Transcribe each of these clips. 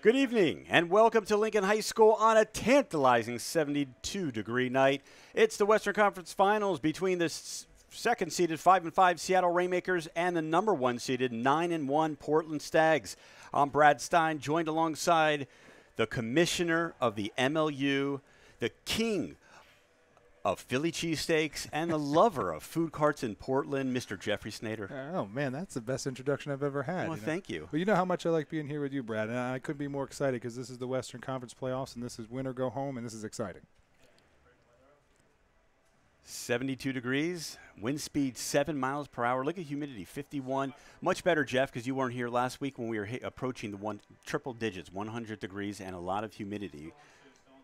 Good evening and welcome to Lincoln High School on a tantalizing 72-degree night. It's the Western Conference Finals between the second-seeded 5-5 Seattle Rainmakers and the number one-seeded 9-1 Portland Stags. I'm Brad Stein, joined alongside the commissioner of the MLU, the king of Philly cheesesteaks, and the lover of food carts in Portland, Mr. Jeffrey Snader. Oh, man, that's the best introduction I've ever had. Well, thank you. Well, you know how much I like being here with you, Brad, and I couldn't be more excited because this is the Western Conference playoffs, and this is win or go home, and this is exciting. 72 degrees, wind speed 7 miles per hour. Look at humidity, 51. Much better, Jeff, because you weren't here last week when we were approaching the triple digits, 100 degrees, and a lot of humidity.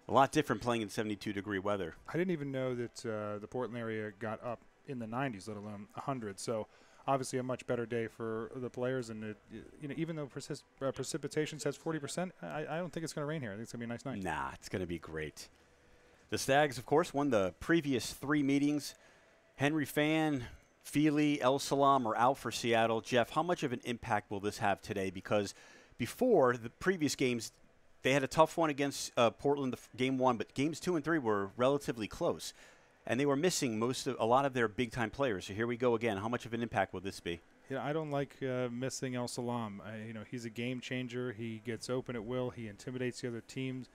A lot different playing in 72-degree weather. I didn't even know that the Portland area got up in the 90s, let alone 100. So obviously a much better day for the players. And even though precipitation says 40%, I don't think it's going to rain here. I think it's going to be a nice night. Nah, it's going to be great. The Stags, of course, won the previous 3 meetings. Henry Fan, Feely, El Salam are out for Seattle. Jeff, how much of an impact will this have today? Because before the previous games, they had a tough one against Portland, game 1, but games 2 and 3 were relatively close, and they were missing a lot of their big-time players. So here we go again. How much of an impact will this be? Yeah, I don't like missing El Salam. He's a game changer. He gets open at will. He intimidates the other teams,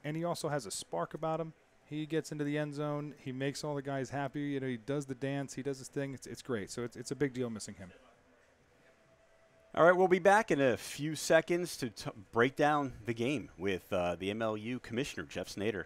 and he also has a spark about him. He gets into the end zone. He makes all the guys happy. He does the dance. He does his thing. It's great. So it's a big deal missing him. All right, we'll be back in a few seconds to break down the game with the MLU Commissioner, Jeff Snader.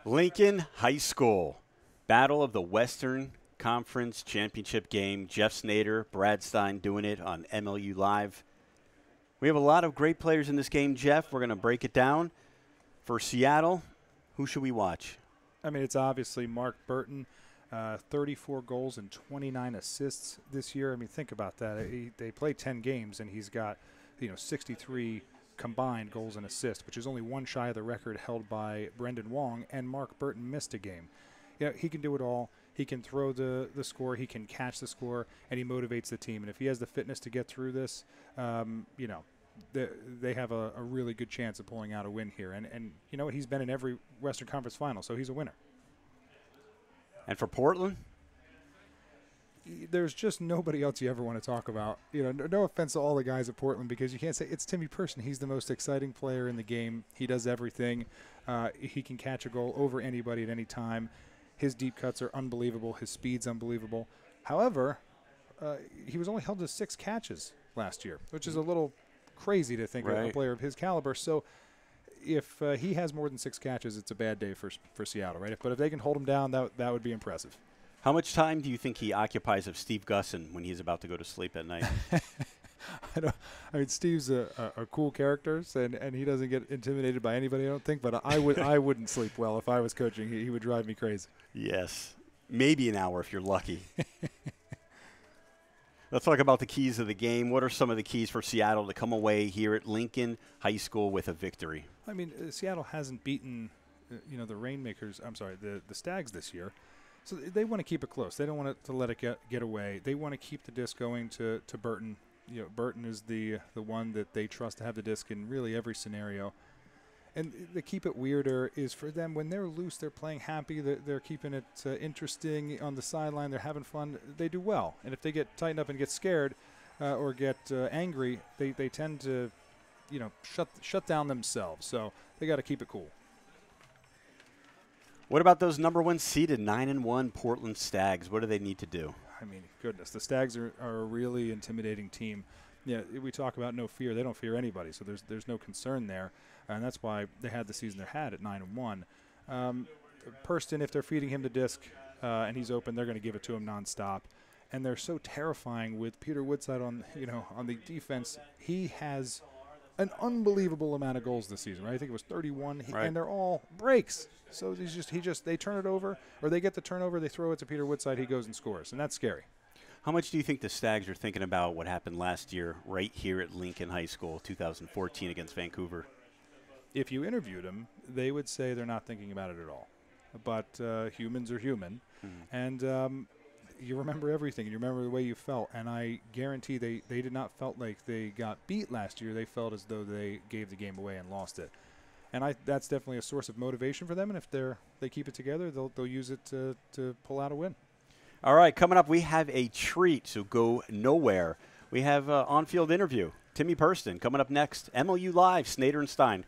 Lincoln High School, Battle of the Western Conference Championship game. Jeff Snader, Brad Stein doing it on MLU Live. We have a lot of great players in this game, Jeff. We're going to break it down. For Seattle, who should we watch? I mean, it's obviously Mark Burton, 34 goals and 29 assists this year. I mean, think about that. They play 10 games, and he's got 63 combined goals and assists, which is only one shy of the record held by Brendan Wong, and Mark Burton missed a game. He can do it all. He can throw the score, he can catch the score, and he motivates the team. And if he has the fitness to get through this, they have a really good chance of pulling out a win here. And you know what? He's been in every Western Conference final, so he's a winner. And for Portland? There's just nobody else you ever want to talk about. No offense to all the guys at Portland, because you can't say it's Timmy Person. He's the most exciting player in the game. He does everything. He can catch a goal over anybody at any time. His deep cuts are unbelievable. His speed's unbelievable. However, he was only held to 6 catches last year, which is a little crazy to think of a player of his caliber. So if he has more than 6 catches, it's a bad day for Seattle, right? But if they can hold him down, that would be impressive. How much time do you think he occupies of Steve Gusson when he's about to go to sleep at night? I mean, Steve's a cool character, and he doesn't get intimidated by anybody, I don't think. But I wouldn't sleep well if I was coaching. He would drive me crazy. Yes, maybe an hour if you're lucky. Let's talk about the keys of the game. What are some of the keys for Seattle to come away here at Lincoln High School with a victory? I mean, Seattle hasn't beaten, the Rainmakers. I'm sorry, the Stags this year. So they want to keep it close. They don't want to let it get away. They want to keep the disc going to Burton. Burton is the one that they trust to have the disc in really every scenario. And the keep it weirder is for them when they're loose, they're playing happy, they're keeping it interesting on the sideline, they're having fun, they do well. And if they get tightened up and get scared or get angry, they tend to, shut down themselves. So they got to keep it cool. What about those number 1 seeded 9-1 Portland Stags? What do they need to do? I mean, goodness, the Stags are a really intimidating team. Yeah, we talk about no fear. They don't fear anybody, so there's no concern there. And that's why they had the season they had at 9-1. Purston, if they're feeding him the disc and he's open, they're going to give it to him nonstop. And they're so terrifying with Peter Woodside on the defense. He has an unbelievable amount of goals this season, right? I think it was 31, right. And they're all breaks. So they turn it over, or they get the turnover, they throw it to Peter Woodside, he goes and scores, and that's scary. How much do you think the Stags are thinking about what happened last year right here at Lincoln High School, 2014 against Vancouver? If you interviewed them, they would say they're not thinking about it at all. But humans are human, and you remember everything, and you remember the way you felt. And I guarantee they did not felt like they got beat last year. They felt as though they gave the game away and lost it. And that's definitely a source of motivation for them. And if they keep it together, they'll use it to pull out a win. All right, coming up, we have a treat, so go nowhere. We have an on-field interview. Timmy Purston coming up next. MLU Live, Snyder and Stein.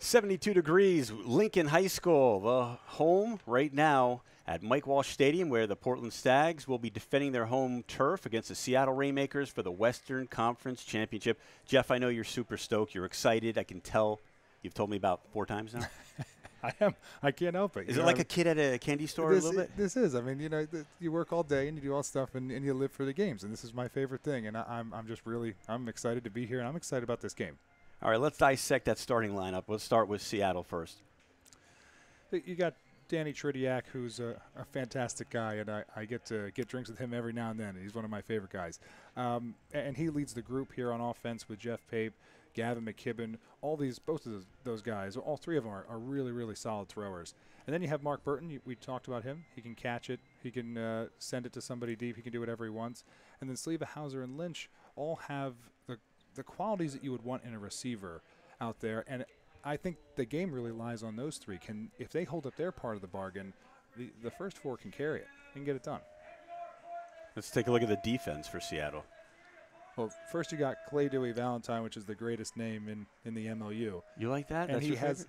.72 degrees, Lincoln High School, the home right now at Mike Walsh Stadium, where the Portland Stags will be defending their home turf against the Seattle Rainmakers for the Western Conference Championship. Jeff, I know you're super stoked. You're excited. I can tell. You've told me about 4 times now. I am. I can't help it. Is it like a kid at a candy store a little bit? This is. I mean, you work all day and you do all stuff and you live for the games, and this is my favorite thing. And I'm excited to be here, and I'm excited about this game. All right, let's dissect that starting lineup. Let's start with Seattle first. You got Danny Tridiak, who's a fantastic guy, and I get to get drinks with him every now and then. He's one of my favorite guys. And he leads the group here on offense with Jeff Pape, Gavin McKibben, both of those guys. All 3 of them are really, really solid throwers. And then you have Mark Burton. We talked about him. He can catch it. He can send it to somebody deep. He can do whatever he wants. And then Sleva, Hauser, and Lynch all have the qualities that you would want in a receiver out there. And I think the game really lies on those 3. If they hold up their part of the bargain, the first 4 can carry it. They can get it done. Let's take a look at the defense for Seattle. Well, first you got Clay Dewey Valentine, which is the greatest name in the MLU. You like that? And he has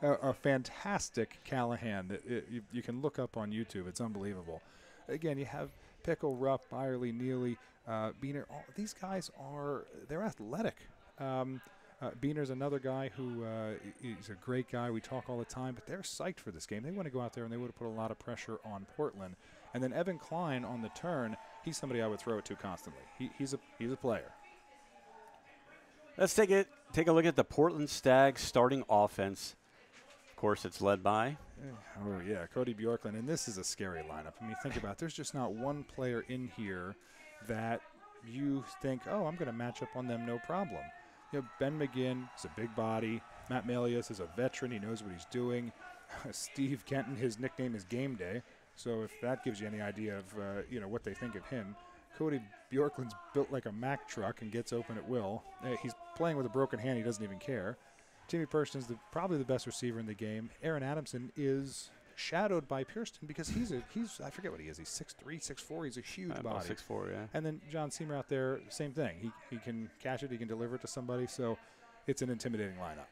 a fantastic Callahan that you can look up on YouTube. It's unbelievable. Again, you have Pickle, Rupp, Byerly, Neely, Beener. These guys they're athletic. Beaner's another guy who he's a great guy. We talk all the time, but they're psyched for this game. They want to go out there, and they would have put a lot of pressure on Portland. And then Evan Klein on the turn, he's somebody I would throw it to constantly. He's a player. Let's take a look at the Portland Stags starting offense. Of course, it's led by. Oh, yeah, Cody Bjorklund. And this is a scary lineup. I mean, think about it. There's just not one player in here that you think, oh, I'm going to match up on them, no problem. You know, Ben McGinn is a big body. Matt Melius is a veteran. He knows what he's doing. Steve Kenton, his nickname is Game Day. So if that gives you any idea of, what they think of him. Cody Bjorklund's built like a Mack truck and gets open at will. He's playing with a broken hand. He doesn't even care. Timmy Persson is probably the best receiver in the game. Aaron Adamson is shadowed by Pierston because he's I forget what he is. He's 6'3", 6'4". He's a huge body. 6'4", yeah. And then John Seamer out there, same thing. He can catch it. He can deliver it to somebody. So it's an intimidating lineup.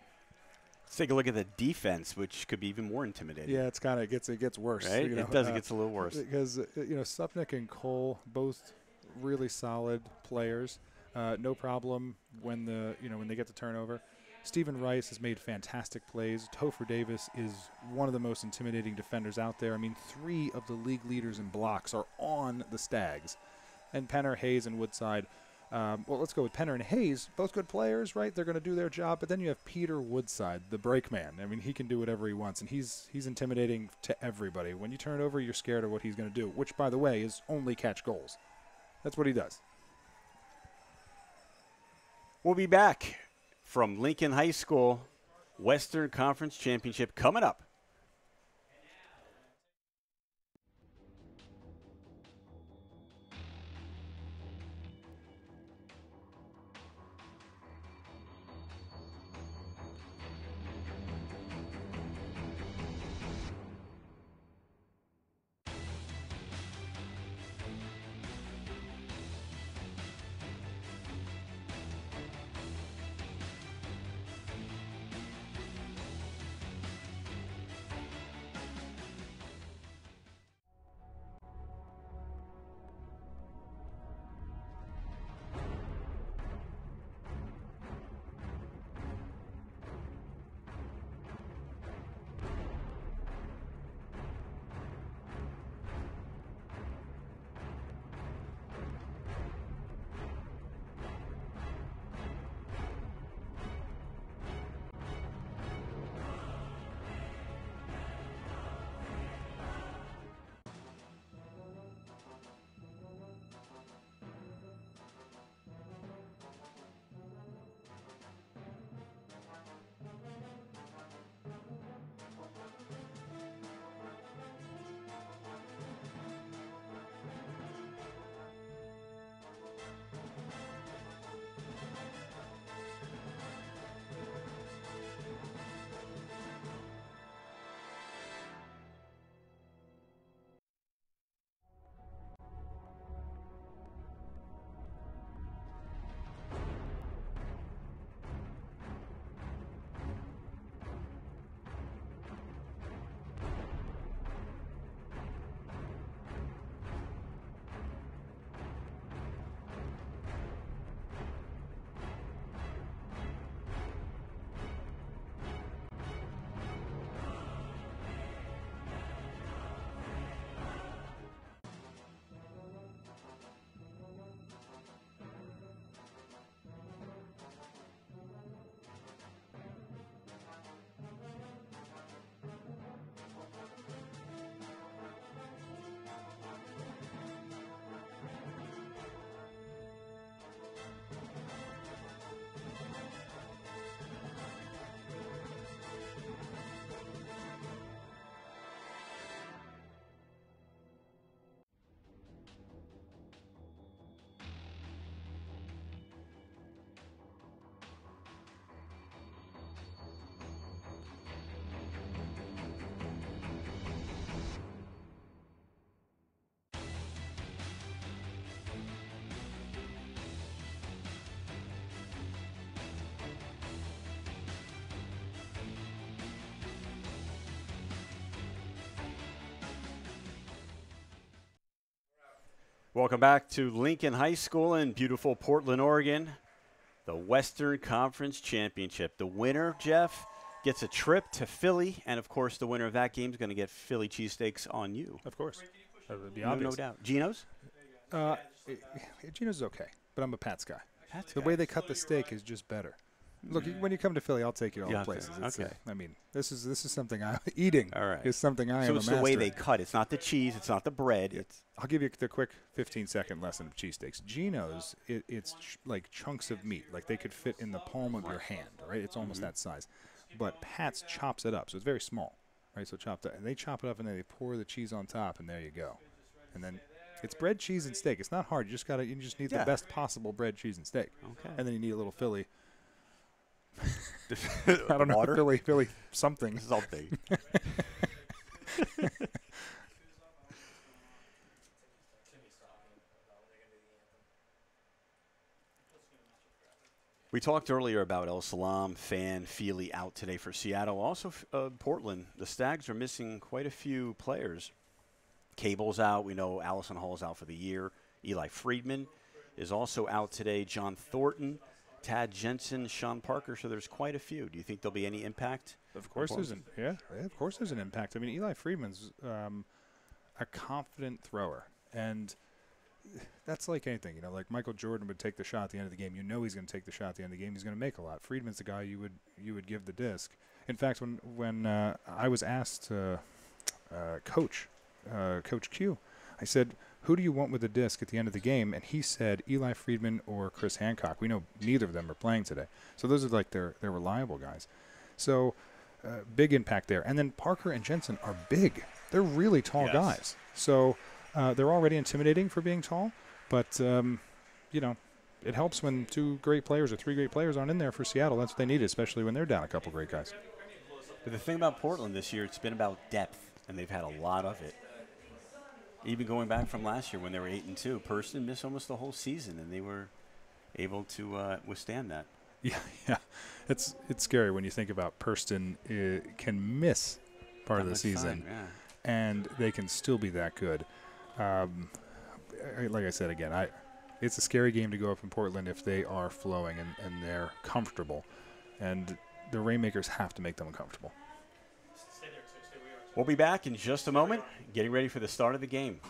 Let's take a look at the defense, which could be even more intimidating. Yeah, it gets worse. Right? It does. It gets a little worse. Because, Supnick and Cole, both really solid players. No problem when they get the turnover. Stephen Rice has made fantastic plays. Topher Davis is one of the most intimidating defenders out there. I mean, 3 of the league leaders in blocks are on the Stags. And Penner, Hayes, and Woodside. Let's go with Penner and Hayes. Both good players, right? They're going to do their job. But then you have Peter Woodside, the break man. I mean, he can do whatever he wants. And he's intimidating to everybody. When you turn it over, you're scared of what he's going to do, which, by the way, is only catch goals. That's what he does. We'll be back from Lincoln High School, Western Conference Championship coming up. Welcome back to Lincoln High School in beautiful Portland, Oregon. the Western Conference Championship. The winner, Jeff, gets a trip to Philly, and, of course, the winner of that game is going to get Philly cheesesteaks on you. Of course. That would be No obvious. doubt. Geno's? Geno's is okay, but I'm a Pat's guy. Pat's The guy. way they cut the steak is just better. Look, when you come to Philly, I'll take you all Yeah, the places. okay. I mean, this is something eating. All right. Is something I am So a it's the way master they at. cut. It's not the cheese. It's not the bread. It's I'll give you the quick 15-second lesson of cheesesteaks. Geno's, it's like chunks of meat. Like they could fit in the palm of your hand, right? It's almost that size. But Pat's chops it up, so it's very small, right? So chopped up. And they chop it up, and then they pour the cheese on top, and there you go. And then it's bread, cheese, and steak. It's not hard. You just need the best possible bread, cheese, and steak. okay. And then you need a little Philly. I don't know. Water? Philly something. Something. We talked earlier about El Salam, Fan, Feely out today for Seattle. Also, Portland. The Stags are missing quite a few players. Cable's out. We know Allison Hall's out for the year. Eli Friedman is also out today. John Thornton, Tad Jensen, Sean Parker. So there's quite a few. Do you think there'll be any impact? Of course there's an of course there's an impact. I mean, Eli Friedman's a confident thrower, and that's like anything. You know, like Michael Jordan would take the shot at the end of the game. You know he's going to take the shot at the end of the game. He's going to make a lot. Friedman's the guy you would give the disc. In fact, when I was asked to coach Q, I said, who do you want with the disc at the end of the game? And he said Eli Friedman or Chris Hancock. We know neither of them are playing today. So those are like their reliable guys. So big impact there. And then Parker and Jensen are big. They're really tall guys. So they're already intimidating for being tall. But, you know, it helps when two great players or three great players aren't in there for Seattle. That's what they need, especially when they're down a couple great guys. But the thing about Portland this year, it's been about depth, and they've had a lot of it. Even going back from last year when they were 8-2, Person missed almost the whole season, and they were able to withstand that. Yeah. It's scary when you think about Purston can miss part of the season, and they can still be that good. Like I said again, it's a scary game to go up in Portland if they are flowing and they're comfortable, and the Rainmakers have to make them uncomfortable. We'll be back in just a moment, getting ready for the start of the game.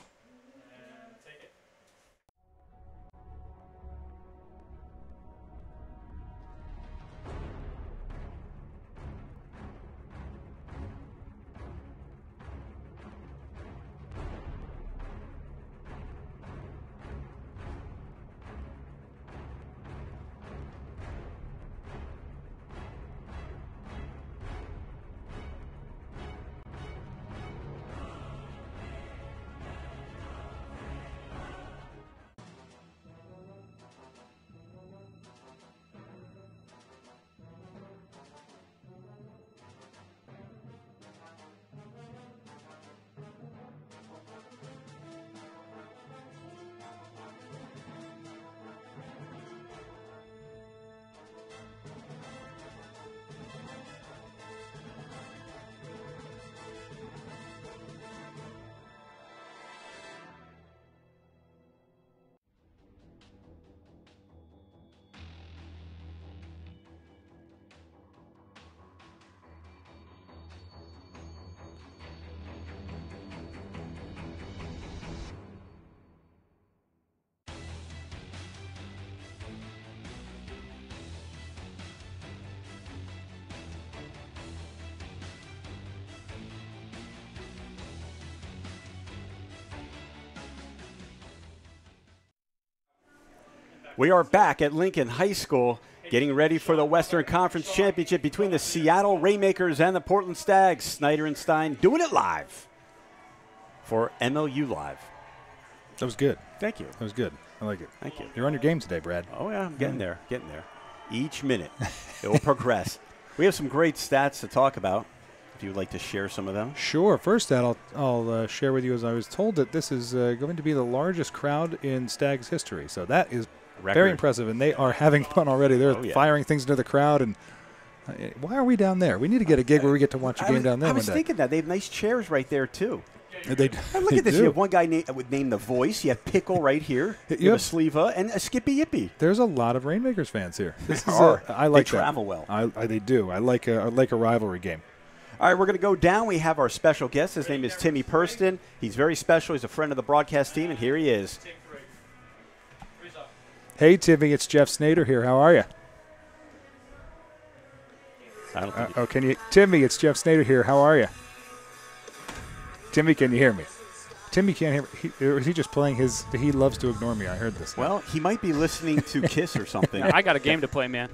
We are back at Lincoln High School, getting ready for the Western Conference Championship between the Seattle Rainmakers and the Portland Stags. Snyder and Stein doing it live for MLU Live. That was good. Thank you. That was good. I like it. Thank you. You're on your game today, Brad. Oh, yeah, I'm getting there. Each minute, it will progress. We have some great stats to talk about. If you would like to share some of them. Sure. First stat I'll share with you is I was told that this is going to be the largest crowd in Stags history. So that is very impressive, and they are having fun already. They're firing things into the crowd. And why are we down there? We need to get a gig where we get to watch a game down there. I was thinking that. They have nice chairs right there, too. They And look they at this. do. You have one guy would name the voice. You have Pickle right here. You have a Sleva and a Skippy Yippy. There's a lot of Rainmakers fans here. This is I they like travel that. well. They do. I like a rivalry game. All right, we're going to go down. We have our special guest. His name is Timmy Purston. He's very special. He's a friend of the broadcast team, and here he is. Hey, Timmy, it's Jeff Snyder here. How are you? I don't think Can you, Timmy? It's Jeff Snyder here. How are you? Timmy, can you hear me? Timmy can't hear me. Or is he just playing his? He loves to ignore me. I heard this. Well, he might be listening to Kiss or something. I got a game to play, man.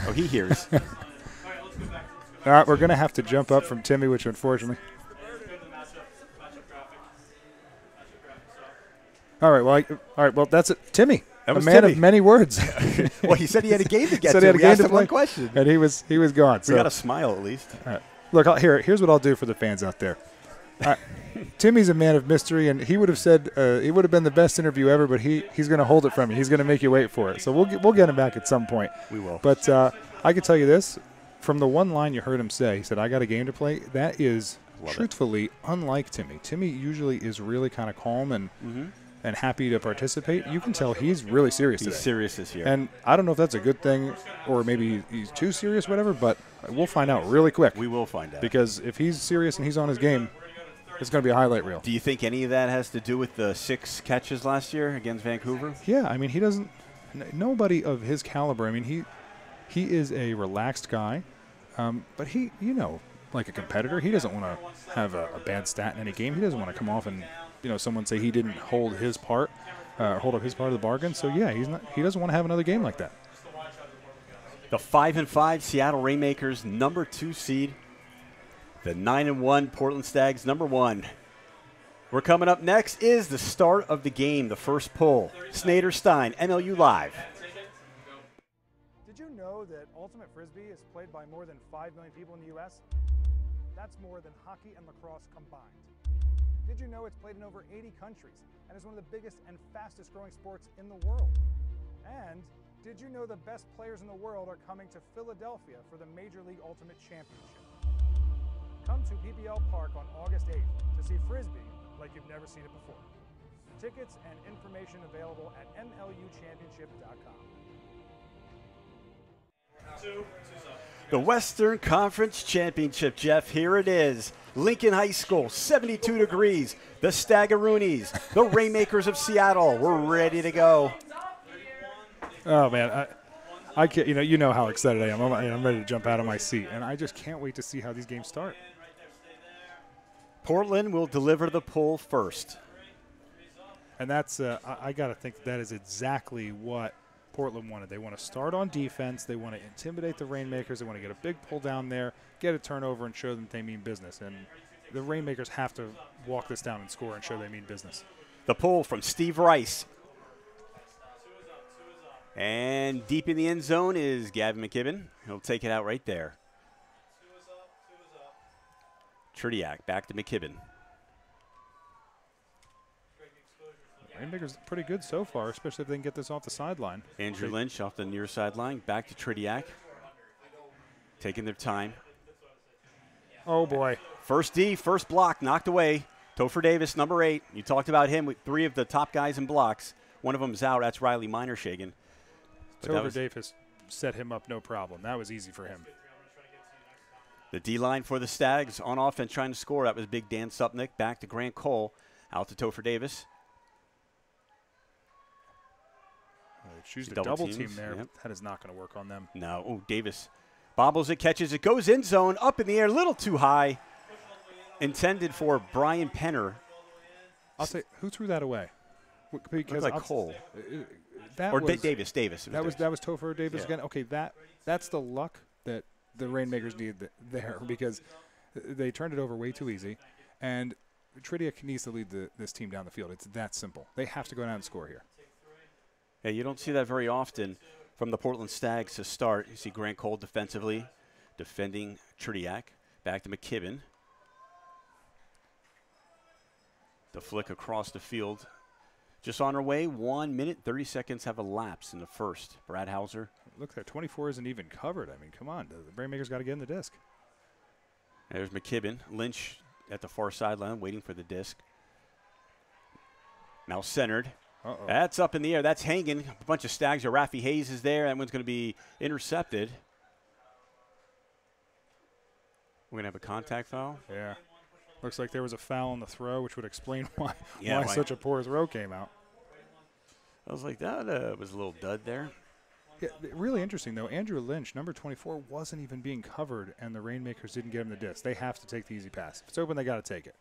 Oh, he hears. All right, we're gonna have to jump up from Timmy, which unfortunately. All right. Well, that's it. Timmy, That was a man Timmy. of many words. Well, he said he had a game to get Said to. he had a We game asked to him one play. question. And he was gone. We So got a smile at least. look, here's what I'll do for the fans out there. Timmy's a man of mystery, and he would have said it would have been the best interview ever, but he's going to hold it from you. He's going to make you wait for it. So we'll get him back at some point. We will. But I can tell you this. From the one line you heard him say, he said, I got a game to play. That is truthfully unlike Timmy. Timmy usually is really kind of calm and happy to participate. You can tell he's really serious today. He's serious this year. And I don't know if that's a good thing or maybe he's too serious, whatever, but we'll find out really quick. We will find out. Because if he's serious and he's on his game, it's going to be a highlight reel. Do you think any of that has to do with the 6 catches last year against Vancouver? Yeah, I mean, he doesn't – nobody of his caliber. I mean, he is a relaxed guy, but he, like a competitor, he doesn't want to have a bad stat in any game. He doesn't want to come off and, someone say he didn't hold his part, hold up his part of the bargain. So, yeah, he doesn't want to have another game like that. The 5-5 Seattle Rainmakers, number 2 seed. The 9-1 Portland Stags, number 1. We're coming up next is the start of the game, the first pull. Snyder Stein, MLU Live. Did you know that Ultimate Frisbee is played by more than 5 million people in the U.S.? That's more than hockey and lacrosse combined. Did you know it's played in over 80 countries and is one of the biggest and fastest growing sports in the world? And did you know the best players in the world are coming to Philadelphia for the Major League Ultimate Championship? Come to PBL Park on August 8th to see Frisbee like you've never seen it before. Tickets and information available at MLUchampionship.com. The Western Conference Championship, Jeff, here it is. Lincoln High School, 72 degrees. The Stagaroonies, the Rainmakers of Seattle, we're ready to go. Oh, man. I can't, you know how excited I am. I'm ready to jump out of my seat, and I just can't wait to see how these games start. Portland will deliver the pull first. And that's, I got to think that is exactly what Portland wanted. They want to start on defense. They want to intimidate the Rainmakers. They want to get a big pull down there, get a turnover, and show them they mean business. And the Rainmakers have to walk this down and score and show they mean business. The pull from Steve Rice. And deep in the end zone is Gavin McKibben. He'll take it out right there. Tritiak back to McKibben. Rainmakers pretty good so far, especially if they can get this off the sideline. Andrew Lynch off the near sideline. Back to Tritiak. Taking their time. Oh, boy. First D, first block, knocked away. Topher Davis, number 8. You talked about him with 3 of the top guys in blocks. One of them is out. That's Riley Minershagen. Topher Davis set him up no problem. That was easy for him. The D-line for the Stags on offense trying to score. That was big Dan Supnick. Back to Grant Cole. Out to Topher Davis. Choose the double team there. Yep. That is not going to work on them. No. Oh, Davis bobbles it, catches it, goes in zone, up in the air, a little too high. Intended for Brian Penner. I'll say, who threw that away? Because Looked like Cole. That Or was, Davis. That was Topher Davis again. Okay, that's the luck that the Rainmakers needed there because they turned it over way too easy, and Tritiak needs to lead this team down the field. It's that simple. They have to go down and score here. Yeah, you don't see that very often from the Portland Stags to start. You see Grant Cole defensively, defending Tritiak. Back to McKibben. The flick across the field. Just on our way, 1 minute, 30 seconds have elapsed in the first. Brad Hauser. Look there, 24 isn't even covered. I mean, come on. The Rainmakers got to get in the disc. There's McKibben. Lynch at the far sideline, waiting for the disc. Now centered. Uh-oh. That's up in the air. That's hanging. A bunch of Stags. Rafi Hayes is there. That one's going to be intercepted. We're going to have a contact foul. Yeah. Looks like there was a foul on the throw, which would explain why why such a poor throw came out. I was like, that was a little dud there. Yeah, really interesting, though. Andrew Lynch, number 24, wasn't even being covered, and the Rainmakers didn't get him the disc. They have to take the easy pass. If it's open, they got to take it.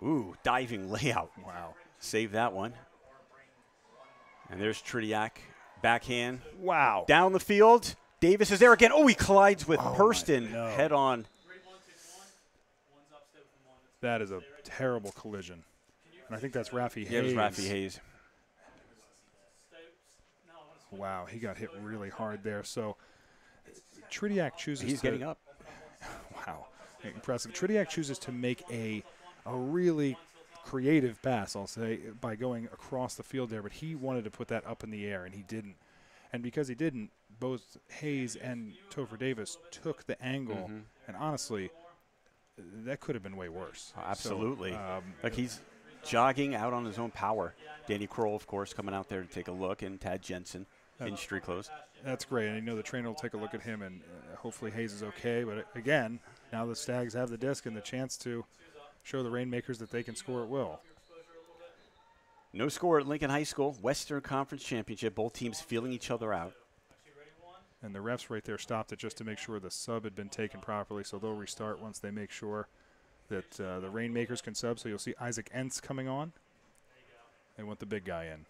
Ooh, diving layout. Wow. Save that one. And there's Tridiak. Backhand. Wow. Down the field. Davis is there again. Oh, he collides with Purston no. head on. That is a terrible collision. And I think that's Rafi Hayes. Yeah, it was Rafi Hayes. Wow, he got hit really hard there. So Tridiak chooses He's getting up. Wow, impressive. Tridiak chooses to make a really creative pass, I'll say, by going across the field there. But he wanted to put that up in the air, and he didn't. And because he didn't, both Hayes and Topher Davis took the angle. And honestly, that could have been way worse. Absolutely. So, like he's jogging out on his own power. Danny Kroll, of course, coming out there to take a look, and Tad Jensen in street clothes. That's great. And you know the trainer will take a look at him, and hopefully Hayes is okay. But again, now the Stags have the disc and the chance to show the Rainmakers that they can score at will. No score at Lincoln High School. Western Conference Championship. Both teams feeling each other out. And the refs right there stopped it just to make sure the sub had been taken properly, so they'll restart once they make sure that the Rainmakers can sub. So you'll see Isaac Entz coming on. They want the big guy in.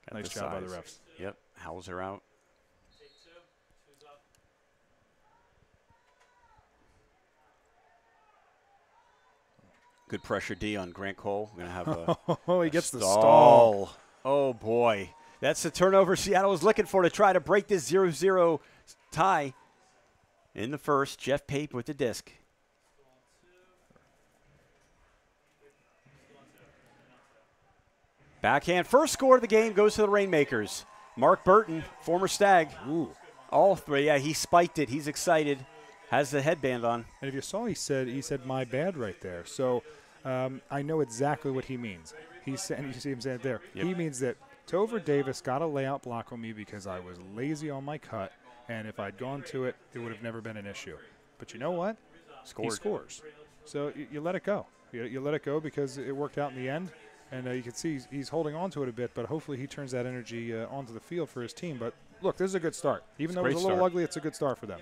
Got Nice the job by size. the refs. Yep, Hauser out. Good pressure D on Grant Cole. We're going to have a Oh, he a gets the stall. Oh, boy. That's the turnover Seattle was looking for to try to break this 0-0 tie in the first. Jeff Pape with the disc. Backhand. First score of the game goes to the Rainmakers. Mark Burton, former Stag. Ooh. All three. Yeah, he spiked it. He's excited. Has the headband on. And if you saw, he said my bad right there. So I know exactly what he means. You see him say it there. Yep. He means that Topher Davis got a layout block on me because I was lazy on my cut, and if I'd gone to it, it would have never been an issue. But you know what? He scores. So you let it go. You let it go because it worked out in the end. And you can see he's holding on to it a bit, but hopefully he turns that energy onto the field for his team. But, look, this is a good start. Even though it was a little ugly, it's a good start for them.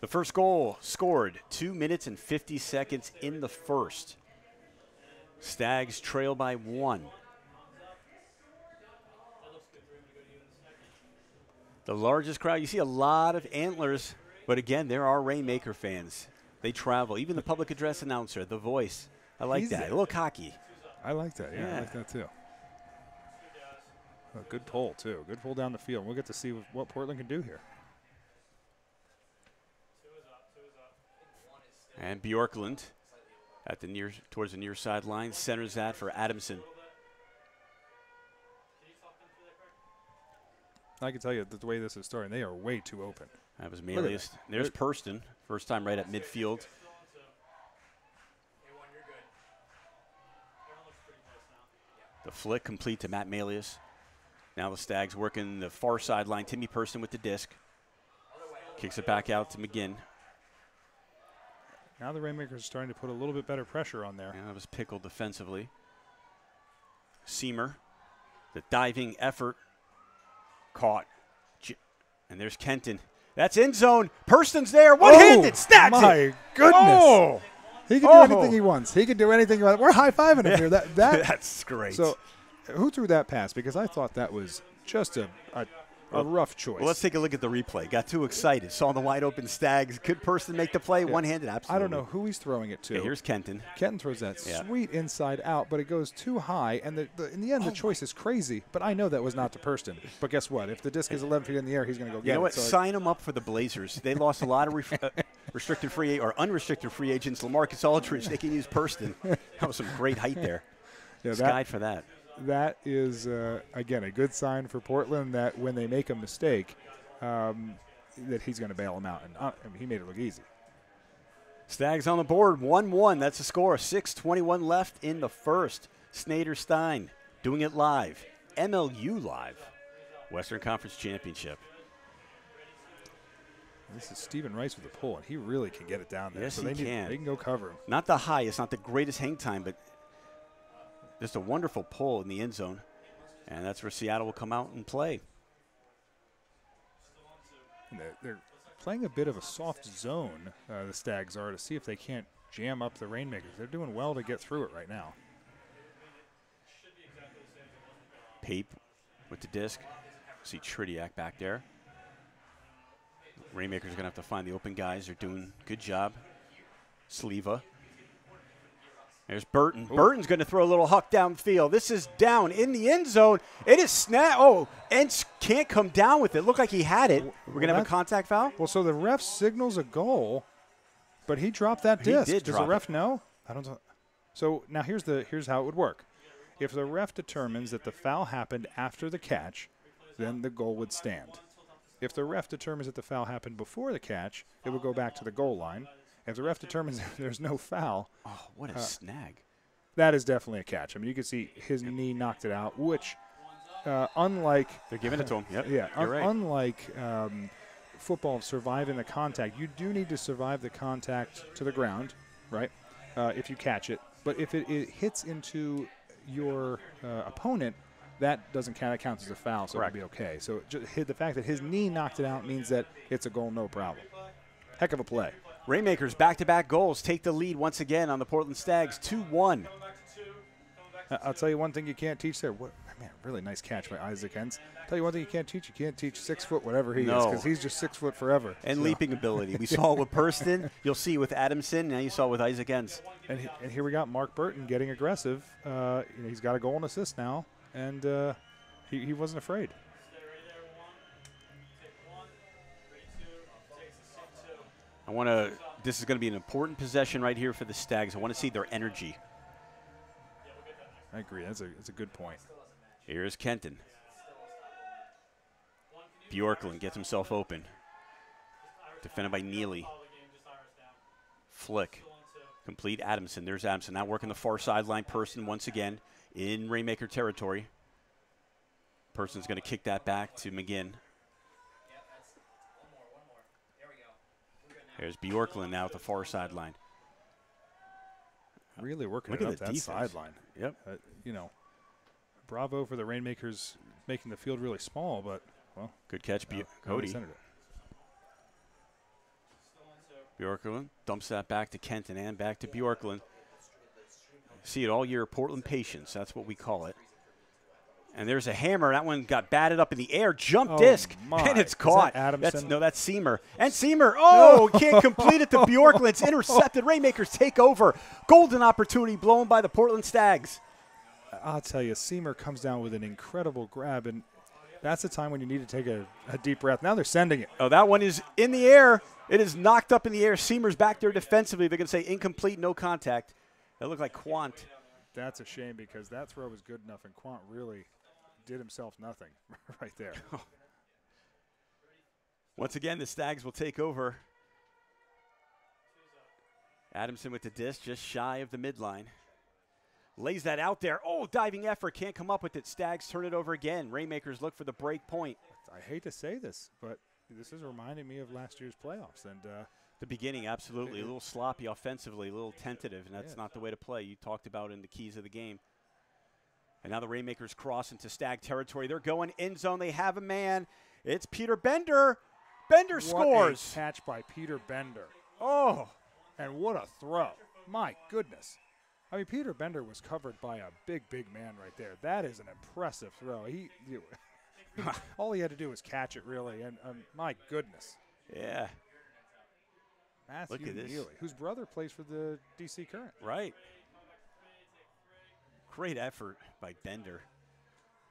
The first goal scored 2 minutes and 50 seconds in the first. Stags trail by 1. The largest crowd. You see a lot of antlers, but again, there are Rainmaker fans. They travel. Even the public address announcer, the voice. I like that. A little cocky. I like that. Yeah, I like that too. A good pull, too. Good pull down the field. We'll get to see what Portland can do here. And Bjorklund at the towards the near sideline centers that for Adamson. I can tell you that the way this is starting, they are way too open. That was Malius. There's Purston, first time right at midfield. The flick complete to Matt Malius. Now the Stags working the far sideline. Timmy Purston with the disc. Kicks it back out to McGinn. Now the Rainmakers are starting to put a little bit better pressure on there. Yeah, that was pickled defensively. Seamer, the diving effort. Caught. And there's Kenton. That's end zone. Purston's there. One-handed. Snags it. My goodness. Oh. He can do anything he wants. He can do anything he wants. We're high-fiving him here. That's great. So who threw that pass? Because I thought that was just a rough choice. Well, let's take a look at the replay. Got too excited. Saw the wide-open Stags. Could Purston make the play? Yeah. One-handed, absolutely. I don't know who he's throwing it to. Yeah, here's Kenton. Kenton throws that sweet inside out, but it goes too high. And in the end, the choice is crazy. But I know that was not to Purston. But guess what? If the disc is 11 feet in the air, he's going to go get it. You know what? So sign him up for the Blazers. They lost a lot of restricted free or unrestricted free agents. LaMarcus Aldridge. They can use Purston. That was some great height there. Yeah, Skied for that. that is, again, a good sign for Portland that when they make a mistake, that he's going to bail them out. And I mean, he made it look easy. Stags on the board, 1-1. That's the score. 6:21 left in the first. Snyder-Stein doing it live. MLU Live. Western Conference Championship. This is Stephen Rice with a pull, and he really can get it down there. Yes, so he they can. They can go cover him. Not the highest, not the greatest hang time, but just a wonderful pull in the end zone. And that's where Seattle will come out and play. And they're playing a bit of a soft zone, the Stags are, to see if they can't jam up the Rainmakers. They're doing well to get through it right now. Pape with the disc. See Tridiak back there. Rainmakers are going to have to find the open guys. They're doing a good job. Sleva. There's Burton. Ooh. Burton's going to throw a little huck downfield. This is down in the end zone. It is snap. Oh, Entz can't come down with it. Looked like he had it. We're going to have a contact foul? Well, so the ref signals a goal, but he dropped that disc. Did Does drop the ref know? I don't know. So now here's how it would work. If the ref determines that the foul happened after the catch, then the goal would stand. If the ref determines that the foul happened before the catch, it would go back to the goal line. If the ref determines there's no foul, Oh, what a snag. that is definitely a catch. I mean, you can see his knee knocked it out, which, unlike They're giving it to him. Yep. yeah, You're right. unlike football surviving the contact, you do need to survive the contact to the ground, right? If you catch it, but if it hits into your opponent, that doesn't count. It counts as a foul, so Correct. it'll be okay. So the fact that his knee knocked it out means that it's a goal, no problem. Heck of a play. Rainmakers back-to-back goals take the lead once again on the Portland Stags, 2-1. I'll tell you one thing you can't teach there. Man, really nice catch by Isaac Entz. Tell you one thing you can't teach. You can't teach 6 foot whatever he is, because he's just 6 foot forever. And So- leaping ability. We saw it with Purston. You'll see with Adamson. Now you saw it with Isaac Entz. And here we got Mark Burton getting aggressive. He's got a goal and assist now, and he wasn't afraid. This is going to be an important possession right here for the Stags. I want to see their energy. I agree. That's a good point. Here's Kenton. Bjorklund gets himself open. Defended by Neely. Flick. Complete Adamson. There's Adamson now working the far sideline. Person once again in Rainmaker territory. Person's going to kick that back to McGinn. There's Bjorklund now at the far sideline. Really working Look it at up the that defense. sideline. Yep. Bravo for the Rainmakers making the field really small, but, well. Good catch, nobody Cody. centered it. Bjorklund dumps that back to Kenton and back to Bjorklund. See it all year, Portland patience. That's what we call it. And there's a hammer. That one got batted up in the air. Jump disc. My. And it's Is that caught. Adamson? That's Seamer. And Seamer, can't complete it to Bjorklund. It's intercepted. Rainmakers take over. Golden opportunity blown by the Portland Stags. I'll tell you, Seamer comes down with an incredible grab, and that's the time when you need to take a deep breath. Now they're sending it. Oh, that one is in the air. It is knocked up in the air. Seamer's back there defensively. They're going to say incomplete, no contact. That looked like Quant. That's a shame, because that throw was good enough, and Quant really did himself nothing right there. Once again, the Stags will take over. Adamson with the disc, just shy of the midline. Lays that out there. Oh, diving effort. Can't come up with it. Stags turn it over again. Rainmakers look for the break point. I hate to say this, but this is reminding me of last year's playoffs. And The beginning, absolutely. A little sloppy offensively, a little tentative, and that's not the way to play. You talked about in the keys of the game. And now the Rainmakers cross into Stag territory. They're going end zone. They have a man. It's Peter Bender. Bender scores. What a catch by Peter Bender. Oh. And what a throw. My goodness. I mean, Peter Bender was covered by a big man right there. That is an impressive throw. All he had to do was catch it, really, and my goodness. Yeah. Matthew Look at this. Neely, whose brother plays for the DC Current. Right. Great effort by Bender.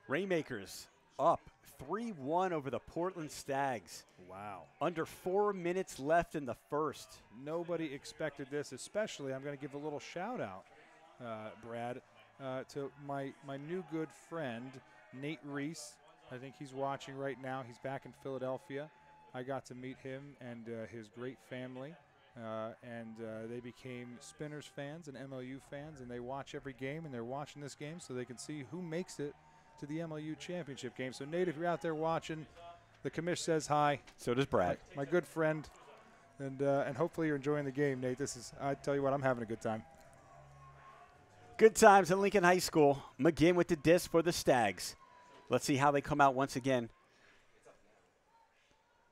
Rainmakers up 3-1 over the Portland Stags. Wow. Under 4 minutes left in the first. Nobody expected this, especially, I'm going to give a little shout out, Brad, to my new good friend, Nate Reese. I think he's watching right now. He's back in Philadelphia. I got to meet him and his great family. They became Spinners fans and MLU fans, and they watch every game, and they're watching this game so they can see who makes it to the MLU championship game. So, Nate, if you're out there watching, the commish says hi. So does Brad. My good friend, and hopefully you're enjoying the game, Nate. I tell you what, I'm having a good time. Good times at Lincoln High School. McGinn with the disc for the Stags. Let's see how they come out once again.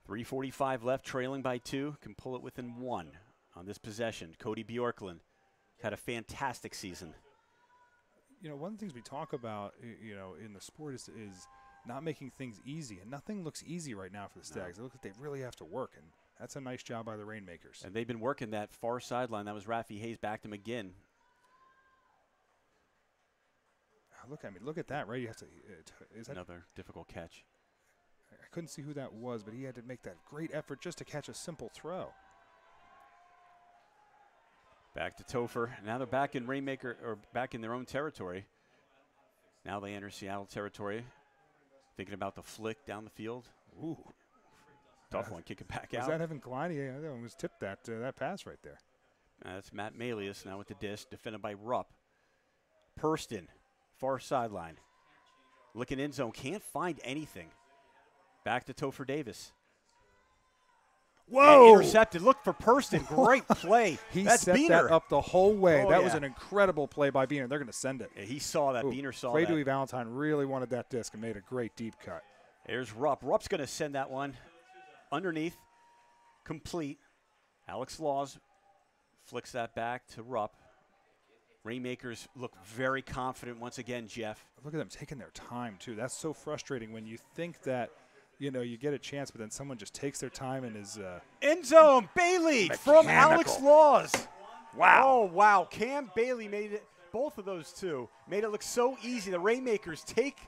3:45 left, trailing by 2. Can pull it within 1 on this possession. Cody Bjorklund had a fantastic season. You know, one of the things we talk about, in the sport is not making things easy. And nothing looks easy right now for the Stags. They look like they really have to work, and that's a nice job by the Rainmakers. And they've been working that far sideline. That was Rafi Hayes back to McGinn. Look at that, right? You have to. Is that another difficult catch? I couldn't see who that was, but he had to make that great effort just to catch a simple throw. Back to Topher. Now they're back in back in their own territory. Now they enter Seattle territory. Thinking about the flick down the field. Ooh, tough one. Kick it back out. Was that Evan Klein? Yeah, that one was tipped. That pass right there. That's Matt Malius now with the disc, defended by Rupp. Purston. Far sideline. Looking end zone. Can't find anything. Back to Topher Davis. Whoa! And intercepted. Look for Purston. Great play. That's Beener. That up the whole way. Oh, that was an incredible play by Beener. They're going to send it. Yeah, he saw that. Beener saw Clay that. Dewey Valentine really wanted that disc and made a great deep cut. There's Rupp. Rupp's going to send that one underneath. Complete. Alex Laws flicks that back to Rupp. Rainmakers look very confident once again, Jeff. Look at them taking their time, too. That's so frustrating when you think that, you get a chance, but then someone just takes their time and is end zone, Bailey from Alex Laws. Wow. Oh, wow. Cam Bailey made it, both of those two, made it look so easy. The Rainmakers take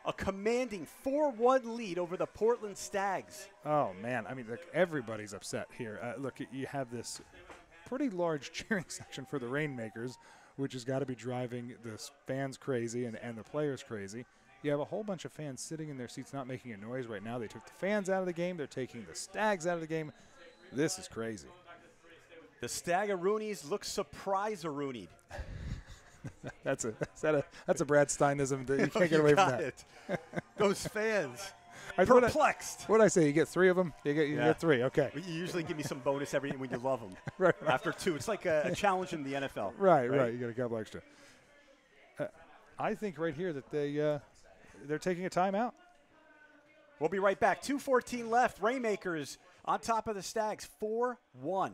a commanding 4-1 lead over the Portland Stags. Oh, man. I mean, look, everybody's upset here. Look, you have this pretty large cheering section for the Rainmakers, which has got to be driving the fans crazy and the players crazy. You have a whole bunch of fans sitting in their seats not making a noise right now. They took the fans out of the game. They're taking the Stags out of the game. This is crazy. The Stagaroonies look surprise-a-roonied. That's a Brad Steinism. You can't get away from that. It. Those fans. Perplexed. What did I say? You get 3 of them? You get 3. Okay. You usually give me some bonus when you love them. Right. After 2. It's like a challenge in the NFL. Right. You get a couple extra. I think right here that they're taking a timeout. We'll be right back. 2:14 left. Rainmakers on top of the Stags. 4-1.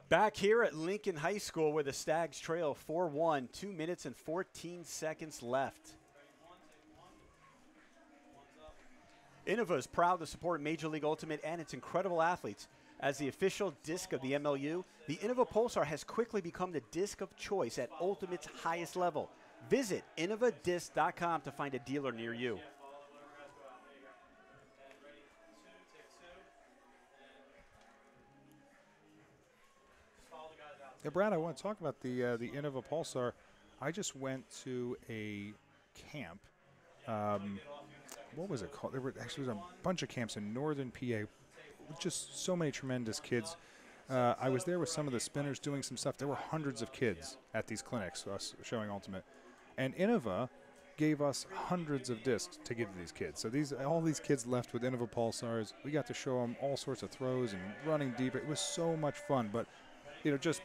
Back here at Lincoln High School where the Stags trail 4-1, 2 minutes and 14 seconds left. Innova is proud to support Major League Ultimate and its incredible athletes. As the official disc of the MLU, the Innova Pulsar has quickly become the disc of choice at Ultimate's highest level. Visit innovadisc.com to find a dealer near you. Yeah, Brad, I want to talk about the Innova Pulsar. I just went to a camp. What was it called? There was a bunch of camps in northern PA. Just so many tremendous kids. I was there with some of the spinners doing some stuff. There were hundreds of kids at these clinics, us showing Ultimate. And Innova gave us hundreds of discs to give to these kids. So all these kids left with Innova Pulsars. We got to show them all sorts of throws and running deep. It was so much fun. But, just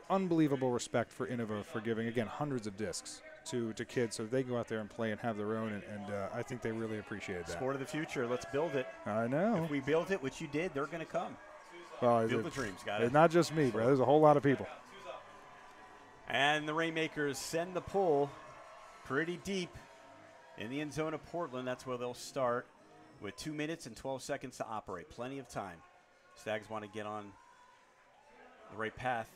unbelievable respect for Innova for giving, again, hundreds of discs to kids so they go out there and play and have their own, and I think they really appreciated that. Sport of the future. Let's build it. I know. If we build it, which you did, they're going to come. Well, Field of Dreams, got it. Not just me, bro. There's a whole lot of people. And the Rainmakers send the pull pretty deep in the end zone of Portland. That's where they'll start with 2 minutes and 12 seconds to operate. Plenty of time. Stags want to get on the right path.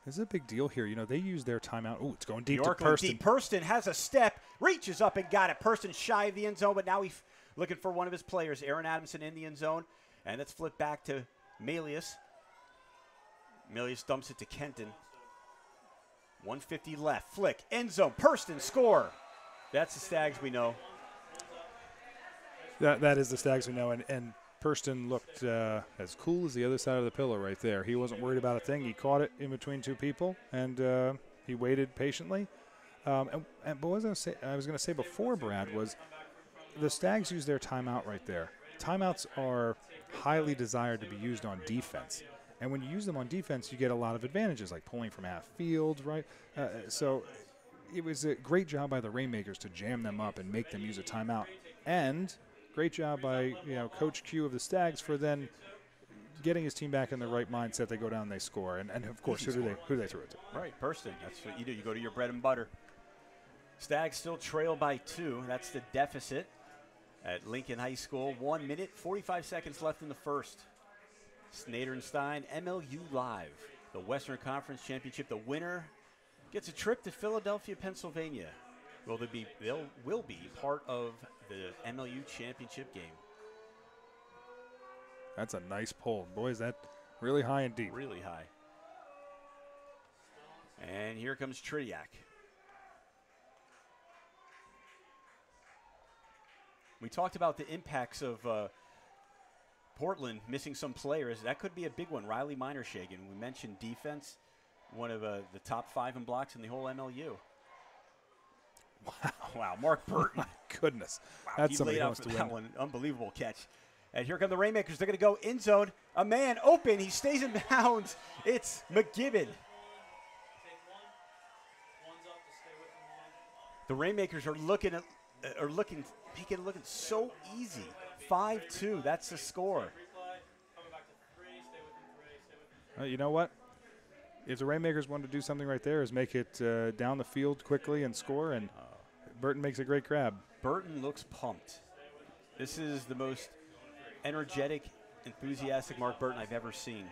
This is a big deal here. You know, they use their timeout. Oh, it's going deep Bjorklund to Purston. deep. Purston has a step, reaches up and got it. Purston shy of the end zone, but now he's looking for one of his players. Aaron Adamson in the end zone. And it's flipped back to Melius. Melius dumps it to Kenton. 150 left. Flick. End zone. Purston score. That's the Stags we know. That is the Stags we know. And Purston looked as cool as the other side of the pillow right there. He wasn't worried about a thing. He caught it in between two people, and he waited patiently. But what I was going to say before, Brad, was the Stags use their timeout right there. Timeouts are highly desired to be used on defense. And when you use them on defense, you get a lot of advantages, like pulling from half field, right? So it was a great job by the Rainmakers to jam them up and make them use a timeout. And great job by Coach Q of the Stags for then getting his team back in the right mindset. They go down, they score, and of course, who do they throw it to? Right, Purston. That's what you do. You go to your bread and butter. Stags still trail by 2. That's the deficit at Lincoln High School. 1 minute, 45 seconds left in the first. Snyder and Stein, MLU Live, the Western Conference Championship. The winner gets a trip to Philadelphia, Pennsylvania. They will be part of the MLU championship game. That's a nice pull. Boy, is that really high and deep. Really high. And here comes Tridiak. We talked about the impacts of Portland missing some players. That could be a big one. Riley Minershagen. We mentioned defense, one of the top 5 in blocks in the whole MLU. Wow, Mark Burton. My goodness. Wow, That's he somebody laid out else for to that win. one. Unbelievable catch. And here come the Rainmakers. They're going to go in zone. A man open. He stays in bounds. It's McGibbon. The Rainmakers are looking so easy. 5-2. That's the score. You know what? If the Rainmakers want to do something right there, is make it down the field quickly and score, and Burton makes a great grab. Burton looks pumped. This is the most energetic, enthusiastic Mark Burton I've ever seen.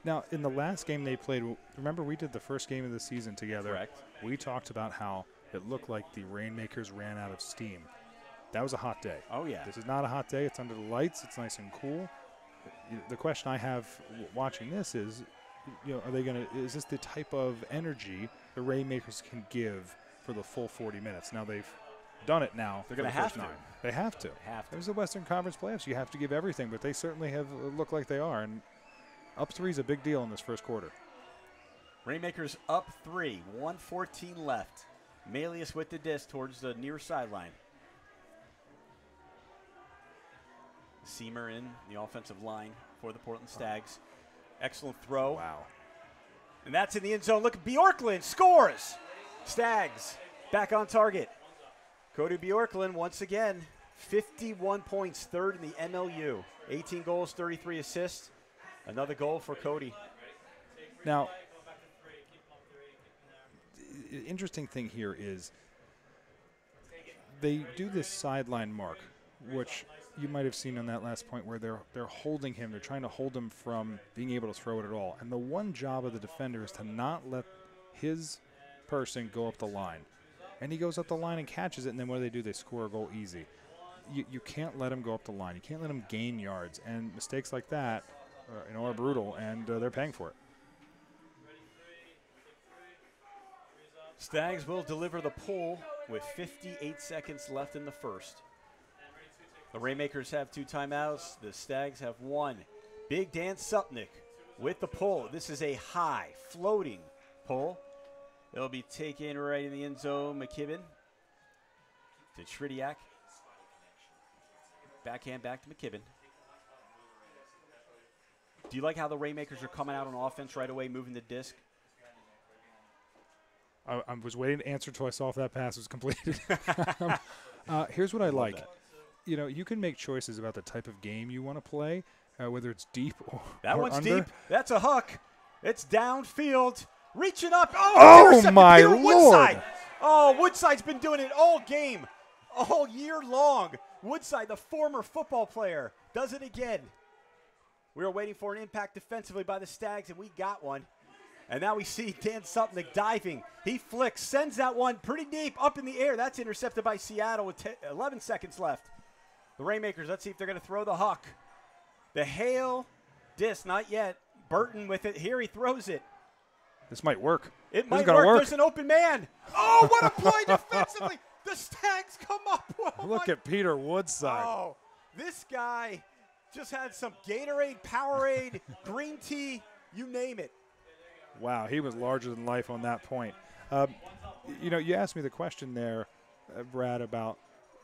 Now, in the last game they played, remember we did the first game of the season together. Correct. We talked about how it looked like the Rainmakers ran out of steam. That was a hot day. Oh, yeah. This is not a hot day. It's under the lights. It's nice and cool. The question I have watching this is, is this the type of energy the Rainmakers can give for the full 40 minutes? Now they've done it now. They're going to have to. They have to. There's the Western Conference playoffs. You have to give everything, but they certainly have looked like they are. And up 3 is a big deal in this first quarter. Rainmakers up 3, 1:14 left. Melius with the disc towards the near sideline. Seamer in the offensive line for the Portland Stags. Excellent throw. Wow. And that's in the end zone. Look, Bjorklund scores. Stags back on target. Cody Bjorklund once again, 51 points, 3rd in the MLU. 18 goals, 33 assists. Another goal for Cody. Now, the interesting thing here is they do this sideline mark, which you might have seen on that last point where they're holding him. They're trying to hold him from being able to throw it at all. And the one job of the defender is to not let his person go up the line. And he goes up the line and catches it, and then what do? They score a goal easy. You can't let him go up the line. You can't let him gain yards. And mistakes like that are brutal, and they're paying for it. Stags will deliver the pull with 58 seconds left in the first. The Rainmakers have 2 timeouts. The Stags have 1. Big Dan Supnick with the pull. This is a high, floating pull. It'll be taken right in the end zone. McKibben to Tridiak. Backhand back to McKibben. Do you like how the Rainmakers are coming out on offense right away, moving the disc? I was waiting to answer until I saw if that pass was completed. Here's what I like. That. You can make choices about the type of game you want to play. whether it's deep or That or one's under. deep. That's a hook. It's downfield. Reaching up. Oh, intercepted my Peter Lord. Woodside. Oh, Woodside's been doing it all game, all year long. Woodside, the former football player, does it again. We were waiting for an impact defensively by the Stags, and we got one. And now we see Dan Supnick diving. He flicks, sends that one pretty deep up in the air. That's intercepted by Seattle with 11 seconds left. The Rainmakers, let's see if they're going to throw the huck. The hail disc, not yet. Burton with it. Here he throws it. This might work. It This might is gonna work. There's an open man. Oh, what a play defensively. The Stags come up. Oh, Look at Peter Woodside. Oh, this guy just had some Gatorade, Powerade, green tea, you name it. Wow, he was larger than life on that point. You asked me the question there, Brad, about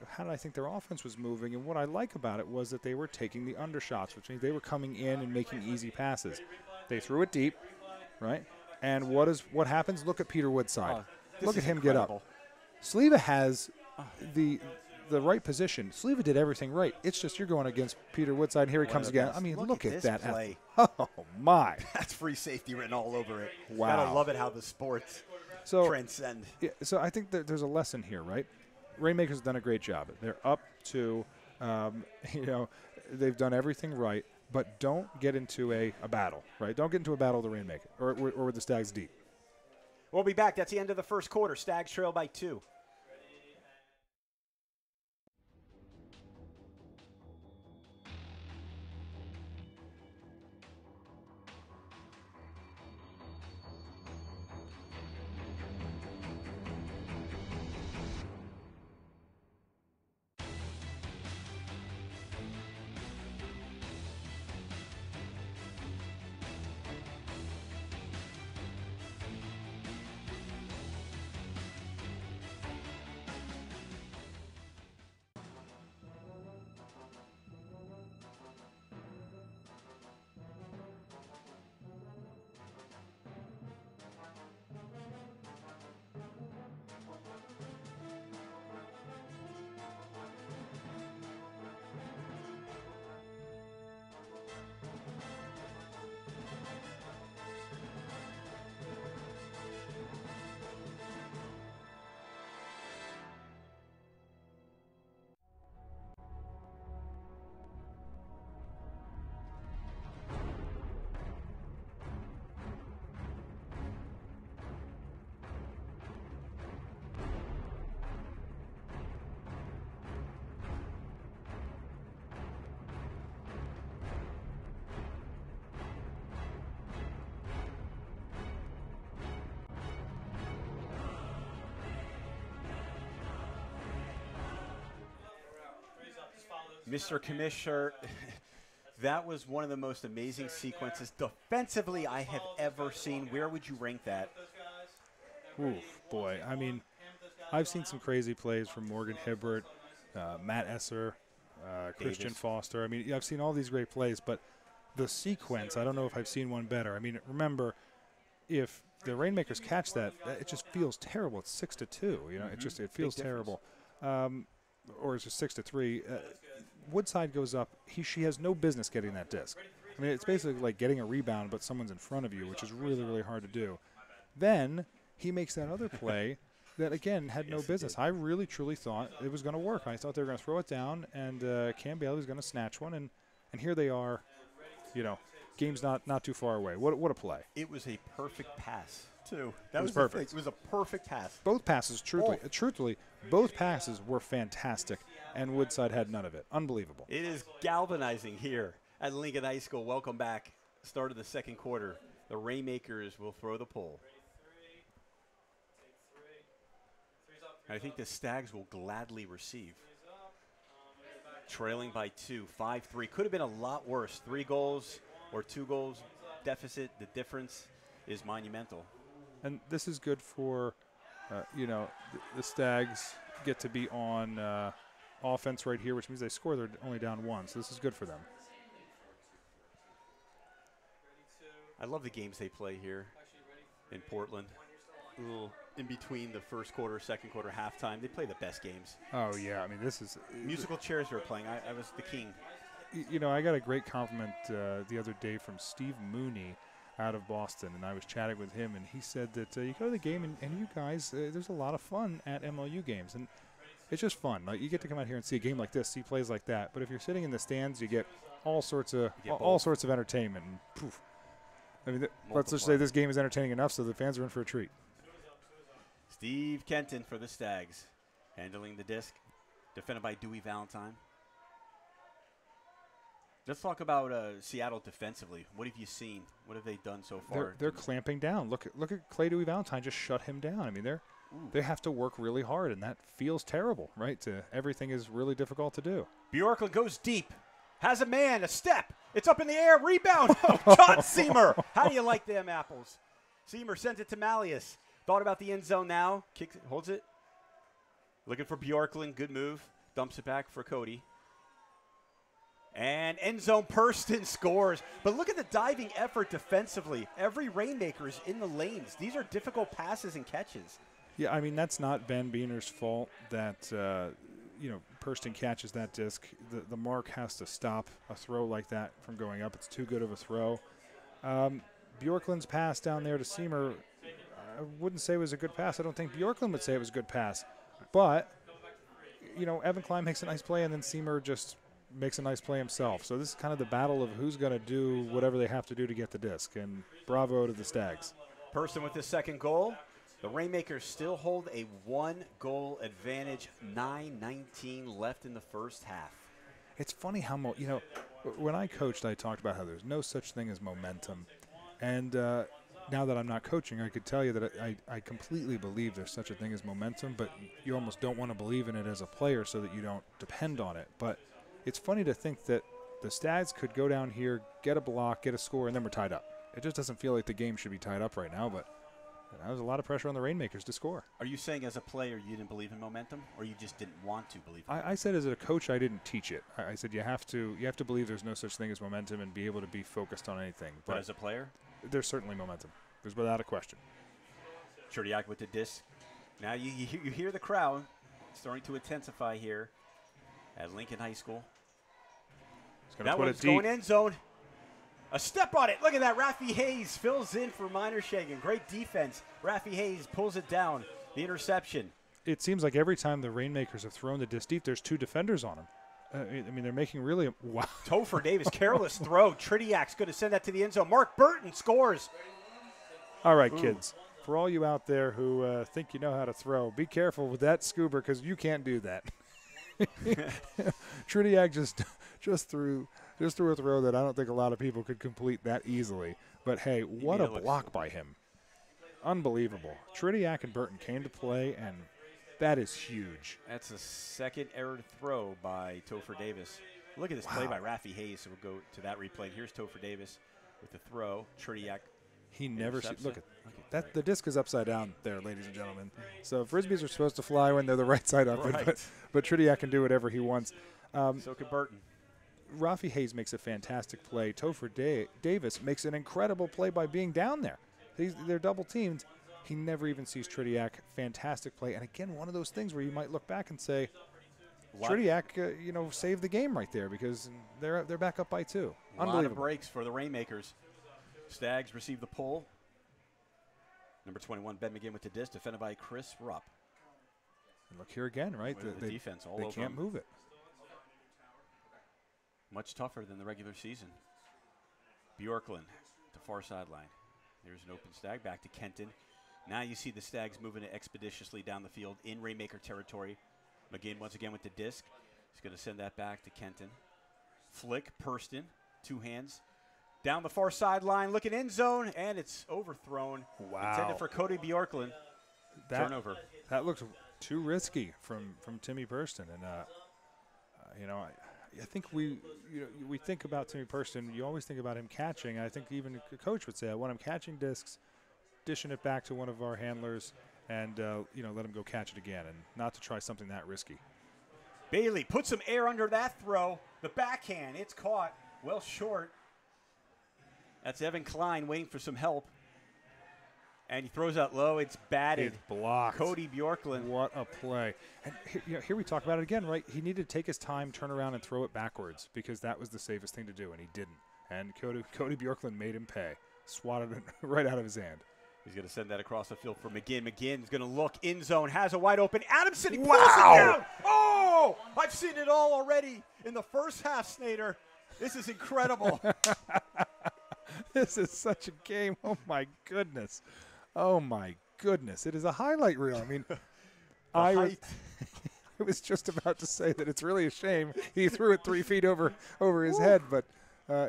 how did I think their offense was moving, and what I like about it was that they were taking the undershots, which means they were coming in and making easy passes. They threw it deep, right? And what happens? Look at Peter Woodside. Look at him get up. Sleva has the right position. Sleva did everything right. It's just you're going against Peter Woodside, and here he comes again. I mean, look at that play. Oh, my. That's free safety written all over it. Wow. Gotta love it how the sports transcend. Yeah, so I think that there's a lesson here, right? Rainmakers have done a great job. They're up to, they've done everything right, but don't get into a battle, right? Don't get into a battle with the Rainmakers or with the Stags deep. We'll be back. That's the end of the first quarter. Stags trail by 2. Mr. Commissioner, that was one of the most amazing sequences defensively I have ever seen. Where would you rank that? Ooh, boy. I mean, I've seen some crazy plays from Morgan Hibbert, Matt Esser, Christian Foster. I mean, I've seen all these great plays, but the sequence, I don't know if I've seen one better. I mean, remember, if the Rainmakers catch that, it just feels terrible. It's 6-2. You know, it feels terrible. Or it's just 6-3. Woodside goes up. She has no business getting that disc. I mean, it's basically like getting a rebound, but someone's in front of you, which is really, really hard to do. Then he makes that other play that, again, had no business. I really, truly thought it was going to work. I thought they were going to throw it down, and Cam Bailey was going to snatch one, and here they are. You know, game's not too far away. What a play! It was a perfect pass, too. That was perfect. It was a perfect pass. Both passes, truthfully, both passes were fantastic, and Woodside had none of it. Unbelievable. It is galvanizing here at Lincoln High School. Welcome back. Start of the second quarter. The Rainmakers will throw the pole. I think the Stags will gladly receive. Trailing by 2, 5-3. Could have been a lot worse. 3 goals or 2 goals deficit. The difference is monumental. And this is good for, the Stags get to be on offense right here, which means they score. They're only down 1, so this is good for them. I love the games they play here in Portland. A little in between the first quarter, second quarter, halftime. They play the best games. Oh, yeah. I mean, this is – musical chairs they were playing. I was the king. You know, I got a great compliment the other day from Steve Mooney out of Boston, and I was chatting with him, and he said that you go to the game, and you guys, there's a lot of fun at MLU games, and it's just fun. Like, you get to come out here and see a game like this, see plays like that. But if you're sitting in the stands, you get all sorts of entertainment. And poof. I mean, let's just say this game is entertaining enough, so the fans are in for a treat. Steve Kenton for the Stags, handling the disc, defended by Dewey Valentine. Let's talk about Seattle defensively. What have you seen? What have they done so far? They're clamping down. Look at Clay Dewey Valentine just shut him down. I mean, they have to work really hard, and that feels terrible, right? Everything is really difficult to do. Bjorklund goes deep, has a man, a step. It's up in the air, rebound. John Seamer. How do you like them apples? Seamer sends it to Malleus. Thought about the end zone now. Kicks it, holds it. Looking for Bjorklund. Good move. Dumps it back for Cody. And end zone, Purston scores. But look at the diving effort defensively. Every Rainmaker is in the lanes. These are difficult passes and catches. Yeah, I mean, that's not Ben Beener's fault that, Purston catches that disc. The mark has to stop a throw like that from going up. It's too good of a throw. Bjorklund's pass down there to Seamer, I wouldn't say it was a good pass. I don't think Bjorklund would say it was a good pass. But, Evan Klein makes a nice play, and then Seamer just makes a nice play himself. So this is kind of the battle of who's going to do whatever they have to do to get the disc. And bravo to the Stags. Purston with his second goal. The Rainmakers still hold a 1-goal advantage. 9:19 left in the first half. It's funny how, when I coached, I talked about how there's no such thing as momentum. And now that I'm not coaching, I could tell you that I completely believe there's such a thing as momentum, but you almost don't want to believe in it as a player so that you don't depend on it. But it's funny to think that the Stags could go down here, get a block, get a score, and then we're tied up. It just doesn't feel like the game should be tied up right now, but there's a lot of pressure on the Rainmakers to score. Are you saying as a player you didn't believe in momentum, or you just didn't want to believe in it? I said as a coach I didn't teach it. I said you have to believe there's no such thing as momentum and be able to be focused on anything. But as a player? There's certainly momentum. There's without a question. Churdiak with the disc. Now you hear the crowd starting to intensify here at Lincoln High School. That one's going end zone. A step on it. Look at that. Rafi Hayes fills in for Minor Shagan. Great defense. Rafi Hayes pulls it down. The interception. It seems like every time the Rainmakers have thrown the disc deep, there's two defenders on him. I mean, they're making really wow. Topher Davis, careless throw. Tridiak's going to send that to the end zone. Mark Burton scores. All right, kids. For all you out there who think you know how to throw, be careful with that scuba because you can't do that. Tridiak just threw a throw that I don't think a lot of people could complete that easily. But, hey, what a block by him. Unbelievable. Tridiak and Burton came to play, and that is huge. That's a second error throw by Topher Davis. Look at this play by Rafi Hayes. So we'll go to that replay. Here's Topher Davis with the throw. Tridiak. He never look at that. The disc is upside down there, ladies and gentlemen. So frisbees are supposed to fly when they're the right side up, but Tridiak can do whatever he wants. So can Burton. Rafi Hayes makes a fantastic play. Topher Davis makes an incredible play by being down there. They're double teamed. He never even sees Tridiak. Fantastic play. And again, one of those things where you might look back and say, Tridiak, saved the game right there because they're back up by 2. A lot of breaks for the Rainmakers. Stags receive the pull. Number 21, Ben McGinn with the disc, defended by Chris Rupp. And look here again, right? The defense all they over can't them. move it. Much tougher than the regular season. Bjorklund to far sideline. There's an open Stag back to Kenton. Now you see the Stags moving it expeditiously down the field in Rainmaker territory. McGinn once again with the disc. He's going to send that back to Kenton. Flick, Purston, 2 hands. Down the far sideline, looking end zone, and it's overthrown. Wow. Intended for Cody Bjorklund. Turnover. That looks too risky from Timmy Purston. And, I think we think about Timmy Purston. You always think about him catching. I think even a coach would say, I want him catching discs, dishing it back to one of our handlers, and, let him go catch it again, and not to try something that risky. Bailey put some air under that throw. The backhand, it's caught well short. That's Evan Klein waiting for some help. And he throws out low. It's batted. It's blocked. Cody Bjorklund. What a play. And here we talk about it again, right? He needed to take his time, turn around, and throw it backwards because that was the safest thing to do, and he didn't. And Cody Bjorklund made him pay. Swatted it right out of his hand. He's going to send that across the field for McGinn. McGinn's going to look in zone, has a wide open Adamson. He pulls it down. Oh, I've seen it all already in the first half, Snader. This is incredible. This is such a game. Oh, my goodness. Oh, my goodness. It is a highlight reel. I mean, I was just about to say that it's really a shame he threw it 3 feet over his head, but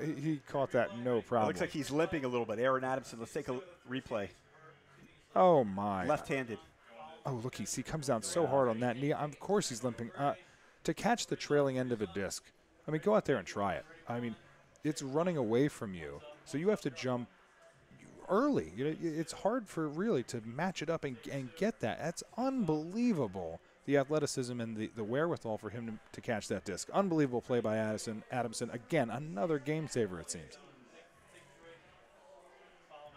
he caught that no problem. It looks like he's limping a little bit. Aaron Adamson, let's take a replay. Oh, my. Left-handed. Oh, look, he comes down so hard on that knee. Of course he's limping. To catch the trailing end of a disc, I mean, go out there and try it. I mean, it's running away from you, so you have to jump early. You know, it's hard for really to match it up and get that. That's unbelievable, the athleticism and the wherewithal for him to catch that disc. Unbelievable play by Adamson. Again, another game saver, it seems.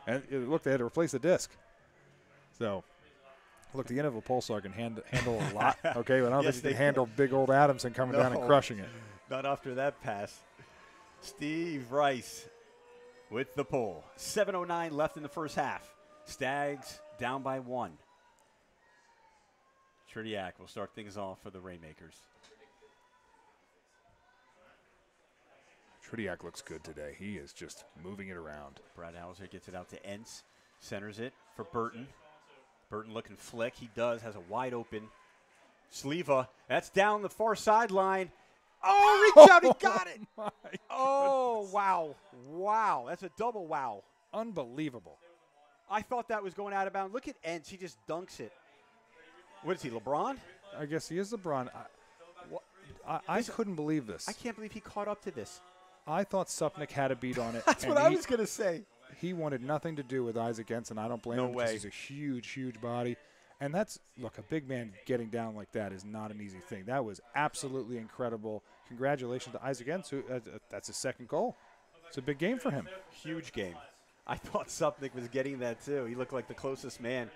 And look, they had to replace the disc. So, look, the end of a pulsar can handle a lot, okay? But I don't think he can handle big old Adamson coming down and crushing it. Not after that pass. Steve Rice with the pull. 7:09 left in the first half. Stags down by 1. Tritiak will start things off for the Rainmakers. Tritiak looks good today. He is just moving it around. Brad Hauser gets it out to Entz. Centers it for Burton. Burton looking flick. He does. Has a wide open. Sleva. That's down the far sideline. Oh, reach out. He got it. Oh, wow. Wow. That's a double wow. Unbelievable. I thought that was going out of bounds. Look at Entz. He just dunks it. What is he, LeBron? I guess he is LeBron. I couldn't believe this. I can't believe he caught up to this. I thought Supnick had a beat on it. That's what I was going to say. He wanted nothing to do with Isaac Ensign. I don't blame him because he's a huge, huge body. And look, a big man getting down like that is not an easy thing. That was absolutely incredible. Congratulations to Isaac Ensign. That's his second goal. It's a big game for him. Huge game. I thought Supnick was getting that too. He looked like the closest man.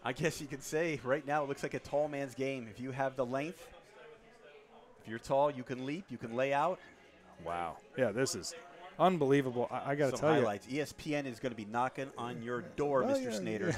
I guess you could say right now it looks like a tall man's game. If you have the length, if you're tall, you can leap, you can lay out. Wow. Yeah, this is unbelievable. I got to tell highlights. ESPN is going to be knocking on your door, Mr. Snader.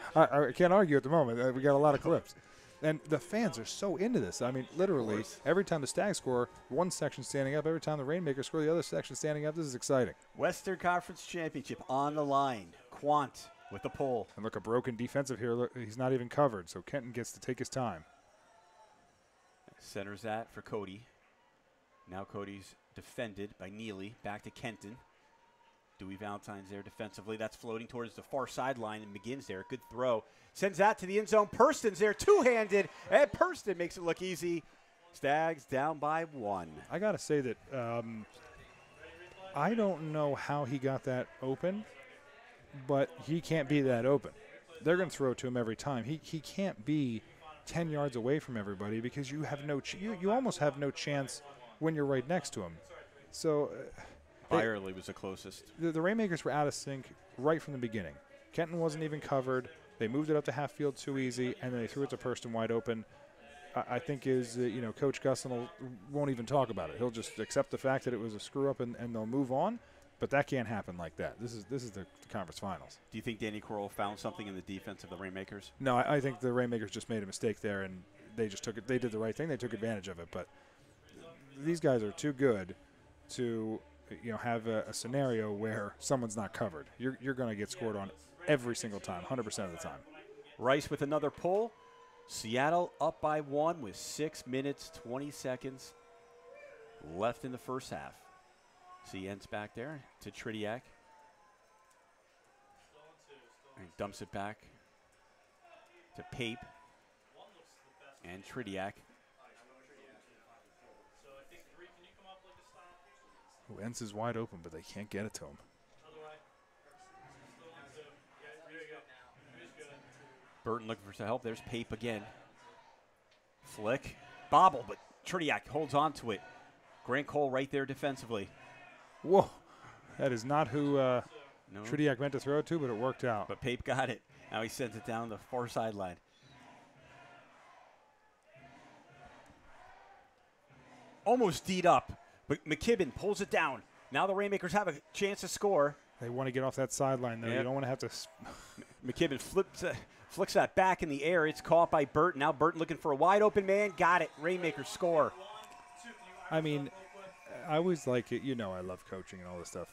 I can't argue at the moment. We got a lot of clips. And the fans are so into this. I mean, literally, every time the Stags score, one section standing up. Every time the Rainmakers score, the other section standing up. This is exciting. Western Conference Championship on the line. Quant with the pull. And look, a broken defensive here. Look, he's not even covered, so Kenton gets to take his time. Centers that for Cody. Now Cody's defended by Neely. Back to Kenton. Dewey Valentine's there defensively. That's floating towards the far sideline, and McGinn's there. Good throw. Sends that to the end zone. Purston's there, two-handed, and Purston makes it look easy. Stags down by 1. I got to say that I don't know how he got that open, but he can't be that open. They're going to throw it to him every time. He can't be 10 yards away from everybody because you have you almost have no chance when you're right next to him. So Byerly was the closest. The Rainmakers were out of sync right from the beginning. Kenton wasn't even covered. They moved it up to half field too easy, and then they threw it to Purston wide open. I think Coach Gusson won't even talk about it. He'll just accept the fact that it was a screw up and they'll move on. But that can't happen like that. This is the conference finals. Do you think Danny Corral found something in the defense of the Rainmakers? No, I think the Rainmakers just made a mistake there, and they just took it. They did the right thing. They took advantage of it. But these guys are too good to have a scenario where someone's not covered. You're going to get scored on every single time, 100% of the time. Rice with another pull. Seattle up by 1 with 6 minutes, 20 seconds left in the first half. See Entz back there to Tritiak. And dumps it back to Pape and Tritiak. Entz is wide open, but they can't get it to him. Burton looking for some help. There's Pape again. Flick. Bobble, but Tritiak holds on to it. Grant Cole right there defensively. Whoa. That is not who No. Tridiak meant to throw it to, but it worked out. But Pape got it. Now he sends it down the far sideline. Almost D'd up, but McKibben pulls it down. Now the Rainmakers have a chance to score. They want to get off that sideline, though. Yep. You don't want to have to. McKibben flicks that back in the air. It's caught by Burton. Now Burton looking for a wide open man. Got it. Rainmakers score. I mean, I always like it. You know, I love coaching and all this stuff.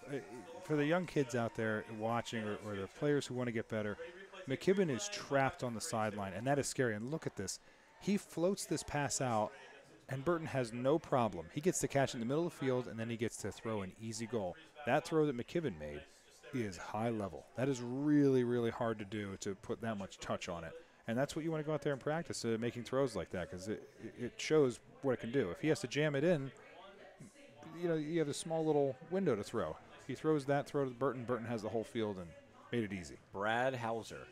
For the young kids out there watching, or the players who want to get better, McKibben is trapped on the sideline, and that is scary. And look at this. He floats this pass out, and Burton has no problem. He gets to catch in the middle of the field, and then he gets to throw an easy goal. That throw that McKibben made is high level. That is really, really hard to do, to put that much touch on it. And that's what you want to go out there and practice, making throws like that, because it shows what it can do. If he has to jam it in, you know, you have a small little window to throw. If he throws that throw to Burton, Burton has the whole field and made it easy. Brad Hauser.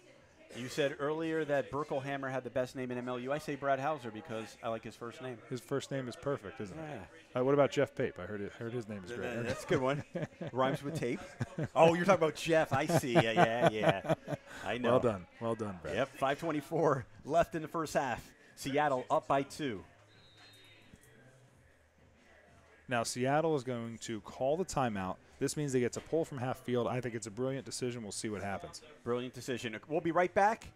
You said earlier that Berkelhammer had the best name in MLU. I say Brad Hauser because I like his first name. His first name is perfect, isn't it? Yeah. What about Jeff Pape? I heard his name is great. That's a good one. Rhymes with tape. Oh, you're talking about Jeff. I see. Yeah. I know. Well done, Brad. Yep, 5:24 left in the first half. Seattle up by 2. Now, Seattle is going to call the timeout. This means they get to pull from half field. I think it's a brilliant decision. We'll see what happens. Brilliant decision. We'll be right back.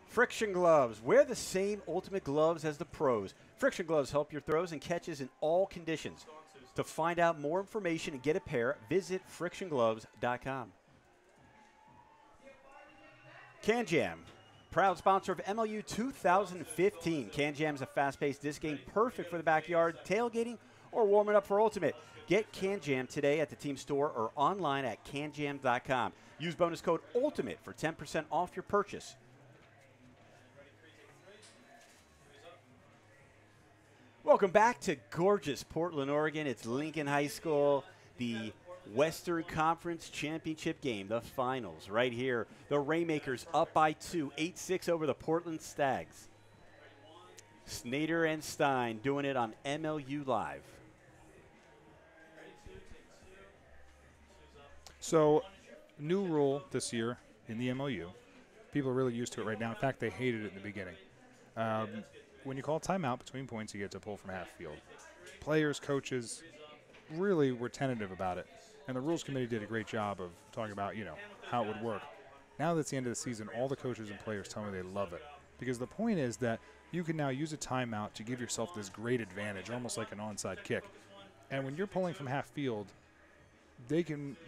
Friction Gloves. Wear the same ultimate gloves as the pros. Friction Gloves help your throws and catches in all conditions. To find out more information and get a pair, visit frictiongloves.com. Can Jam, proud sponsor of MLU 2015. Can Jam is a fast-paced disc game perfect for the backyard, tailgating, or warming up for Ultimate. Get Can Jam today at the team store or online at canjam.com. Use bonus code ULTIMATE for 10% off your purchase. Welcome back to gorgeous Portland, Oregon. It's Lincoln High School, the Western Conference Championship game, the finals right here. The Rainmakers up by 2, 8-6 over the Portland Stags. Snyder and Stein doing it on MLU Live. So, new rule this year in the MLU. People are really used to it right now. In fact, they hated it in the beginning. When you call timeout between points, you get to pull from half field. Players, coaches really were tentative about it. And the rules committee did a great job of talking about, you know, how it would work. Now that it's the end of the season, all the coaches and players tell me they love it. Because the point is that you can now use a timeout to give yourself this great advantage, almost like an onside kick. And when you're pulling from half field,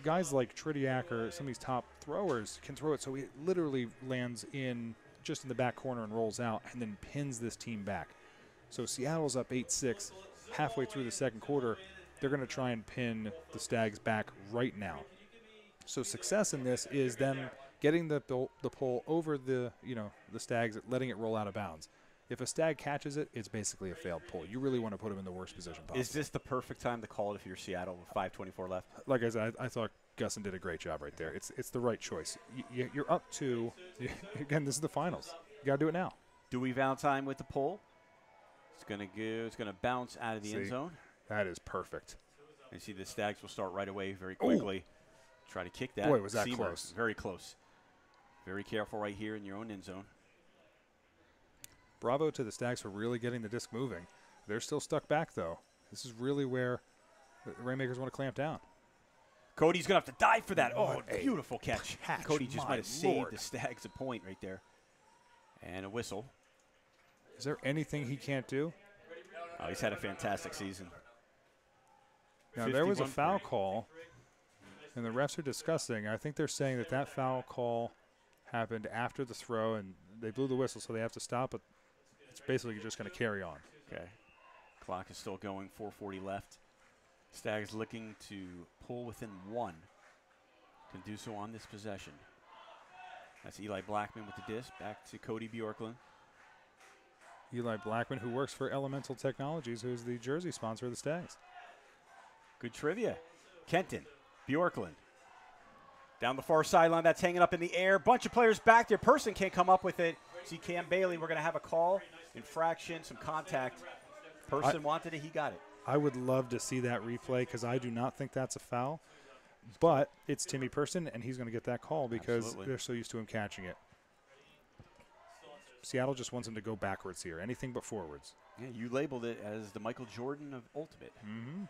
guys like Tridiak or some of these top throwers can throw it so it literally lands just in the back corner and rolls out and then pins this team back. So Seattle's up 8-6 halfway through the second quarter. They're going to try and pin the Stags back right now. So success in this is them getting the pull over the Stags, letting it roll out of bounds. If a Stag catches it, it's basically a failed pull. You really want to put them in the worst position possible. Is this the perfect time to call it if you're Seattle with 5:24 left? Like I said, I thought Gusson did a great job right there. It's the right choice. You're up to, again, this is the finals. You got to do it now. Dewey Valentine with the pull. It's going to bounce out of the end zone. That is perfect. And see the Stags will start right away very quickly. Ooh. Try to kick that. Boy, was that Seymour, close. Very close. Very careful right here in your own end zone. Bravo to the Stags for really getting the disc moving. They're still stuck back, though. This is really where the Rainmakers want to clamp down. Cody's going to have to dive for that. Oh, beautiful catch. Catch. Cody just might have Lord. saved the Stags a point right there. And a whistle. Is there anything he can't do? Oh, he's had a fantastic season. Now, there was a foul call, and the refs are discussing. I think they're saying that foul call happened after the throw, and they blew the whistle, so they have to stop it. It's basically just going to carry on. Okay. Clock is still going, 4:40 left. Stags looking to pull within 1. Can do so on this possession. That's Eli Blackman with the disc. Back to Cody Bjorklund. Eli Blackman, who works for Elemental Technologies, who is the jersey sponsor of the Stags. Good trivia. Kenton, Bjorklund. Down the far sideline, that's hanging up in the air. Bunch of players back there. Person can't come up with it. See Cam Bailey, we're going to have a call, infraction, some contact. Person wanted it, he got it. I would love to see that replay because I do not think that's a foul. But it's Timmy Person, and he's going to get that call because they're so used to him catching it. Seattle just wants him to go backwards here, anything but forwards. Yeah, you labeled it as the Michael Jordan of Ultimate. Mm-hmm.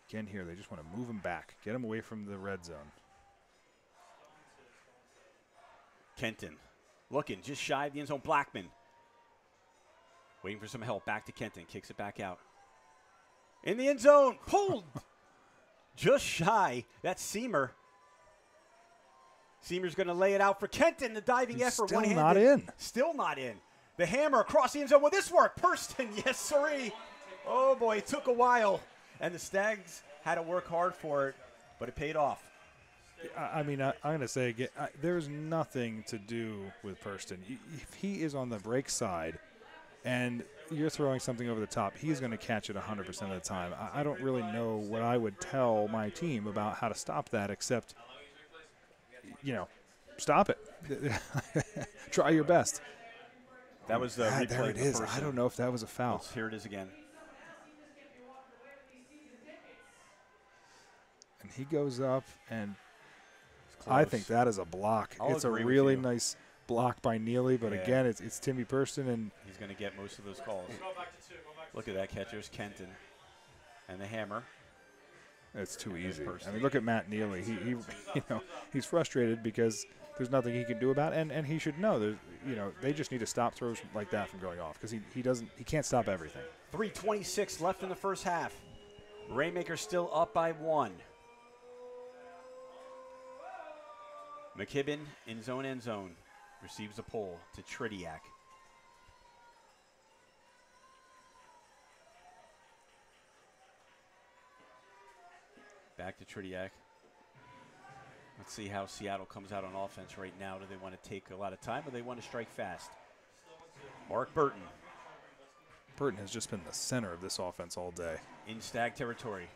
Again here, they just want to move him back, get him away from the red zone. Kenton looking just shy of the end zone. Blackman waiting for some help. Back to Kenton. Kicks it back out. In the end zone. Pulled. Just shy. That's Seamer. Seamer's going to lay it out for Kenton. The diving effort. Still not in. Still not in. The hammer across the end zone. Will this work? Purston. Yes, sirree. Oh, boy. It took a while. And the Stags had to work hard for it, but it paid off. I mean, I'm going to say again, there's nothing to do with Purston. If he is on the break side and you're throwing something over the top, he's going to catch it 100% of the time. I don't really know what I would tell my team about how to stop that except, stop it. Try your best. That was the replay. There it is. I don't know if that was a foul. Here it is again. And he goes up, and I think that is a block. It's a really nice block by Neely, but again, it's Timmy Purston, and he's going to get most of those calls. Look at that catch. There's Kenton and the hammer. It's too easy. I mean, look at Matt Neely. He's frustrated because there's nothing he can do about it, and he should know. They just need to stop throws like that from going off because he can't stop everything. 3:26 left in the first half. Rainmakers still up by 1. McKibben in zone end zone receives the pull to Tridiak. Back to Tridiak. Let's see how Seattle comes out on offense right now. Do they want to take a lot of time or do they want to strike fast? Mark Burton. Burton has just been the center of this offense all day. In Stag territory.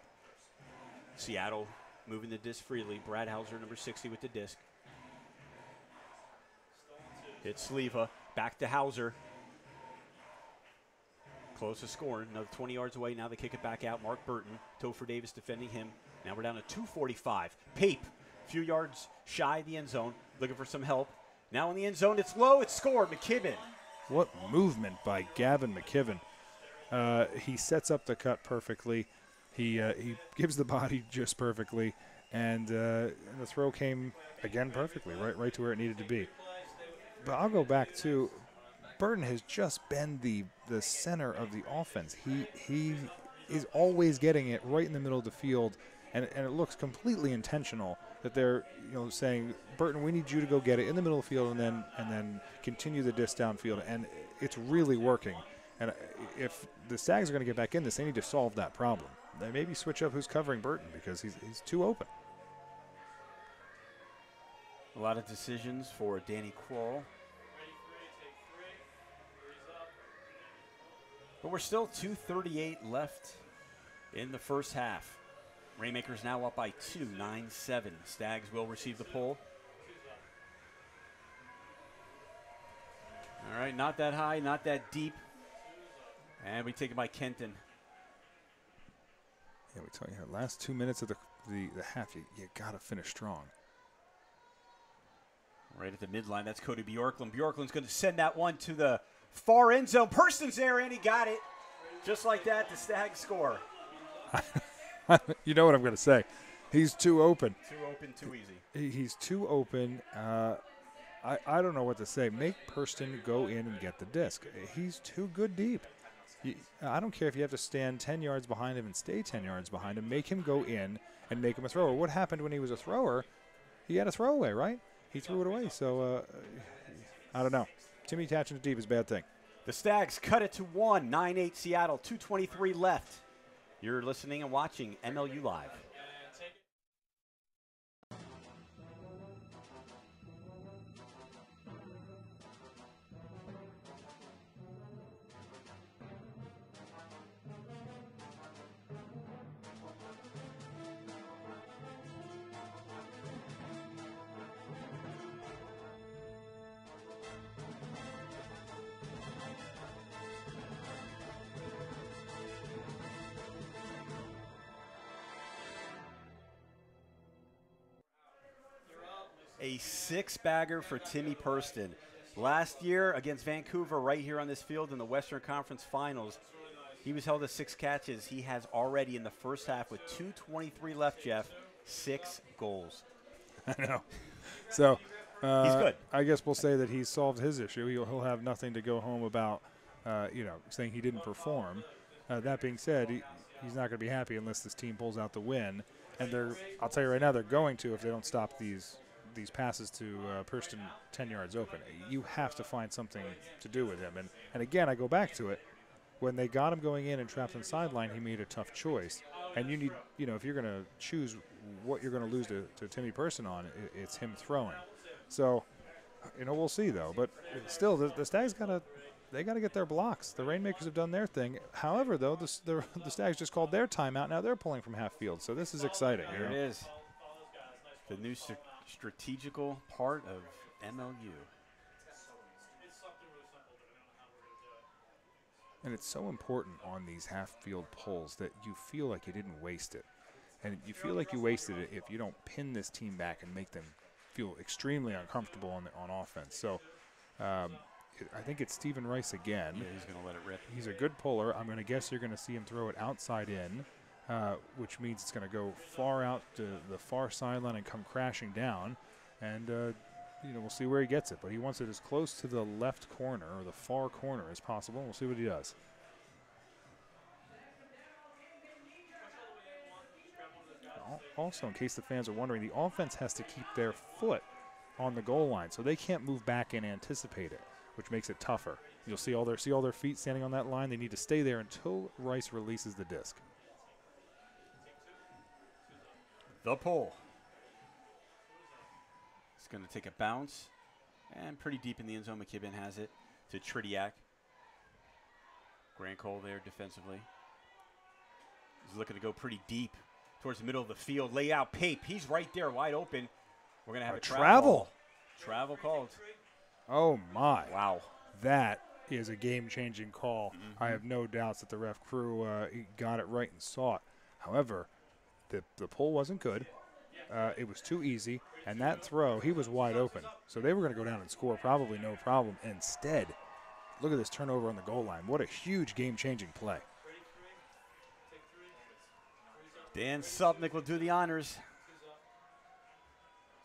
Seattle moving the disc freely. Brad Hauser, number 60 with the disc. It's Sleva. Back to Hauser. Close to scoring. Another 20 yards away. Now they kick it back out. Mark Burton. Topher Davis defending him. Now we're down to 2:45. Pape. A few yards shy of the end zone. Looking for some help. Now in the end zone. It's low. It's scored. McKibben. What movement by Gavin McKibben. He sets up the cut perfectly. He gives the body just perfectly. And the throw came, again, perfectly. Right to where it needed to be. But I'll go back to Burton has just been the center of the offense. He is always getting it right in the middle of the field, and it looks completely intentional that they're saying, Burton, we need you to go get it in the middle of the field and then continue the disc downfield, and it's really working. And if the Stags are going to get back in this, they need to solve that problem. They maybe switch up who's covering Burton because he's too open. A lot of decisions for Danny Kroll. But we're still 2:38 left in the first half. Rainmakers now up by 2, 9-7. Stags will receive the pull. All right, not that high, not that deep. And we take it by Kenton. Yeah, we tell you, last 2 minutes of the half, you got to finish strong. Right at the midline, that's Cody Bjorklund. Bjorklund's going to send that one to the far end zone. Purston's there, and he got it. Just like that, the Stags score. You know what I'm going to say. He's too open. Too open, too easy. He's too open. I don't know what to say. Make Purston go in and get the disc. He's too good deep. I don't care if you have to stand 10 yards behind him and stay 10 yards behind him. Make him go in and make him a thrower. What happened when he was a thrower? He had a throwaway, right? He threw it away. So, I don't know. Timmy catching it deep is a bad thing. The Stags cut it to 1, 9-8 Seattle, 2:23 left. You're listening and watching MLU Live. A 6-bagger for Timmy Purston. Last year against Vancouver right here on this field in the Western Conference Finals, he was held to 6 catches. He has already in the first half with 2:23 left, Jeff, 6 goals. I know. So he's good. I guess we'll say that he's solved his issue. He'll have nothing to go home about, saying he didn't perform. That being said, he's not going to be happy unless this team pulls out the win. And I'll tell you right now, they're going to if they don't stop these passes to Purston 10 yards open. You have to find something to do with him. And again, I go back to it. When they got him going in and trapped on the sideline, he made a tough choice. And you need, if you're going to choose what you're going to lose to Timmy Purston on, it's him throwing. So, we'll see though. But still, the Stags got to get their blocks. The Rainmakers have done their thing. However, though, the Stags just called their timeout. Now they're pulling from half field. So this is exciting. There it is. The new strategical part of MLU. And it's so important on these half-field pulls that you feel like you didn't waste it. And you feel like you wasted it if you don't pin this team back and make them feel extremely uncomfortable on offense. So I think it's Stephen Rice again. Yeah, he's going to let it rip. He's a good puller. I'm going to guess you're going to see him throw it outside in, which means it's going to go far out to the far sideline and come crashing down. And, we'll see where he gets it. But he wants it as close to the left corner or the far corner as possible. We'll see what he does. Also, in case the fans are wondering, the offense has to keep their foot on the goal line, so they can't move back and anticipate it, which makes it tougher. You'll see all their feet standing on that line. They need to stay there until Rice releases the disc. The pull. It's going to take a bounce, and pretty deep in the end zone. McKibben has it to Tridiak. Grant Cole there defensively. He's looking to go pretty deep towards the middle of the field. Lay out Pape. He's right there wide open. We're going to have a travel. Travel called. Oh, my. Wow. That is a game-changing call. Mm-hmm. I have no doubts that the ref crew got it right and saw it. However, the pull wasn't good. It was too easy. And that throw, he was wide open. So they were going to go down and score probably no problem. Instead, look at this turnover on the goal line. What a huge game-changing play. Dan Supnick will do the honors.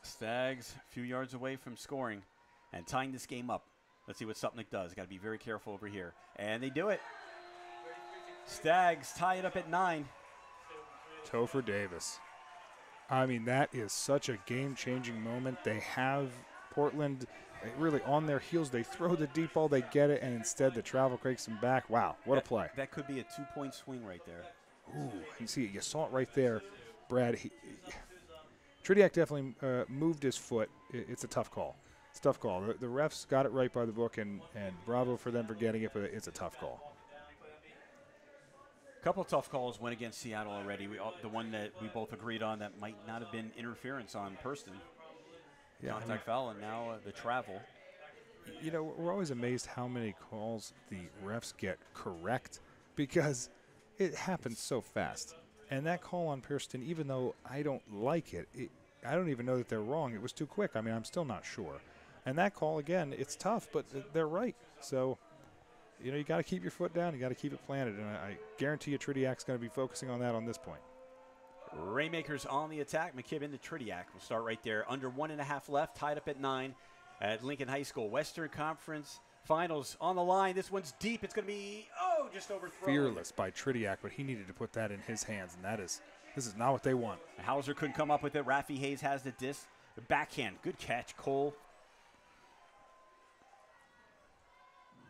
Stags a few yards away from scoring and tying this game up. Let's see what Supnick does. Got to be very careful over here. And they do it. Stags tie it up at 9. Topher Davis. I mean, that is such a game-changing moment. They have Portland really on their heels. They throw the deep ball, they get it, and instead the travel breaks them back. Wow, what a play. That could be a 2-point swing right there. Ooh, you see it. You saw it right there, Brad. Tridiak definitely moved his foot. It's a tough call. It's a tough call. The refs got it right by the book, and bravo for them for getting it, but it's a tough call. Couple of tough calls went against Seattle already. The one that we both agreed on that might not have been interference on Purston. Yeah, contact foul, and now the travel. We're always amazed how many calls the refs get correct because it happens so fast. And that call on Purston, even though I don't like it, I don't even know that they're wrong. It was too quick. I mean, I'm still not sure. And that call, again, it's tough, but they're right. So, you got to keep your foot down. You got to keep it planted. And I guarantee you Tridiak's going to be focusing on that on this point. Rainmakers on the attack. McKibben to Tridiak. We'll start right there. Under 1.5 left, tied up at 9 at Lincoln High School. Western Conference Finals on the line. This one's deep. It's going to be, just overthrown. Fearless by Tridiak, but he needed to put that in his hands, and this is not what they want. Hauser couldn't come up with it. Rafi Hayes has the disc. The backhand. Good catch, Cole.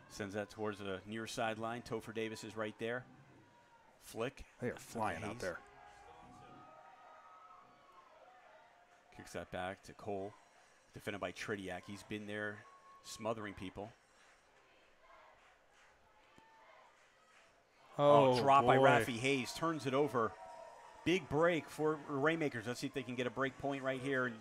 Sends that towards the near sideline. Topher Davis is right there. Flick. They are flying out there. Kicks that back to Cole. Defended by Tridiak. He's been there smothering people. Oh, drop by boy. Rafi Hayes. Turns it over. Big break for Rainmakers. Let's see if they can get a break point right here. And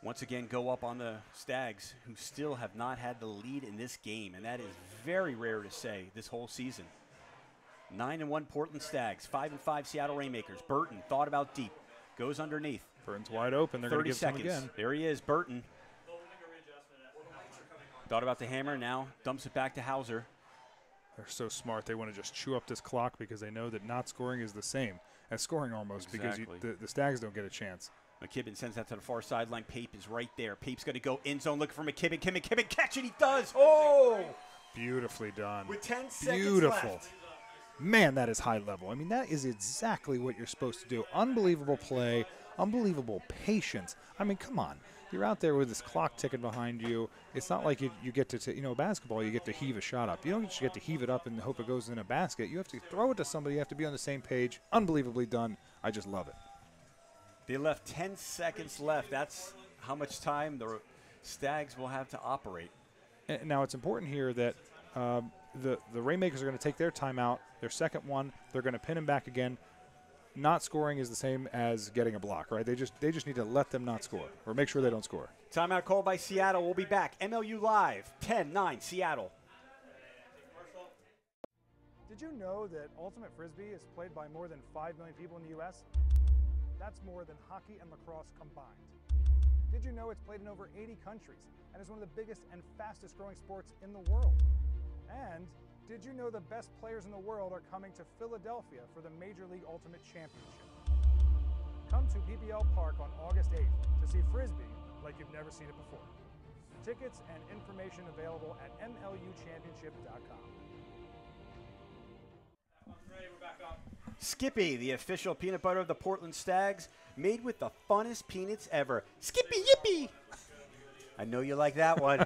once again, go up on the Stags, who still have not had the lead in this game. And that is very rare to say this whole season. 9-1 Portland Stags. 5-5 Seattle Rainmakers. Burton thought about deep. Goes underneath. Burton's wide open. They're going to give it to him again. There he is, Burton. Thought about the hammer. Now dumps it back to Hauser. They're so smart. They want to just chew up this clock because they know that not scoring is the same as scoring almost, Exactly. because the Stags don't get a chance. McKibben sends that to the far sideline. Pape is right there. Pape's going to go end zone looking for McKibben. McKibben catch it. He does. Oh! Beautifully done. With 10 seconds Beautiful. left. Man, that is high level. I mean, that is exactly what you're supposed to do. Unbelievable play, unbelievable patience. I mean, come on. You're out there with this clock ticking behind you. It's not like you get to, basketball, you get to heave a shot up. You don't just get to heave it up and hope it goes in a basket. You have to throw it to somebody. You have to be on the same page. Unbelievably done. I just love it. They left 10 seconds left. That's how much time the Stags will have to operate. And now, it's important here that the Rainmakers are going to take their timeout, their second one. They're going to pin him back again. Not scoring is the same as getting a block, right? They just need to let them not score or make sure they don't score. Timeout called by Seattle. We'll be back. MLU Live, 10-9 Seattle. Did you know that Ultimate Frisbee is played by more than 5 million people in the U.S.? That's more than hockey and lacrosse combined. Did you know it's played in over 80 countries and is one of the biggest and fastest growing sports in the world? And did you know the best players in the world are coming to Philadelphia for the Major League Ultimate Championship? Come to PPL Park on August 8th to see Frisbee like you've never seen it before. Tickets and information available at MLUchampionship.com. Skippy, the official peanut butter of the Portland Stags, made with the funnest peanuts ever. Skippy Yippee! I know you like that one. All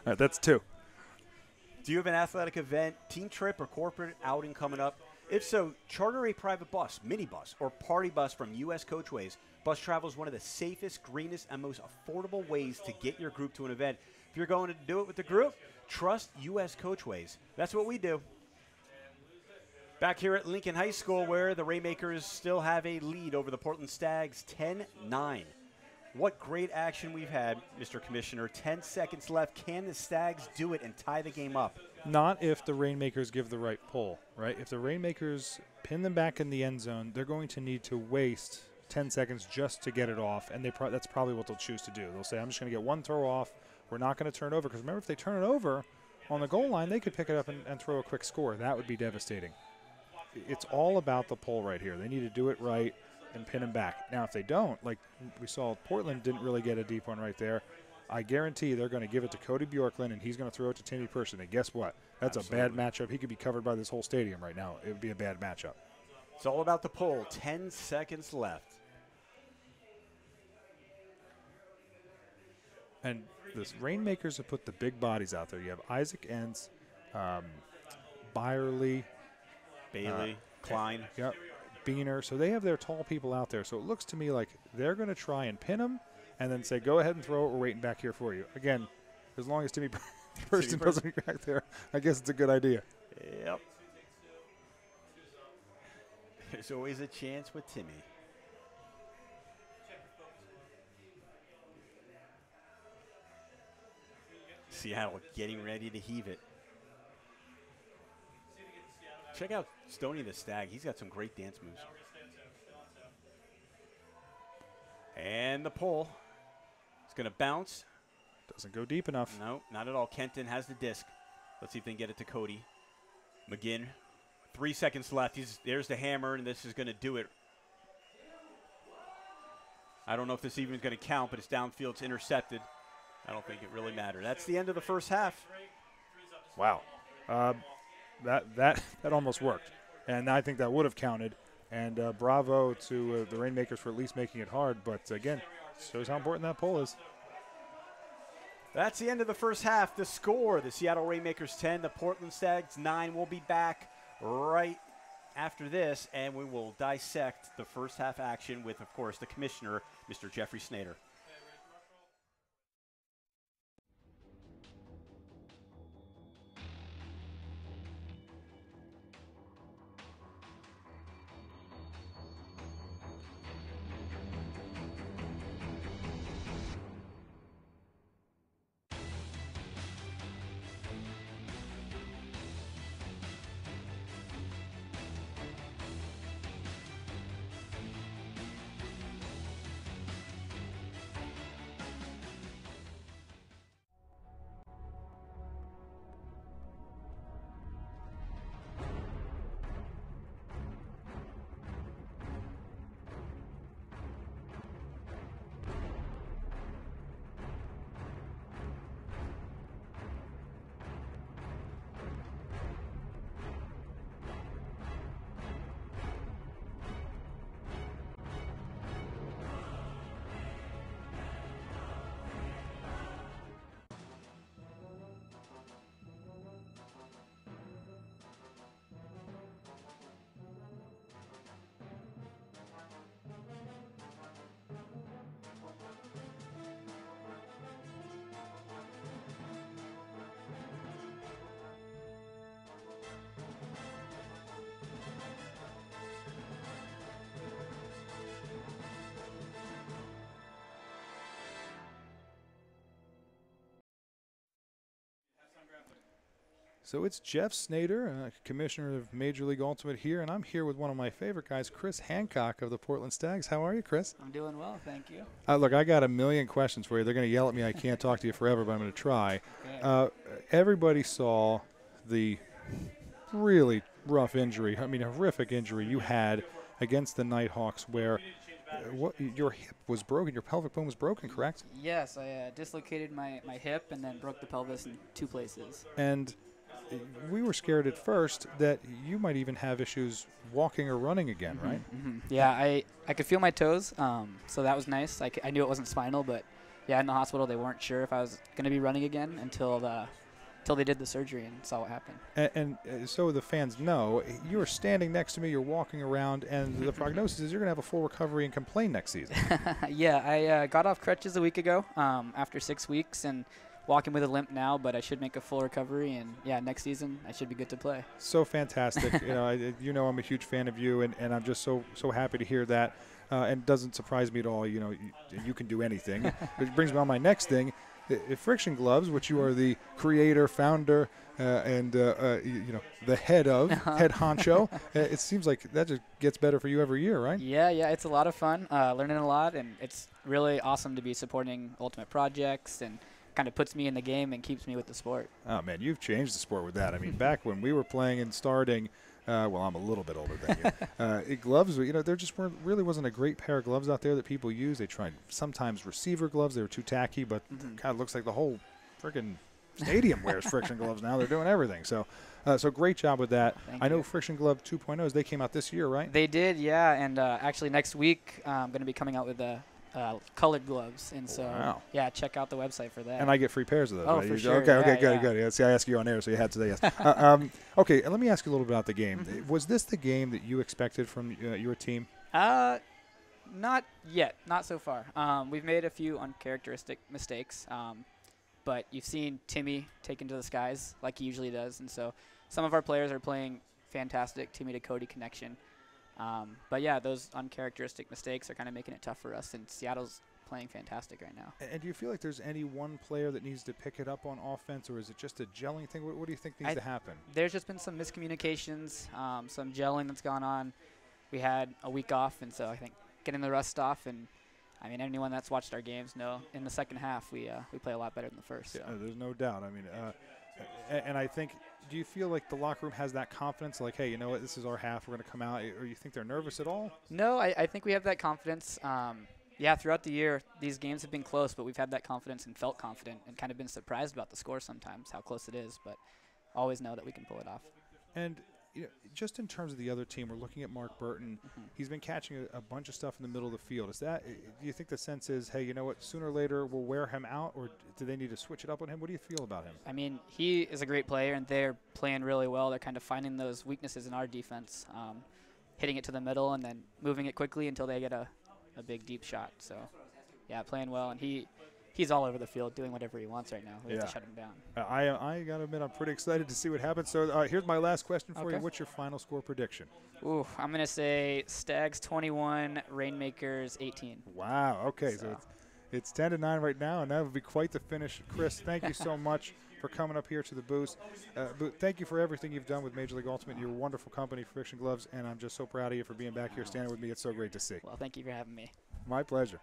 right, that's two. Do you have an athletic event, team trip, or corporate outing coming up? If so, charter a private bus, minibus, or party bus from U.S. Coachways. Bus travel is one of the safest, greenest, and most affordable ways to get your group to an event. If you're going to do it with the group, trust U.S. Coachways. That's what we do. Back here at Lincoln High School, where the Rainmakers still have a lead over the Portland Stags, 10-9. What great action we've had, Mr. Commissioner. 10 seconds left. Can the Stags do it and tie the game up? Not if the Rainmakers give the right pull, right? If the Rainmakers pin them back in the end zone, they're going to need to waste 10 seconds just to get it off, and that's probably what they'll choose to do. They'll say, I'm just going to get one throw off. We're not going to turn it over, because remember, if they turn it over on the goal line, they could pick it up and throw a quick score. That would be devastating. It's all about the pull right here. They need to do it right and pin him back. Now, if they don't, like we saw, Portland didn't really get a deep one right there. I guarantee they're going to give it to Cody Bjorklund, and he's going to throw it to Timmy Person. And guess what? That's Absolutely. A bad matchup. He could be covered by this whole stadium right now. It would be a bad matchup. It's all about the pull. 10 seconds left. And the Rainmakers have put the big bodies out there. You have Isaac Entz, Byerly, Bailey, Klein. Yep, Beener. So they have their tall people out there. So it looks to me like they're going to try and pin them and then say, go ahead and throw it. We're waiting back here for you. Again, as long as Timmy Person doesn't get back there, I guess it's a good idea. Yep. There's always a chance with Timmy. Seattle getting ready to heave it. Check out Stoney the Stag. He's got some great dance moves. And the pull. It's going to bounce. Doesn't go deep enough. No, not at all. Kenton has the disc. Let's see if they can get it to Cody. McGinn. 3 seconds left. There's the hammer, and this is going to do it. I don't know if this even is going to count, but it's downfield. It's intercepted. I don't think it really mattered. That's the end of the first half. Wow. That almost worked. And I think that would have counted. And bravo to the Rainmakers for at least making it hard. But, again, shows how important that pull is. That's the end of the first half. The score, the Seattle Rainmakers 10, the Portland Stags 9. We'll be back right after this, and we will dissect the first half action with, of course, the commissioner, Mr. Jeffrey Snader. So it's Jeff Snader, Commissioner of Major League Ultimate here, and I'm here with one of my favorite guys, Chris Hancock of the Portland Stags. How are you, Chris? I'm doing well, thank you. Look, I got a million questions for you. They're going to yell at me. I can't talk to you forever, but I'm going to try. Okay. Everybody saw the really rough injury, I mean, horrific injury you had against the Nighthawks where your hip was broken, your pelvic bone was broken, correct? Yes, I dislocated my hip and then broke the pelvis in 2 places. And we were scared at first that you might even have issues walking or running again, right? Mm-hmm. Yeah, I could feel my toes, so that was nice. I knew it wasn't spinal, but yeah, in the hospital they weren't sure if I was going to be running again until they did the surgery and saw what happened. And so the fans know, you are standing next to me, you're walking around, and the prognosis is you're going to have a full recovery and can play next season. Yeah, I got off crutches a week ago after 6 weeks and walking with a limp now, but I should make a full recovery, and yeah, next season I should be good to play. So fantastic. I'm a huge fan of you, and I'm just so happy to hear that. And it doesn't surprise me at all. You can do anything. Which brings me on my next thing. Friction Gloves, which you are the creator, founder, and the head of, head honcho. It seems like that just gets better for you every year, right? Yeah, it's a lot of fun, learning a lot, and it's really awesome to be supporting Ultimate projects and kind of puts me in the game and keeps me with the sport. Oh, man, you've changed the sport with that. I mean, back when we were playing and starting, well, I'm a little bit older than you. Gloves, there just really wasn't a great pair of gloves out there that people use. They tried sometimes receiver gloves. They were too tacky, but God, it looks like the whole freaking stadium wears Friction Gloves now. They're doing everything. So great job with that. Thank I know you. Friction Glove 2.0s, they came out this year, right? They did, yeah, and actually next week I'm going to be coming out with colored gloves, and so yeah, check out the website for that. And I get free pairs of those. Oh, right? for sure. Okay, Yeah. good. Yeah, see, I asked you on air, so you had to say yes. Okay, and let me ask you a little bit about the game. Was this the game that you expected from your team? Not yet, not so far. We've made a few uncharacteristic mistakes, but you've seen Timmy take into the skies like he usually does, and so some of our players are playing fantastic Timmy to Cody connection. But yeah, those uncharacteristic mistakes are kind of making it tough for us, and Seattle's playing fantastic right now. And do you feel like there's any one player that needs to pick it up on offense, or is it just a gelling thing? What do you think needs to happen? There's just been some miscommunications, some gelling that's gone on. We had a week off, and so I think getting the rust off, and I mean, anyone that's watched our games know in the second half we play a lot better than the first. Yeah, there's no doubt. I mean, and I think, do you feel like the locker room has that confidence, like, hey, you know what, this is our half, we're going to come out, or you think they're nervous at all? No, I think we have that confidence. Yeah, throughout the year, these games have been close, but we've had that confidence and felt confident and kind of been surprised about the score sometimes, how close it is, but always know that we can pull it off. And you know, just in terms of the other team, we're looking at Mark Burton. He's been catching a bunch of stuff in the middle of the field. Is that, do you think the sense is, hey, you know what, sooner or later we'll wear him out, or do they need to switch it up on him? What do you feel about him? I mean, he is a great player, and they're playing really well. They're kind of finding those weaknesses in our defense, hitting it to the middle and then moving it quickly until they get a big, deep shot. So, yeah, playing well, and he's all over the field doing whatever he wants right now. We have to shut him down. I got to admit, I'm pretty excited to see what happens. So here's my last question for you. What's your final score prediction? Ooh, I'm going to say Stags 21, Rainmakers 18. Wow. Okay, so it's 10-9 right now, and that would be quite the finish. Chris, thank you so much for coming up here to the booth. Thank you for everything you've done with Major League Ultimate. You're a wonderful company, Friction Gloves, and I'm just so proud of you for being back here standing with me. It's so great to see. Well, thank you for having me. My pleasure.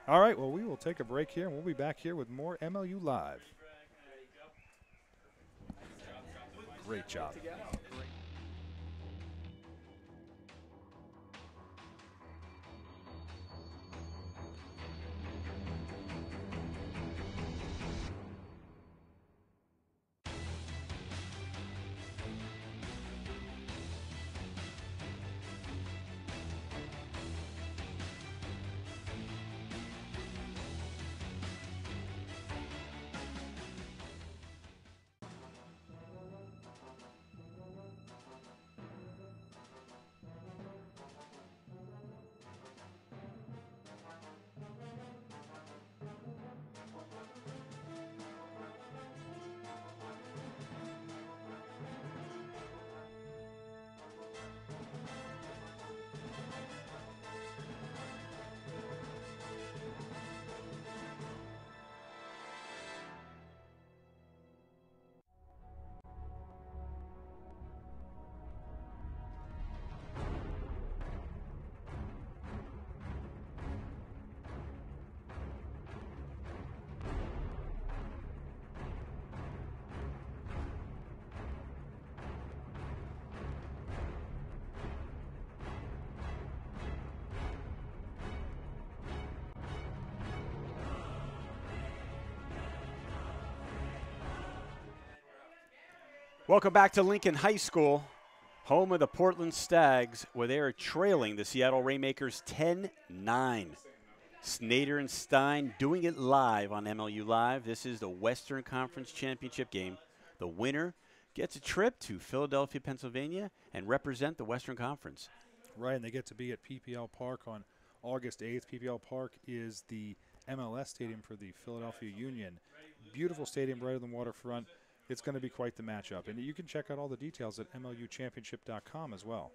All right, well, we will take a break here, and we'll be back here with more MLU Live. Great job. Welcome back to Lincoln High School, home of the Portland Stags, where they are trailing the Seattle Rainmakers 10-9. Snyder and Stein doing it live on MLU Live. This is the Western Conference Championship game. The winner gets a trip to Philadelphia, Pennsylvania, and represent the Western Conference. Right, and they get to be at PPL Park on August 8th. PPL Park is the MLS stadium for the Philadelphia Union. Beautiful stadium right on the waterfront. It's going to be quite the matchup. And you can check out all the details at MLUchampionship.com as well.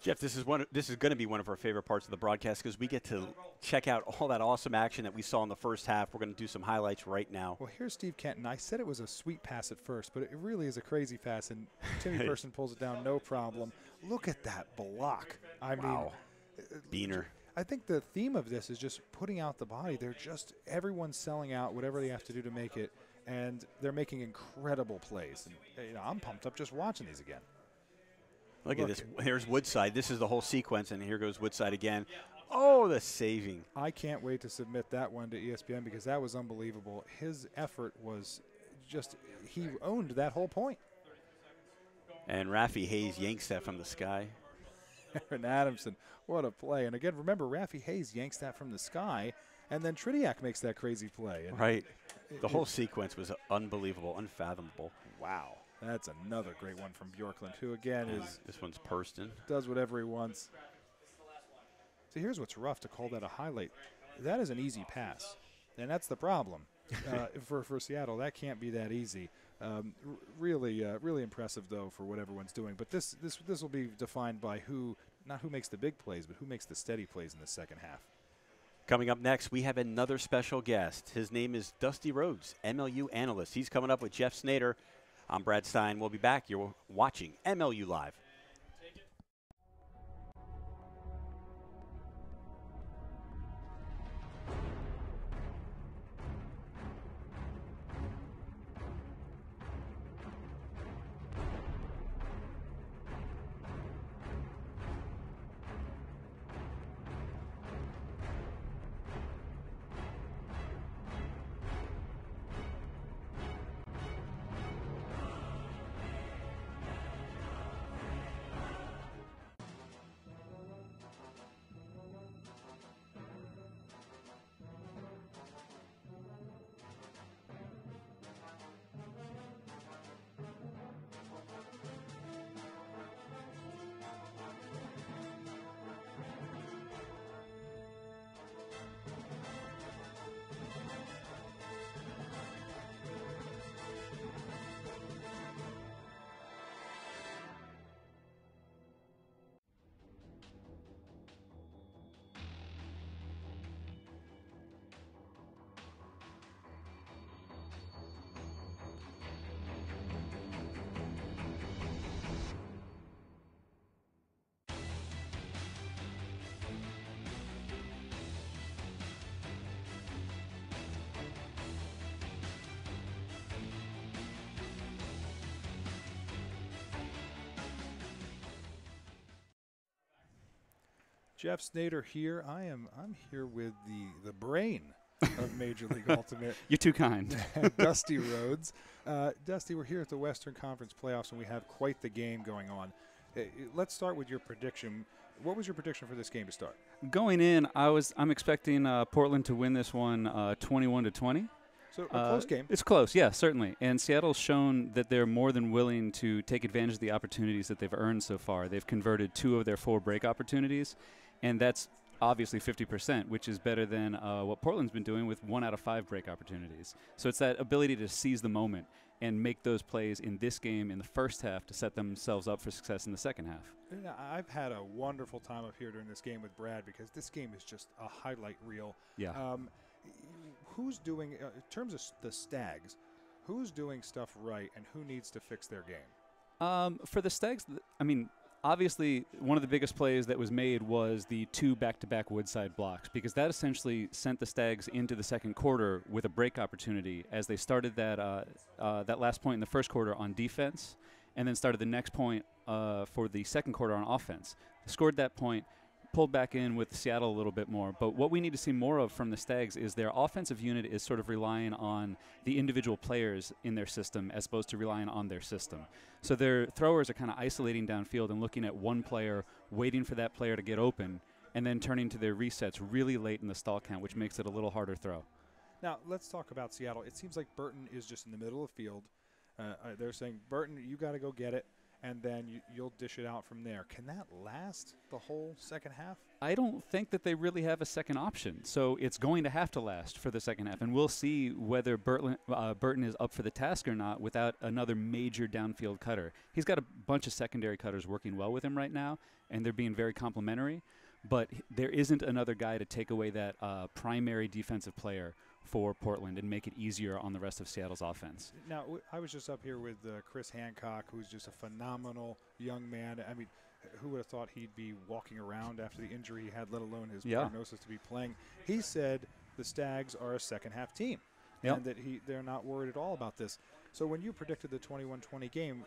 Jeff, this is going to be one of our favorite parts of the broadcast because we get to check out all that awesome action that we saw in the first half. We're going to do some highlights right now. Well, here's Steve Kenton. I said it was a sweet pass at first, but it really is a crazy pass, and Timmy Person pulls it down no problem. Look at that block. I mean, Beaner. I think the theme of this is just putting out the body. They're just everyone's selling out whatever they have to do to make it, and they're making incredible plays. And, I'm pumped up just watching these again. Look at this. Here's Woodside. This is the whole sequence, and here goes Woodside again. Oh, the saving. I can't wait to submit that one to ESPN because that was unbelievable. His effort was just – he owned that whole point. And Rafi Hayes yanks that from the sky. Aaron Adamson, what a play. And again, remember, Rafi Hayes yanks that from the sky, and then Tridiak makes that crazy play. And right. The whole sequence was unbelievable, unfathomable. Wow. That's another great one from Bjorklund, who, again, is – this one's Purston. Does whatever he wants. See, here's what's rough to call that a highlight. That is an easy pass, and that's the problem for Seattle. That can't be that easy. Really impressive, though, for what everyone's doing. But this will be defined by not who makes the big plays, but who makes the steady plays in the second half. Coming up next, we have another special guest. His name is Dusty Rhodes, MLU analyst. He's coming up with Jeff Snyder. I'm Brad Stein. We'll be back. You're watching MLU Live. Jeff Snyder here. I'm here with the brain of Major League Ultimate. You're too kind. Dusty Rhodes. Dusty, we're here at the Western Conference Playoffs, and we have quite the game going on. Let's start with your prediction. What was your prediction for this game to start? Going in, I'm expecting Portland to win this one 21-20. So a close game. It's close, yeah, certainly. And Seattle's shown that they're more than willing to take advantage of the opportunities that they've earned so far. They've converted 2 of their 4 break opportunities, and that's obviously 50%, which is better than what Portland's been doing with 1 out of 5 break opportunities. So it's that ability to seize the moment and make those plays in this game in the first half to set themselves up for success in the second half. I've had a wonderful time up here during this game with Brad because this game is just a highlight reel. Yeah. Who's doing, in terms of the Stags, who's doing stuff right and who needs to fix their game? For the Stags, I mean, obviously one of the biggest plays that was made was the 2 back-to-back Woodside blocks, because that essentially sent the Stags into the second quarter with a break opportunity as they started that last point in the first quarter on defense and then started the next point for the second quarter on offense. Scored that point, pulled back in with Seattle a little bit more. But what we need to see more of from the Stags is their offensive unit is sort of relying on the individual players in their system as opposed to relying on their system. So their throwers are kind of isolating downfield and looking at one player, waiting for that player to get open, and then turning to their resets really late in the stall count, which makes it a little harder throw. Now, let's talk about Seattle. It seems like Burton is just in the middle of the field. They're saying, Burton, you got to go get it, and then you'll dish it out from there. Can that last the whole second half? I don't think that they really have a second option, so it's going to have to last for the second half, and we'll see whether Burton is up for the task or not without another major downfield cutter. He's got a bunch of secondary cutters working well with him right now, and they're being very complimentary, but there isn't another guy to take away that primary defensive player for Portland and make it easier on the rest of Seattle's offense. Now, I was just up here with Chris Hancock, who's just a phenomenal young man. I mean, who would have thought he'd be walking around after the injury he had, let alone his prognosis to be playing? He said the Stags are a second-half team, and that they're not worried at all about this. So when you predicted the 21-20 game,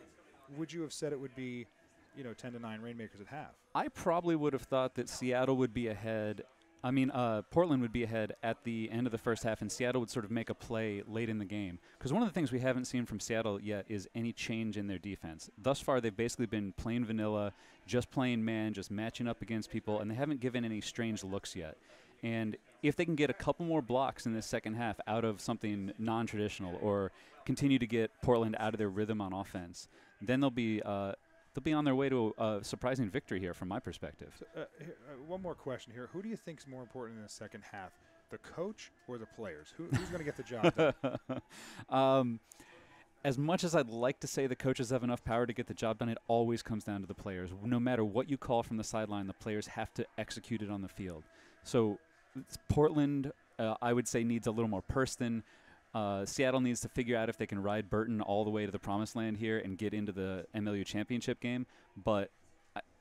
would you have said it would be, 10-9 Rainmakers at half? I probably would have thought that Seattle would be ahead. Portland would be ahead at the end of the first half, and Seattle would sort of make a play late in the game. Because one of the things we haven't seen from Seattle yet is any change in their defense. Thus far, they've basically been plain vanilla, just playing man, just matching up against people, and they haven't given any strange looks yet. And if they can get a couple more blocks in this second half out of something non-traditional or continue to get Portland out of their rhythm on offense, then they'll be on their way to a surprising victory here from my perspective. So, one more question here. Who do you think is more important in the second half, the coach or the players? Who's going to get the job done? As much as I'd like to say the coaches have enough power to get the job done, it always comes down to the players. No matter what you call from the sideline, the players have to execute it on the field. So Portland, I would say, needs a little more person. Seattle needs to figure out if they can ride Burton all the way to the promised land here and get into the MLU championship game. But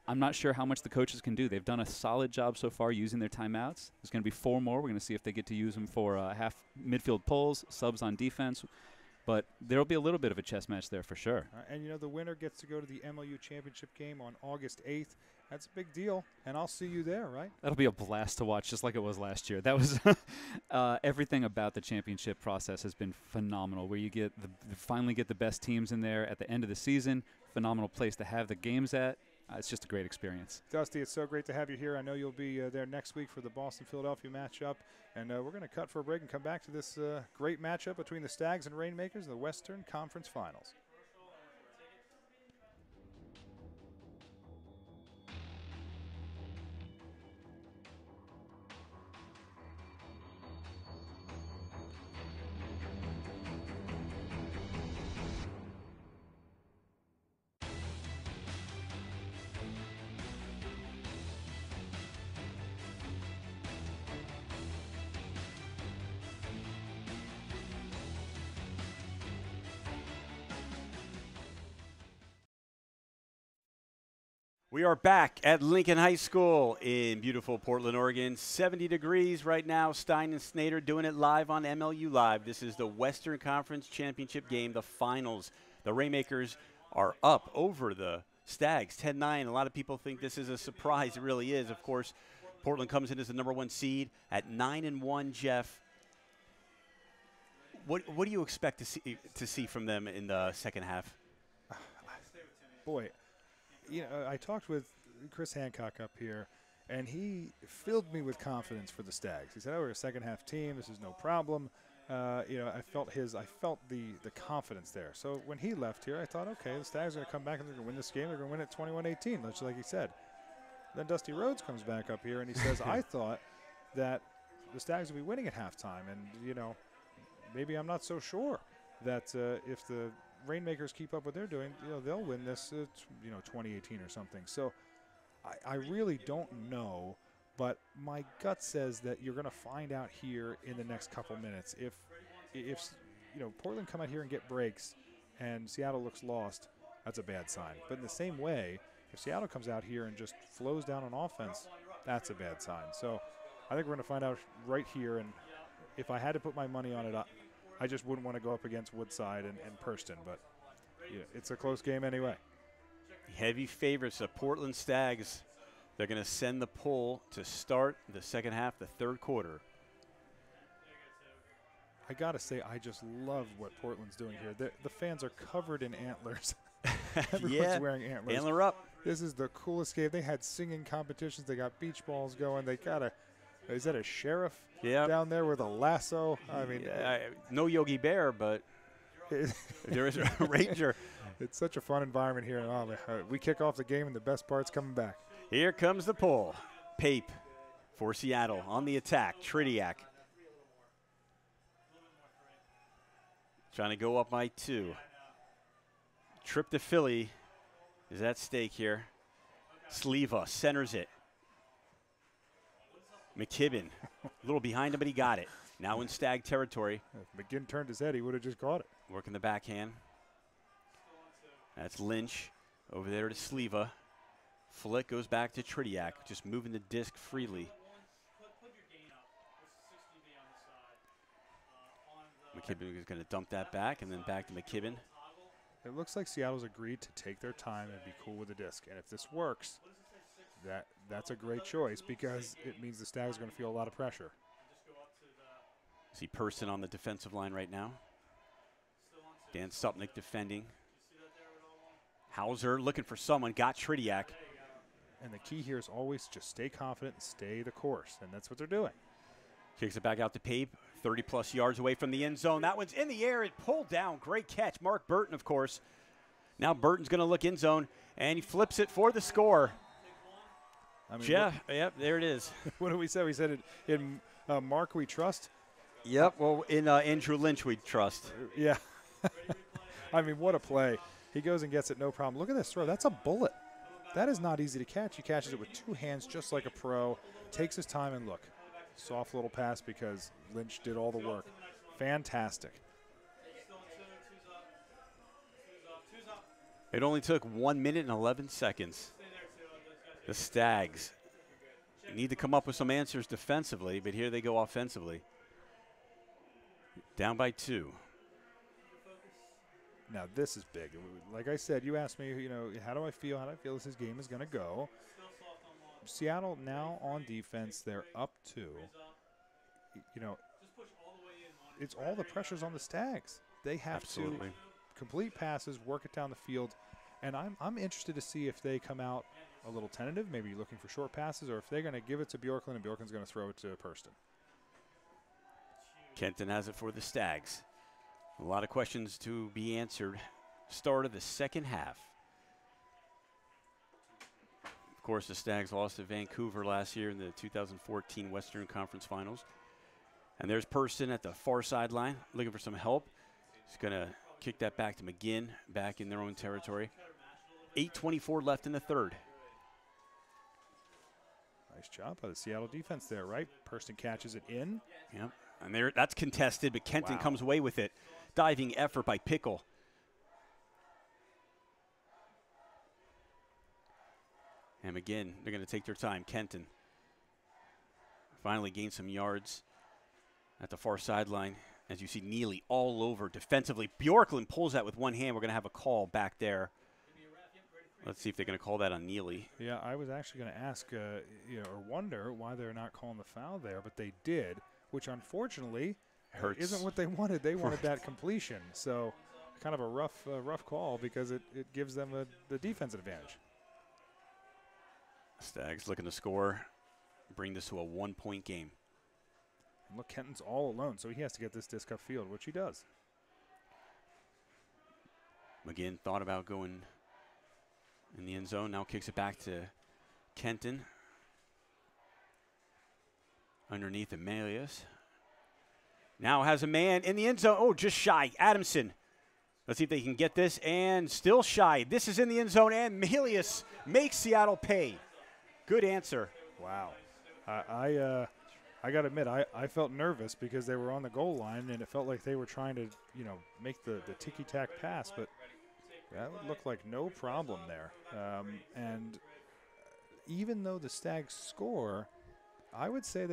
I'm not sure how much the coaches can do. They've done a solid job so far using their timeouts. There's going to be 4 more. We're going to see if they get to use them for half midfield pulls, subs on defense. But there will be a little bit of a chess match there for sure. And, the winner gets to go to the MLU championship game on August 8th. That's a big deal, and I'll see you there, right? That'll be a blast to watch, just like it was last year. That was everything about the championship process has been phenomenal, where you finally get the best teams in there at the end of the season. Phenomenal place to have the games at. It's just a great experience. Dusty, it's so great to have you here. I know you'll be there next week for the Boston-Philadelphia matchup, and we're going to cut for a break and come back to this great matchup between the Stags and Rainmakers in the Western Conference Finals. We are back at Lincoln High School in beautiful Portland, Oregon. 70 degrees right now. Stein and Snyder doing it live on MLU Live. This is the Western Conference Championship game, the finals. The Rainmakers are up over the Stags, 10-9. A lot of people think this is a surprise. It really is. Of course, Portland comes in as the #1 seed at 9-1. Jeff, what do you expect to see from them in the second half? Boy, I talked with Chris Hancock up here, and he filled me with confidence for the Stags. He said, "Oh, we're a second-half team. This is no problem." I felt the confidence there. So when he left here, I thought, okay, the Stags are going to come back and they're going to win this game. They're going to win it 21-18, much like he said. Then Dusty Rhodes comes back up here and he says, I thought that the Stags would be winning at halftime, and maybe I'm not so sure that if the Rainmakers keep up what they're doing, they'll win this, 2018 or something. So I really don't know. But my gut says that you're going to find out here in the next couple minutes. If Portland come out here and get breaks and Seattle looks lost, that's a bad sign. But in the same way, if Seattle comes out here and just flows down on offense, that's a bad sign. So I think we're going to find out right here. And if I had to put my money on it, I just wouldn't want to go up against Woodside and Purston. But it's a close game anyway. Heavy favorites, the Portland Stags. They're going to send the pull to start the second half, the third quarter. I got to say, I just love what Portland's doing here. The fans are covered in antlers. Everyone's wearing antlers. Antler up. This is the coolest game. They had singing competitions. They got beach balls going. They got is that a sheriff down there with a lasso? I mean, no Yogi Bear, but there is a ranger. It's such a fun environment here. We kick off the game, and the best part's coming back. Here comes the pull. Pape for Seattle on the attack. Tridiak trying to go up by 2. Trip to Philly is at stake here. Sleva centers it. McKibben a little behind him, but he got it. Now in Stag territory. If McGinn turned his head, he would have just caught it. Working the backhand. That's Lynch over there to Sleva. Flick goes back to Tridiak, just moving the disc freely. McKibben is going to dump that back, and then back to McKibben. It looks like Seattle's agreed to take their time and be cool with the disc. And if this works, that's a great choice because it means the Stags are going to feel a lot of pressure. See Person on the defensive line right now. Dan Supnick defending. Hauser looking for someone, got Tridiak. And the key here is always just stay confident and stay the course, and that's what they're doing. Kicks it back out to Pape, 30-plus yards away from the end zone. That one's in the air. It pulled down. Great catch. Mark Burton, of course. Now Burton's going to look end zone, and he flips it for the score. Jeff, yep, there it is. What did we say? We said it in Mark we trust? Yep, well, in Andrew Lynch we trust. Yeah. I mean, what a play. He goes and gets it, no problem. Look at this throw. That's a bullet. That is not easy to catch. He catches it with 2 hands just like a pro. Takes his time and look. Soft little pass because Lynch did all the work. Fantastic. It only took 1 minute and 11 seconds. The Stags need to come up with some answers defensively, but here they go offensively. Down by 2. Now, this is big. Like I said, you asked me, how do I feel this game is going to go. Seattle now on defense, they're up 2. It's all the pressures on the Stags. They have to complete passes, work it down the field, and I'm interested to see if they come out a little tentative, maybe looking for short passes, or if they're going to give it to Bjorklund and Bjorklund's going to throw it to Purston. Kenton has it for the Stags. A lot of questions to be answered. Start of the second half. Of course, the Stags lost to Vancouver last year in the 2014 Western Conference Finals. And there's Purston at the far sideline looking for some help. He's going to kick that back to McGinn, back in their own territory. 8:24 left in the third. Nice job by the Seattle defense there, right? Purston catches it in. Yep. And there, that's contested, but Kenton comes away with it. Diving effort by Pickle. And again, they're going to take their time. Kenton finally gained some yards at the far sideline. As you see, Neely all over defensively. Bjorklund pulls that with one hand. We're going to have a call back there. Let's see if they're going to call that on Neely. Yeah, I was actually going to ask, or wonder why they're not calling the foul there, but they did, which unfortunately Hurts. isn't what they wanted. They wanted that completion. So kind of a rough call because it gives them the defensive advantage. Stags looking to score, bring this to a 1-point game. And look, Kenton's all alone, so he has to get this disc upfield, which he does. McGinn thought about going in the end zone. Now kicks it back to Kenton. Underneath Emilius. Now has a man in the end zone. Oh, just shy. Adamson. Let's see if they can get this. And still shy. This is in the end zone. And Emilius makes Seattle pay. Good answer. Wow. I got to admit, I felt nervous because they were on the goal line, and it felt like they were trying to, make the ticky-tack pass, but that would look like no problem there. And even though the Stags score, I would say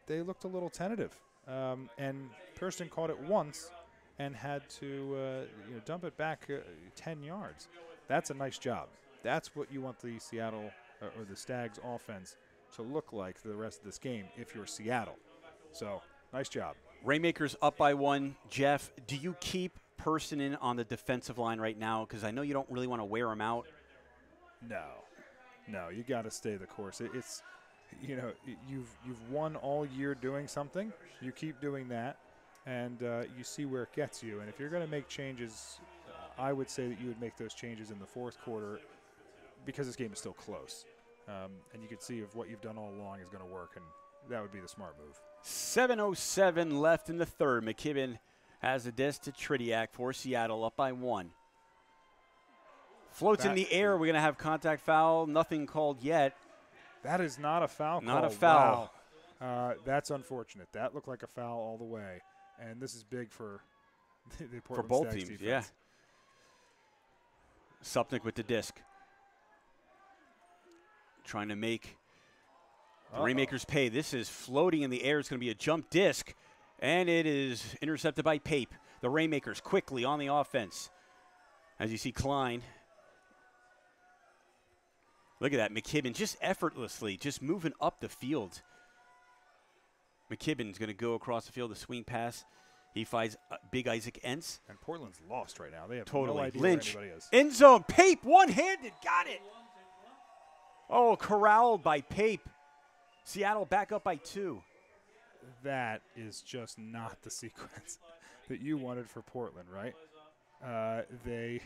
they looked a little tentative. And Thurston caught it once and had to dump it back 10 yards. That's a nice job. That's what you want the Seattle or the Stags offense to look like for the rest of this game if you're Seattle. So, nice job. Rainmakers up by 1. Jeff, do you keep Person in on the defensive line right now? Because I know you don't really want to wear him out. No, you got to stay the course. It's you've won all year doing something. You keep doing that, and you see where it gets you. And if you're going to make changes, I would say that you would make those changes in the fourth quarter because this game is still close. And you can see if what you've done all along is going to work, and that would be the smart move. 7:07 left in the third. McKibben has a disc to Tridiak for Seattle, up by 1. Floats in the air. We're going to have contact foul. Nothing called yet. That is not a foul call. Not a foul. Wow. That's unfortunate. That looked like a foul all the way. And this is big for the Portland For both Stags teams, defense. yeah. Supnick with the disc. Trying to make the Rainmakers pay. This is floating in the air. It's going to be a jump disc. And it is intercepted by Pape. The Rainmakers quickly on the offense. As you see Klein. Look at that. McKibben just effortlessly just moving up the field. McKibben's going to go across the field, the swing pass. He finds Big Isaac Entz. And Portland's lost right now. They have Totally. no idea Lynch. where anybody is. End zone. Pape one-handed. Got it. Oh, corralled by Pape. Seattle back up by 2. That is just not the sequence that you wanted for Portland, right? They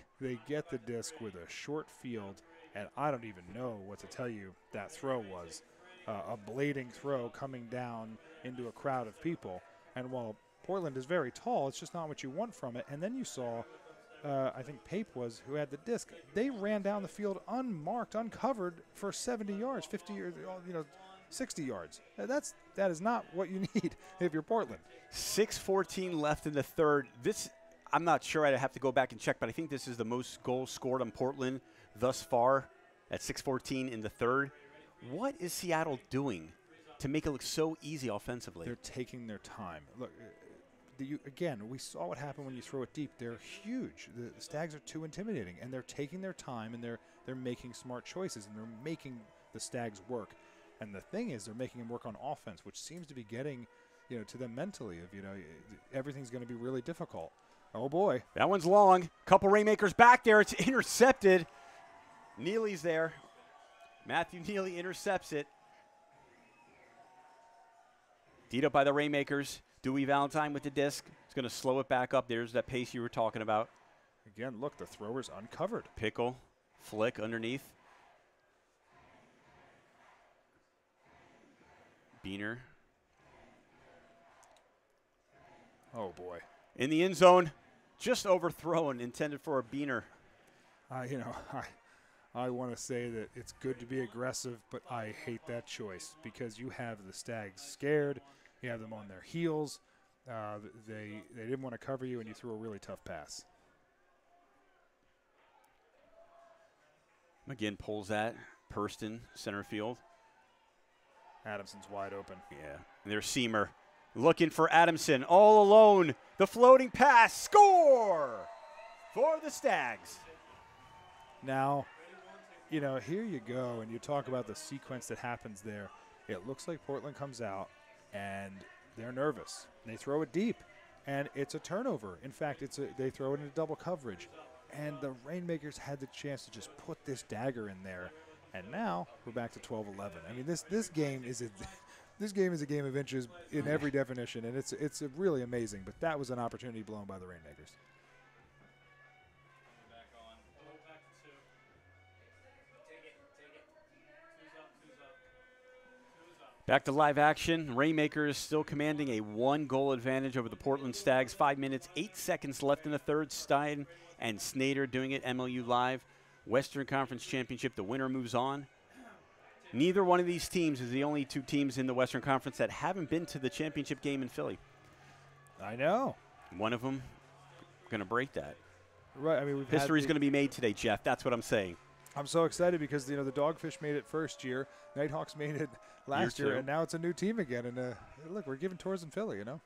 get the disc with a short field, and I don't even know what to tell you that throw was. A blading throw coming down into a crowd of people. And while Portland is very tall, it's just not what you want from it. And then you saw, I think Pape was, who had the disc. They ran down the field unmarked, uncovered for 70 yards, 50 yards, 60 yards. That is not what you need if you're Portland. 6:14 left in the third. This, I'm not sure. I'd have to go back and check, but I think this is the most goals scored on Portland thus far at 6:14 in the third. What is Seattle doing to make it look so easy offensively? They're taking their time. Look, again, we saw what happened when you throw it deep. They're huge. The Stags are too intimidating, and they're taking their time, and they're making smart choices, and they're making the Stags work. And the thing is, they're making them work on offense, which seems to be getting, to them mentally of, everything's going to be really difficult. Oh, boy. That one's long. Couple Rainmakers back there. It's intercepted. Neely's there. Matthew Neely intercepts it. Deed up by the Rainmakers. Dewey Valentine with the disc. It's going to slow it back up. There's that pace you were talking about. Again, look, the thrower's uncovered. Pickle. Flick underneath. Beaner. Oh, boy. In the end zone. Just overthrown. Intended for a Beaner. I want to say that it's good to be aggressive, but I hate that choice because you have the Stags scared. You have them on their heels. They didn't want to cover you, and you threw a really tough pass. McGinn pulls that. Purston, center field. Adamson's wide open. Yeah. And there's Seamer looking for Adamson all alone. The floating pass. Score for the Stags. Now, you know, here you go, and you talk about the sequence that happens there. It looks like Portland comes out, and they're nervous. They throw it deep, and it's a turnover. In fact, they throw it into double coverage, and the Rainmakers had the chance to just put this dagger in there, and now we're back to 12-11. I mean, this game is this game is a game of inches in every definition, and it's really amazing. But that was an opportunity blown by the Rainmakers. Back to live action. Rainmakers still commanding a 1-goal advantage over the Portland Stags. 5 minutes, 8 seconds left in the third. Stein and Snyder doing it. MLU Live. Western Conference Championship. The winner moves on. Neither one of these teams is the only 2 teams in the Western Conference that haven't been to the championship game in Philly. I know. One of them going to break that. Right. I mean, history's going to be made today, Jeff. That's what I'm saying. I'm so excited because, you know, the Dogfish made it first year. Nighthawks made it last year, and now it's a new team again. And look, we're giving tours in Philly, you know.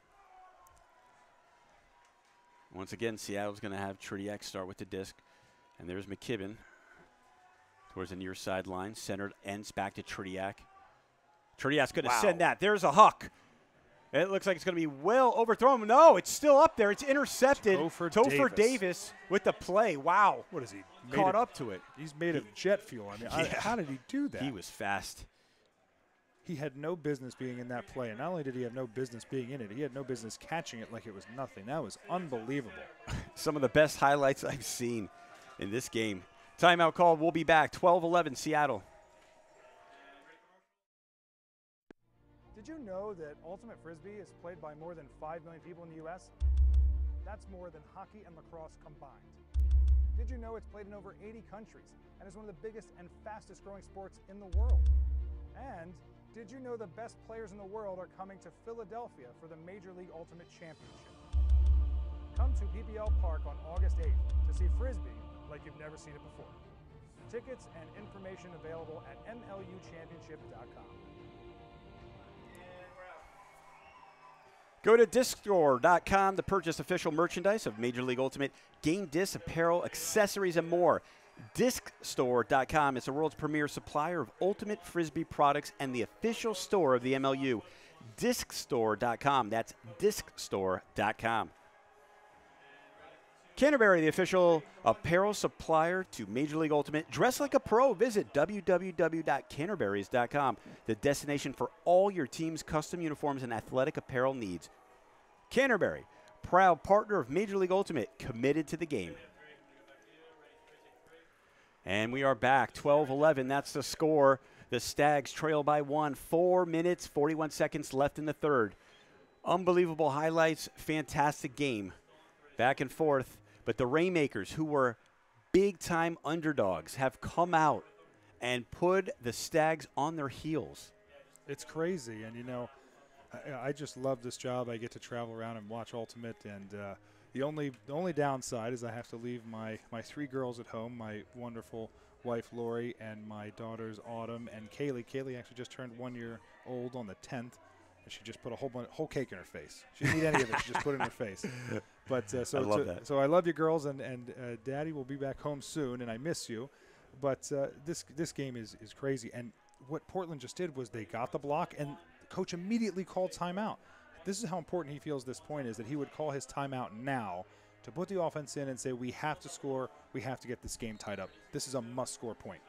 Once again, Seattle's going to have Tridiak start with the disc. And there's McKibben towards the near sideline. Centered, ends back to Tridiak. Tridiak's going to send that. There's a huck. It looks like it's going to be well overthrown. No, it's still up there. It's intercepted. Topher Davis with the play. Wow. What is he? Caught up to it. He's made of jet fuel. I mean, how did he do that? He was fast. He had no business being in that play. And not only did he have no business being in it, he had no business catching it like it was nothing. That was unbelievable. Some of the best highlights I've seen in this game. Timeout called. We'll be back. 12-11 Seattle. Did you know that Ultimate Frisbee is played by more than 5 million people in the U.S.? That's more than hockey and lacrosse combined. Did you know it's played in over 80 countries and is one of the biggest and fastest growing sports in the world? And did you know the best players in the world are coming to Philadelphia for the Major League Ultimate Championship? Come to PPL Park on August 8th to see Frisbee like you've never seen it before. Tickets and information available at MLUchampionship.com. Go to discstore.com to purchase official merchandise of Major League Ultimate, game discs, apparel, accessories, and more. Discstore.com is the world's premier supplier of Ultimate Frisbee products and the official store of the MLU. Discstore.com. That's discstore.com. Canterbury, the official apparel supplier to Major League Ultimate. Dress like a pro. Visit www.canterburys.com, the destination for all your team's custom uniforms and athletic apparel needs. Canterbury, proud partner of Major League Ultimate, committed to the game. And we are back, 12-11. That's the score. The Stags trail by 1. 4 minutes, 41 seconds left in the third. Unbelievable highlights, fantastic game. Back and forth. But the Rainmakers, who were big-time underdogs, have come out and put the Stags on their heels. It's crazy. And, you know, I just love this job. I get to travel around and watch Ultimate. And the only downside is I have to leave my 3 girls at home, my wonderful wife, Lori, and my daughters, Autumn and Kaylee. Kaylee actually just turned 1 year old on the 10th. She just put a whole cake in her face. She didn't eat any of it. She just put it in her face. But so I love you, girls, and Daddy will be back home soon, and I miss you. But this game is crazy. And what Portland just did was they got the block, and the coach immediately called timeout. This is how important he feels this point is, that he would call his timeout now to put the offense in and say, we have to score. We have to get this game tied up. This is a must-score point.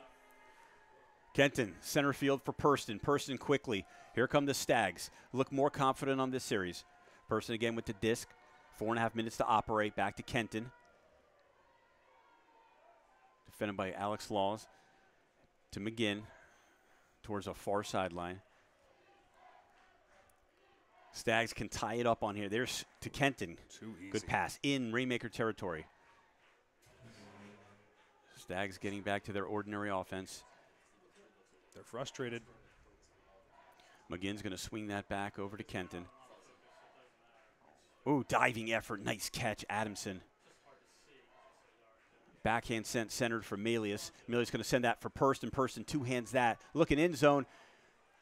Kenton, center field for Purston. Purston quickly. Here come the Stags. Look more confident on this series. Purston again with the disc. 4.5 minutes to operate. Back to Kenton. Defended by Alex Laws. To McGinn. Towards a far sideline. Stags can tie it up on here. There's to Kenton. Too easy. Good pass in Rainmaker territory. Stags getting back to their ordinary offense. They're frustrated. McGinn's going to swing that back over to Kenton. Ooh, diving effort. Nice catch, Adamson. Backhand centered for Melius. Melius going to send that for Purston. Purston two-hands that. Looking end zone.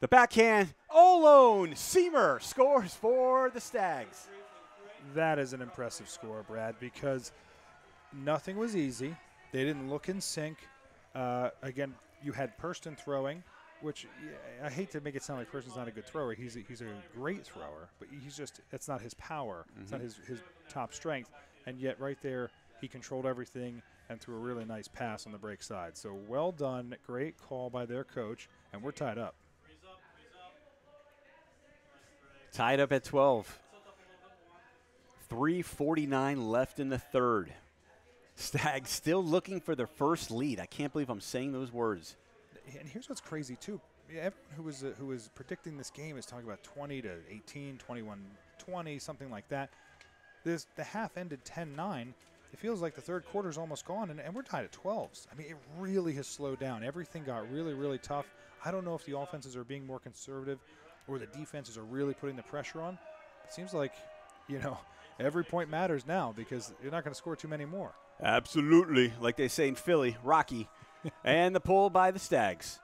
The backhand. Olone Seamer scores for the Stags. That is an impressive score, Brad, because nothing was easy. They didn't look in sync. Again, you had Purston throwing, which I hate to make it sound like Purston's not a good thrower. He's a great thrower, but that's not his power. It's not his top strength. And yet right there, he controlled everything and threw a really nice pass on the break side. So well done. Great call by their coach, and we're tied up. Tied up at 12. 3:49 left in the third. Stags still looking for their first lead. I can't believe I'm saying those words. And here's what's crazy, too. Everyone who was predicting this game is talking about 20 to 18, 21-20, something like that. The half ended 10-9. It feels like the third quarter's almost gone, and we're tied at 12s. I mean, it really has slowed down. Everything got really, really tough. I don't know if the offenses are being more conservative or the defenses are really putting the pressure on. It seems like, every point matters now because you're not going to score too many more. Absolutely. Like they say in Philly, Rocky. And the pull by the Stags.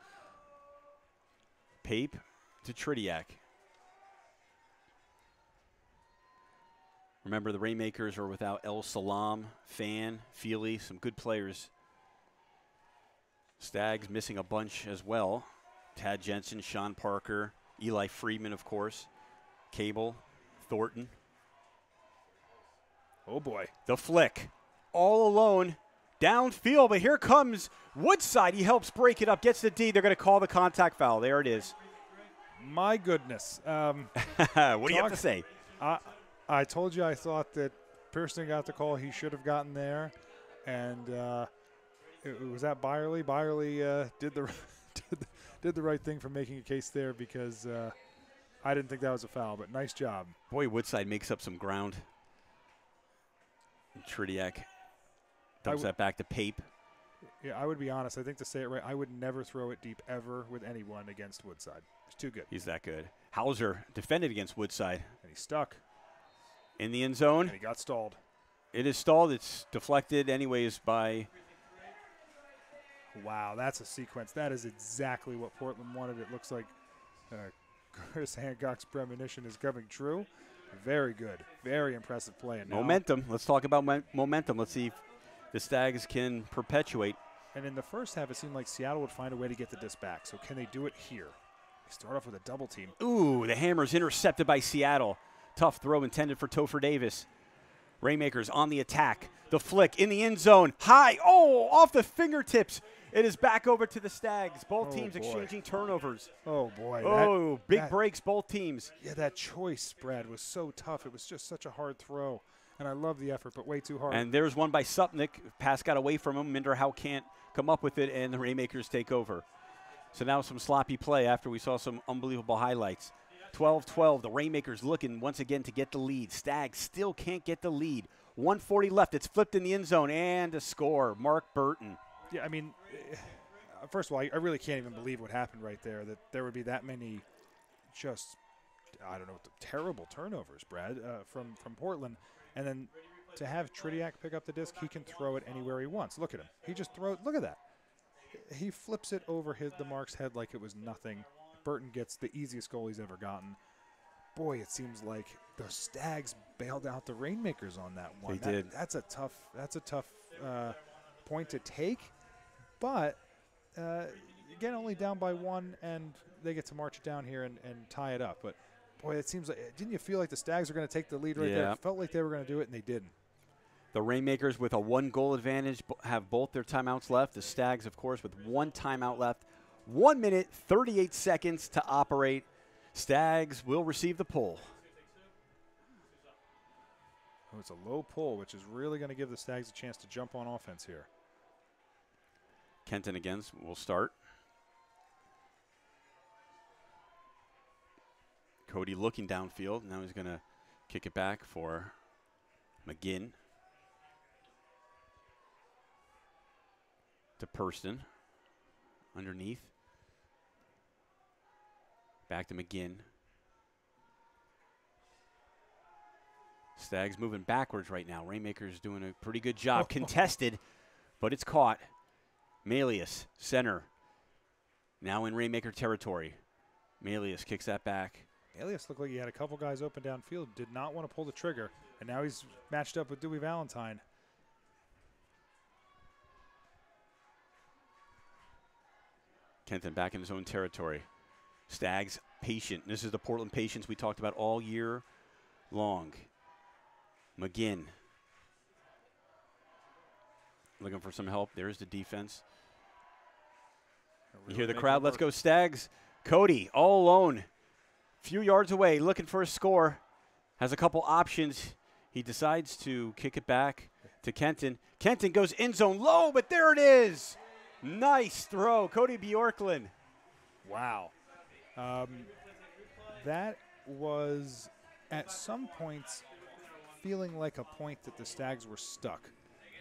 Pape to Tridiak. Remember, the Rainmakers are without El Salam, Fan, Feely, some good players. Stags missing a bunch as well. Tad Jensen, Sean Parker, Eli Friedman, of course. Cable, Thornton. Oh, boy. The flick. All alone. Downfield, but here comes Woodside. He helps break it up, gets the D. They're going to call the contact foul. There it is. My goodness. What do you have to say? I told you I thought that Pearson got the call. He should have gotten there. And it was that Byerly. Byerly did the right thing for making a case there because I didn't think that was a foul, but nice job. Boy, Woodside makes up some ground. Tridiak dumps that back to Pape. Yeah, I would be honest. I think to say it right, I would never throw it deep ever with anyone against Woodside. He's too good. He's that good. Hauser defended against Woodside. And he's stuck. In the end zone. And he got stalled. It is stalled. It's deflected anyways by. Wow, that's a sequence. That is exactly what Portland wanted. It looks like Chris Hancock's premonition is coming true. Very good. Very impressive play. And momentum. Let's talk about momentum. Let's see if the Stags can perpetuate. And in the first half, it seemed like Seattle would find a way to get the disc back. So can they do it here? They start off with a double team. Ooh, the hammer's intercepted by Seattle. Tough throw intended for Topher Davis. Rainmakers on the attack. The flick in the end zone. High. Oh, off the fingertips. It is back over to the Stags. Both teams exchanging turnovers. Oh, boy. Oh, big breaks, both teams. Yeah, that choice, Brad, was so tough. It was just such a hard throw. And I love the effort, but way too hard. And there's one by Supnick. Pass got away from him. Minderhow can't come up with it, and the Rainmakers take over. So now some sloppy play after we saw some unbelievable highlights. 12-12. The Rainmakers looking once again to get the lead. Stags still can't get the lead. 1:40 left. It's flipped in the end zone, and a score. Mark Burton. Yeah, I mean, first of all, I really can't even believe what happened right there, that there would be that many just, I don't know, terrible turnovers, Brad, from Portland. And then to have Tridiak pick up the disc, he can throw it anywhere he wants. Look at him. He just throws. Look at that. He flips it over the mark's head like it was nothing. Burton gets the easiest goal he's ever gotten. Boy, it seems like the Stags bailed out the Rainmakers on that one. They did. That's a tough point to take. But, again, only down by one, and they get to march it down here and tie it up. But, boy, it seems like – didn't you feel like the Stags were going to take the lead right there? It felt like they were going to do it, and they didn't. The Rainmakers with a one-goal advantage have both their timeouts left. The Stags, of course, with one timeout left. 1 minute, 38 seconds to operate. Stags will receive the pull. Oh, it's a low pull, which is really going to give the Stags a chance to jump on offense here. Kenton again will start. Cody looking downfield. Now he's going to kick it back for McGinn. To Purston. Underneath. Back to McGinn. Stags moving backwards right now. Rainmakers doing a pretty good job. Contested, but it's caught. Malius, center. Now in Rainmaker territory. Malius kicks that back. Malius looked like he had a couple guys open downfield. Did not want to pull the trigger. And now he's matched up with Dewey Valentine. Kenton back in his own territory. Stags patient. This is the Portland patience we talked about all year long. McGinn looking for some help. There's the defense. You hear the crowd. Let's go Stags. Cody all alone. Few yards away looking for a score. Has a couple options. He decides to kick it back to Kenton. Kenton goes end zone low, but there it is. Nice throw. Cody Bjorklund. Wow. That was at some points feeling like a point that the Stags were stuck.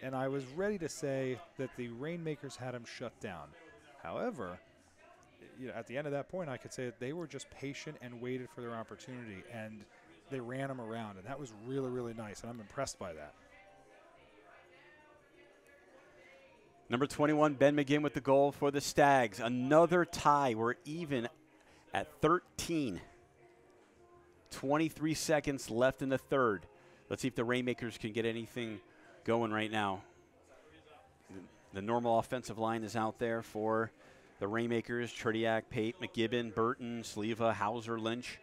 And I was ready to say that the Rainmakers had him shut down. However, at the end of that point, I could say that they were just patient and waited for their opportunity, and they ran them around, and that was really, really nice, and I'm impressed by that. Number 21, Ben McGinn with the goal for the Stags. Another tie. We're even at 13. 23 seconds left in the third. Let's see if the Rainmakers can get anything going right now. The normal offensive line is out there for the Rainmakers. Trediak, Pate, McGibbon, Burton, Sleva, Hauser, Lynch.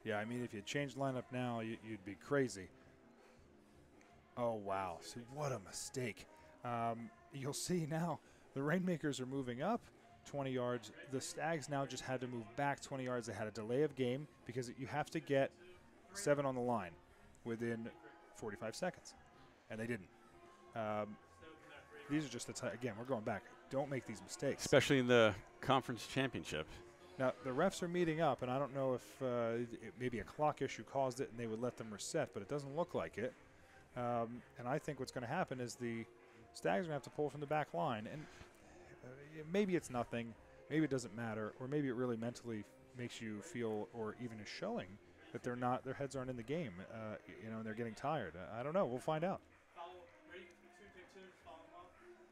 Yeah, I mean, if you change lineup now, you'd be crazy. Oh, wow. See, what a mistake. You'll see now the Rainmakers are moving up 20 yards. The Stags now just had to move back 20 yards. They had a delay of game because you have to get 7 on the line within 45 seconds, and they didn't. These are just again, we're going back. Don't make these mistakes. Especially in the conference championship. Now, the refs are meeting up, and I don't know if maybe a clock issue caused it and they would let them reset, but it doesn't look like it. And I think what's going to happen is the Stags are going to have to pull from the back line. And maybe it's nothing, maybe it doesn't matter, or maybe it really mentally makes you feel, or even is showing, that their heads aren't in the game, and they're getting tired. I don't know. We'll find out.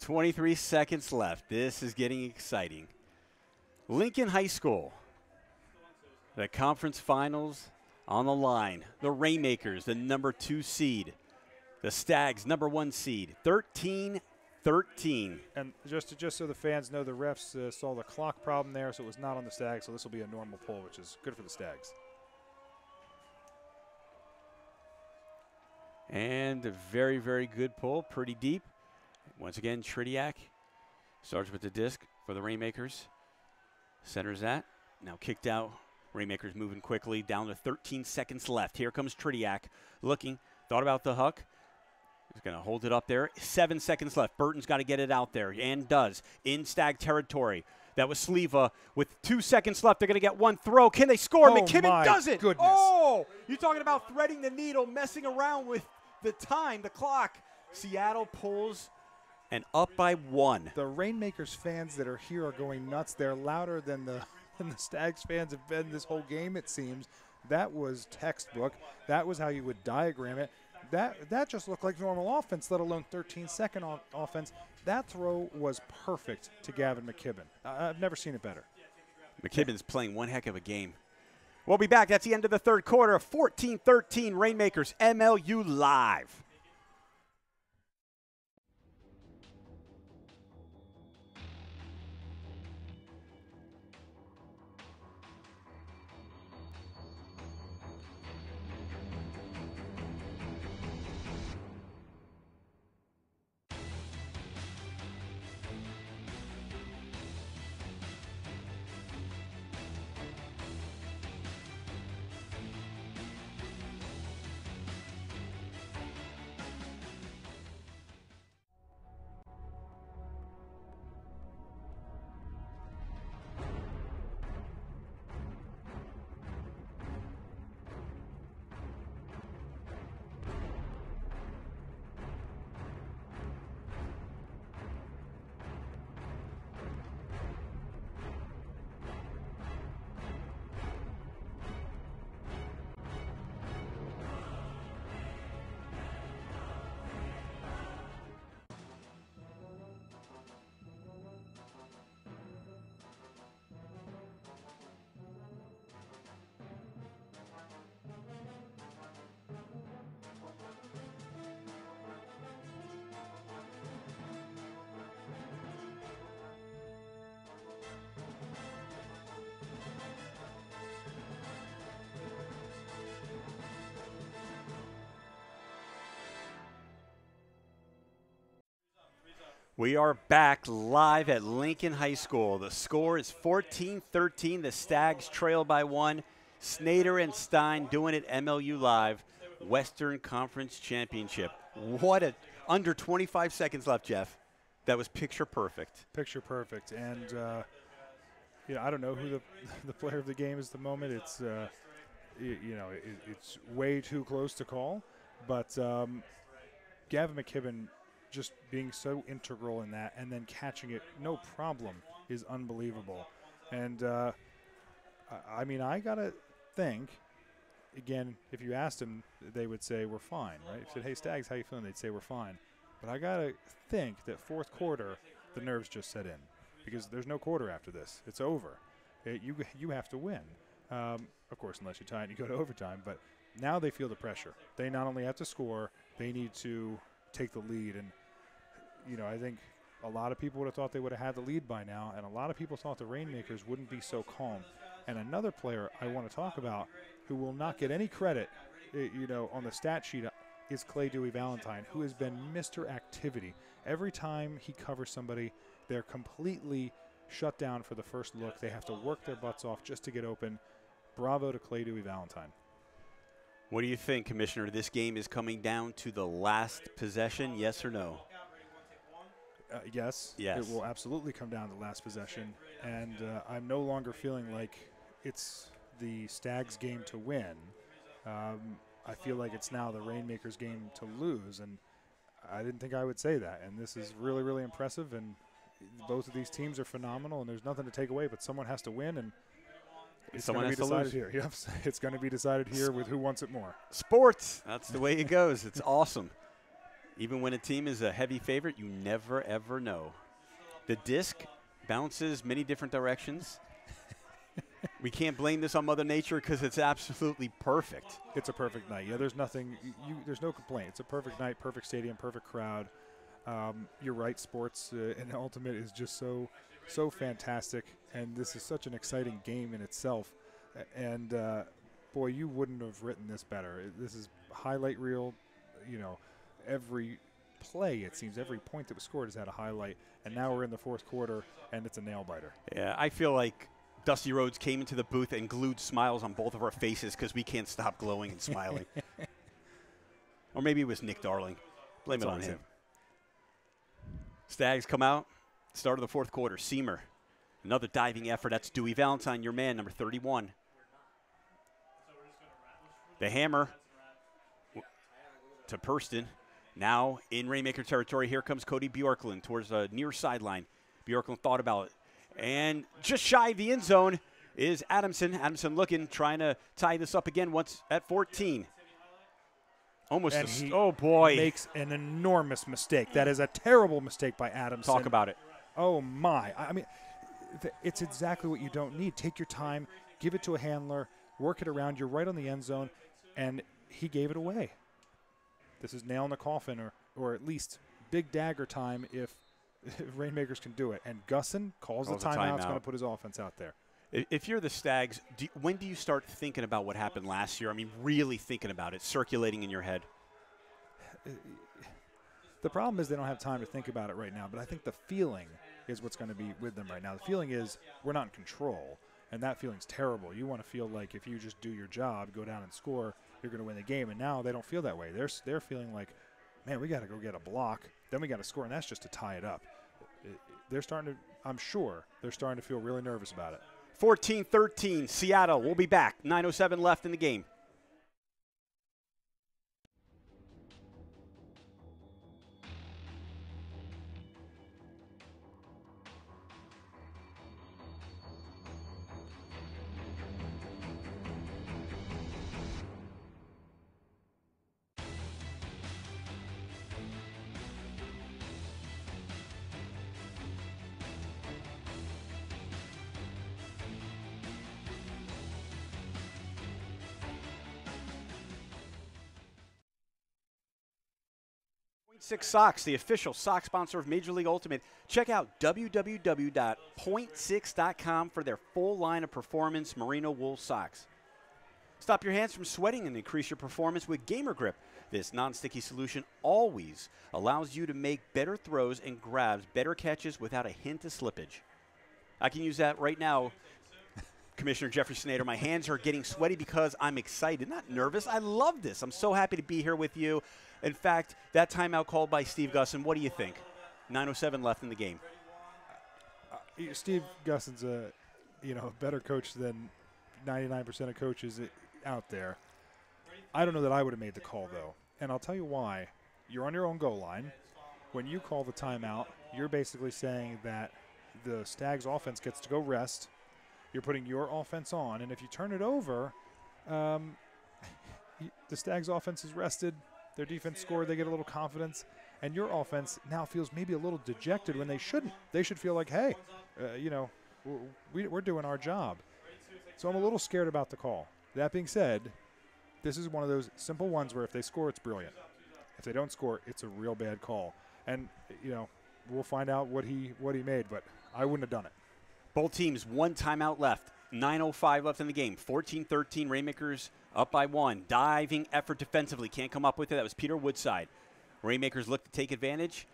23 seconds left. This is getting exciting. Lincoln High School, the conference finals on the line. The Rainmakers, the number 2 seed. The Stags, number 1 seed. 13-13. And just so the fans know, the refs saw the clock problem there, so it was not on the Stags, so this will be a normal pull, which is good for the Stags. And a very, very good pull, pretty deep. Once again, Trediak starts with the disc for the Rainmakers. Centers that. Now kicked out. Rainmakers moving quickly. Down to 13 seconds left. Here comes Trediak looking. Thought about the huck. He's going to hold it up there. 7 seconds left. Burton's got to get it out there, and does. In Stag territory. That was Sleva with 2 seconds left. They're going to get one throw. Can they score? McKibben does it. Goodness. Oh, you're talking about threading the needle, messing around with the time, the clock. Seattle pulls and up by 1. The Rainmakers fans that are here are going nuts. They're louder than the Stags fans have been this whole game, it seems. That was textbook. That was how you would diagram it. That just looked like normal offense, let alone 13-second offense. That throw was perfect to Gavin McKibben. I've never seen it better. McKibben's playing one heck of a game. We'll be back. That's the end of the third quarter. 14-13 Rainmakers, MLU Live. We are back live at Lincoln High School. The score is 14-13. The Stags trail by 1. Snyder and Stein doing it MLU Live. Western Conference Championship. What a under 25 seconds left, Jeff. That was picture perfect. Picture perfect. And, I don't know who the player of the game is at the moment. It's, it's way too close to call. But Gavin McKibben just being so integral in that and then catching it no problem is unbelievable. And, I got to think, again, if you asked them, they would say we're fine, right? If you said, hey, Stags, how you feeling? They'd say we're fine. But I got to think that fourth quarter, the nerves just set in because there's no quarter after this. It's over. You have to win. Of course, unless you tie it and you go to overtime. But now they feel the pressure. They not only have to score, they need to take the lead. And, I think a lot of people would have thought they would have had the lead by now, and a lot of people thought the Rainmakers wouldn't be so calm. And another player I want to talk about who will not get any credit, on the stat sheet is Clay Dewey Valentine, who has been Mr. Activity. Every time he covers somebody, they're completely shut down for the first look. They have to work their butts off just to get open. Bravo to Clay Dewey Valentine. What do you think, Commissioner? This game is coming down to the last possession, yes or no? Yes. It will absolutely come down to the last possession. And I'm no longer feeling like it's the Stags' game to win. I feel like it's now the Rainmakers' game to lose. And I didn't think I would say that. And this is really, really impressive. And both of these teams are phenomenal. And there's nothing to take away, but someone has to win. And it's going to be decided here. Yep. It's going to be decided here with who wants it more. Sports. That's the way it goes. It's awesome. Even when a team is a heavy favorite, you never, ever know. The disc bounces many different directions. We can't blame this on Mother Nature because it's absolutely perfect. It's a perfect night. Yeah, there's nothing. There's no complaint. It's a perfect night, perfect stadium, perfect crowd. You're right. Sports and Ultimate is just so fantastic, and this is such an exciting game in itself. And boy, you wouldn't have written this better. This is highlight reel. Every play, it seems, every point that was scored has had a highlight, and now we're in the fourth quarter, and it's a nail-biter. Yeah, I feel like Dusty Rhodes came into the booth and glued smiles on both of our faces because we can't stop glowing and smiling. Or maybe it was Nick Darling. Blame it on him. Stags come out, start of the fourth quarter. Seamer, another diving effort. That's Dewey Valentine, your man, number 31. The hammer to Purston. Now in Rainmaker territory, here comes Cody Bjorklund towards the near sideline. Bjorklund thought about it. And just shy of the end zone is Adamson. Adamson looking, trying to tie this up again once at 14. Almost, oh boy. Makes an enormous mistake. That is a terrible mistake by Adamson. Talk about it. Oh my. I mean, it's exactly what you don't need. Take your time, give it to a handler, work it around. You're right on the end zone, and he gave it away. This is nail in the coffin, or at least big dagger time if Rainmakers can do it. And Gusson calls the timeout. It's going to put his offense out there. If you're the Stags, when do you start thinking about what happened last year? I mean, really thinking about it, circulating in your head. The problem is they don't have time to think about it right now, but I think the feeling is what's going to be with them right now. The feeling is we're not in control, and that feeling's terrible. You want to feel like if you just do your job, go down and score, you're going to win the game. And now they don't feel that way. They're feeling like, man, we got to go get a block, then we got to score, and that's just to tie it up. They're starting to, I'm sure, they're starting to feel really nervous about it. 14-13, Seattle. We'll be back. 9:07 left in the game. Six Socks, the official sock sponsor of Major League Ultimate. Check out www.point6.com for their full line of performance merino wool socks. Stop your hands from sweating and increase your performance with Gamer Grip. This non-sticky solution always allows you to make better throws and grabs, better catches without a hint of slippage. I can use that right now, Commissioner Jeffrey Snyder. My hands are getting sweaty because I'm excited, not nervous. I love this. I'm so happy to be here with you. In fact, that timeout called by Steve Gusson, what do you think? 9:07 left in the game. Steve Gusson's a better coach than 99% of coaches out there. I don't know that I would have made the call, though. And I'll tell you why. You're on your own goal line. When you call the timeout, you're basically saying that the Stags offense gets to go rest. You're putting your offense on. And if you turn it over, the Stags offense is rested. Their defense scored. They get a little confidence. And your offense now feels maybe a little dejected when they shouldn't. They should feel like, hey, we're doing our job. So I'm a little scared about the call. That being said, this is one of those simple ones where if they score, it's brilliant. If they don't score, it's a real bad call. And, we'll find out what he made, but I wouldn't have done it. Both teams, one timeout left. 9:05 left in the game. 14-13, Rainmakers up by 1. Diving effort defensively. Can't come up with it. That was Peter Woodside. Rainmakers look to take advantage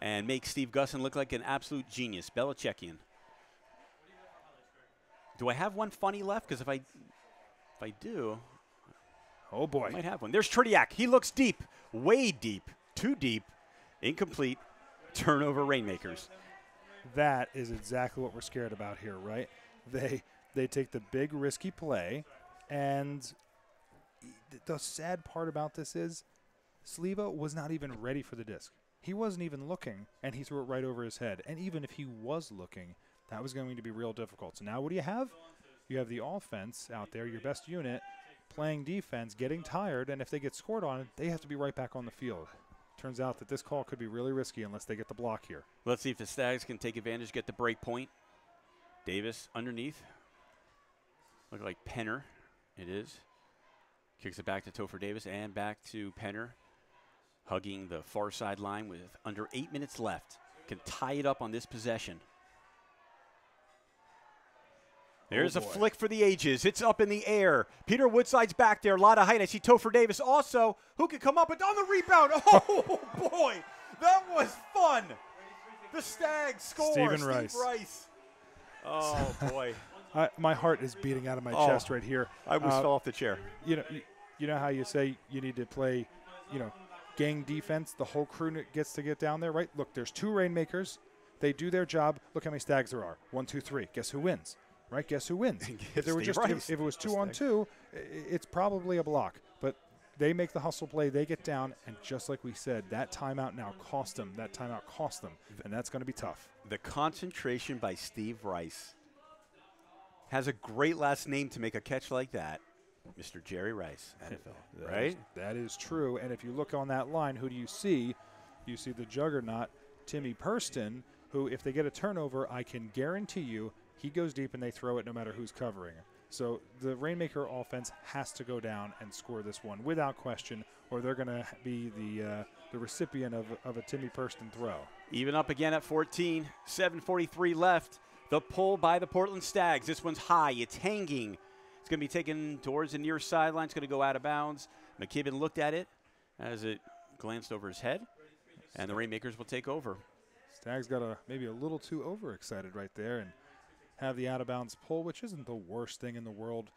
and make Steve Gusson look like an absolute genius. Belichickian. Do I have one funny left? Because if I do, oh boy, I might have one. There's Tritiak. He looks deep, way deep, too deep, incomplete. Turnover, Rainmakers. That is exactly what we're scared about here, right? They take the big risky play, and the sad part about this is Sliva was not even ready for the disc. He wasn't even looking, and he threw it right over his head. And even if he was looking, that was going to be real difficult. So now what do you have? You have the offense out there, your best unit, playing defense, getting tired, and if they get scored on, they have to be right back on the field. Turns out that this call could be really risky unless they get the block here. Let's see if the Stags can take advantage, get the break point. Davis underneath. Look like Penner. It is. Kicks it back to Topher Davis and back to Penner. Hugging the far sideline with under 8 minutes left. Can tie it up on this possession. There's a flick for the ages. It's up in the air. Peter Woodside's back there. A lot of height. I see Topher Davis also, who can come up and on the rebound. Oh, boy. That was fun. The Stags score. Steve Rice. Oh, boy. My heart is beating out of my chest right here. I almost fell off the chair. You know how you say you need to play, gang defense. The whole crew gets to get down there, right? Look, there's 2 Rainmakers. They do their job. Look how many Stags there are. 1, 2, 3. Guess who wins? Right? Guess who wins? If it was 2 on 2, it's probably a block. But they make the hustle play. They get down, and just like we said, that timeout now cost them. That timeout cost them, and that's going to be tough. The concentration by Steve Rice has a great last name to make a catch like that. Mr. Jerry Rice, NFL, right? That is true. And if you look on that line, who do you see? You see the juggernaut, Timmy Purston, who, if they get a turnover, I can guarantee you he goes deep and they throw it no matter who's covering. So the Rainmaker offense has to go down and score this one without question, or they're going to be the recipient of a Timmy Purston throw. Even up again at 14, 7:43 left. The pull by the Portland Stags. This one's high. It's hanging. It's going to be taken towards the near sideline. It's going to go out of bounds. McKibben looked at it as it glanced over his head, and the Rainmakers will take over. Stags got maybe a little too overexcited right there and have the out-of-bounds pull, which isn't the worst thing in the world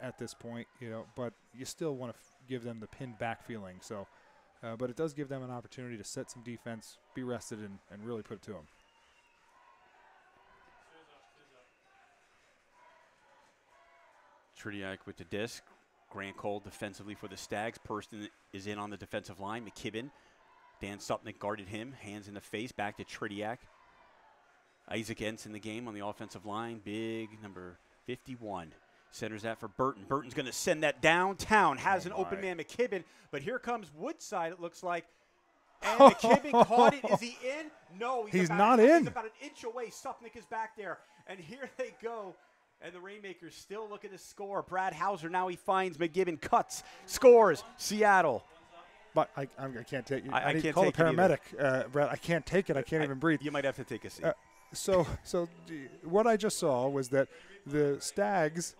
at this point, but you still want to give them the pinned back feeling. So, but it does give them an opportunity to set some defense, be rested, and really put it to them. Tritiak with the disc. Grant Cole defensively for the Stags. Purston is in on the defensive line. McKibben. Dan Supnick guarded him. Hands in the face. Back to Tritiak. Isaac Entz in the game on the offensive line. Big number 51. Centers that for Burton. Burton's going to send that downtown. Has an open man, McKibben. But here comes Woodside, it looks like. And McKibben caught it. Is he in? No. He's not in. He's about an inch away. Supnick is back there. And here they go. And the Rainmakers still looking to score. Brad Hauser, now he finds McKibben, cuts, scores. Seattle. But I can't take it. I need to can't call a take it paramedic. Brad, I can't take it. I can't even breathe. You might have to take a seat. So what I just saw was that the Stags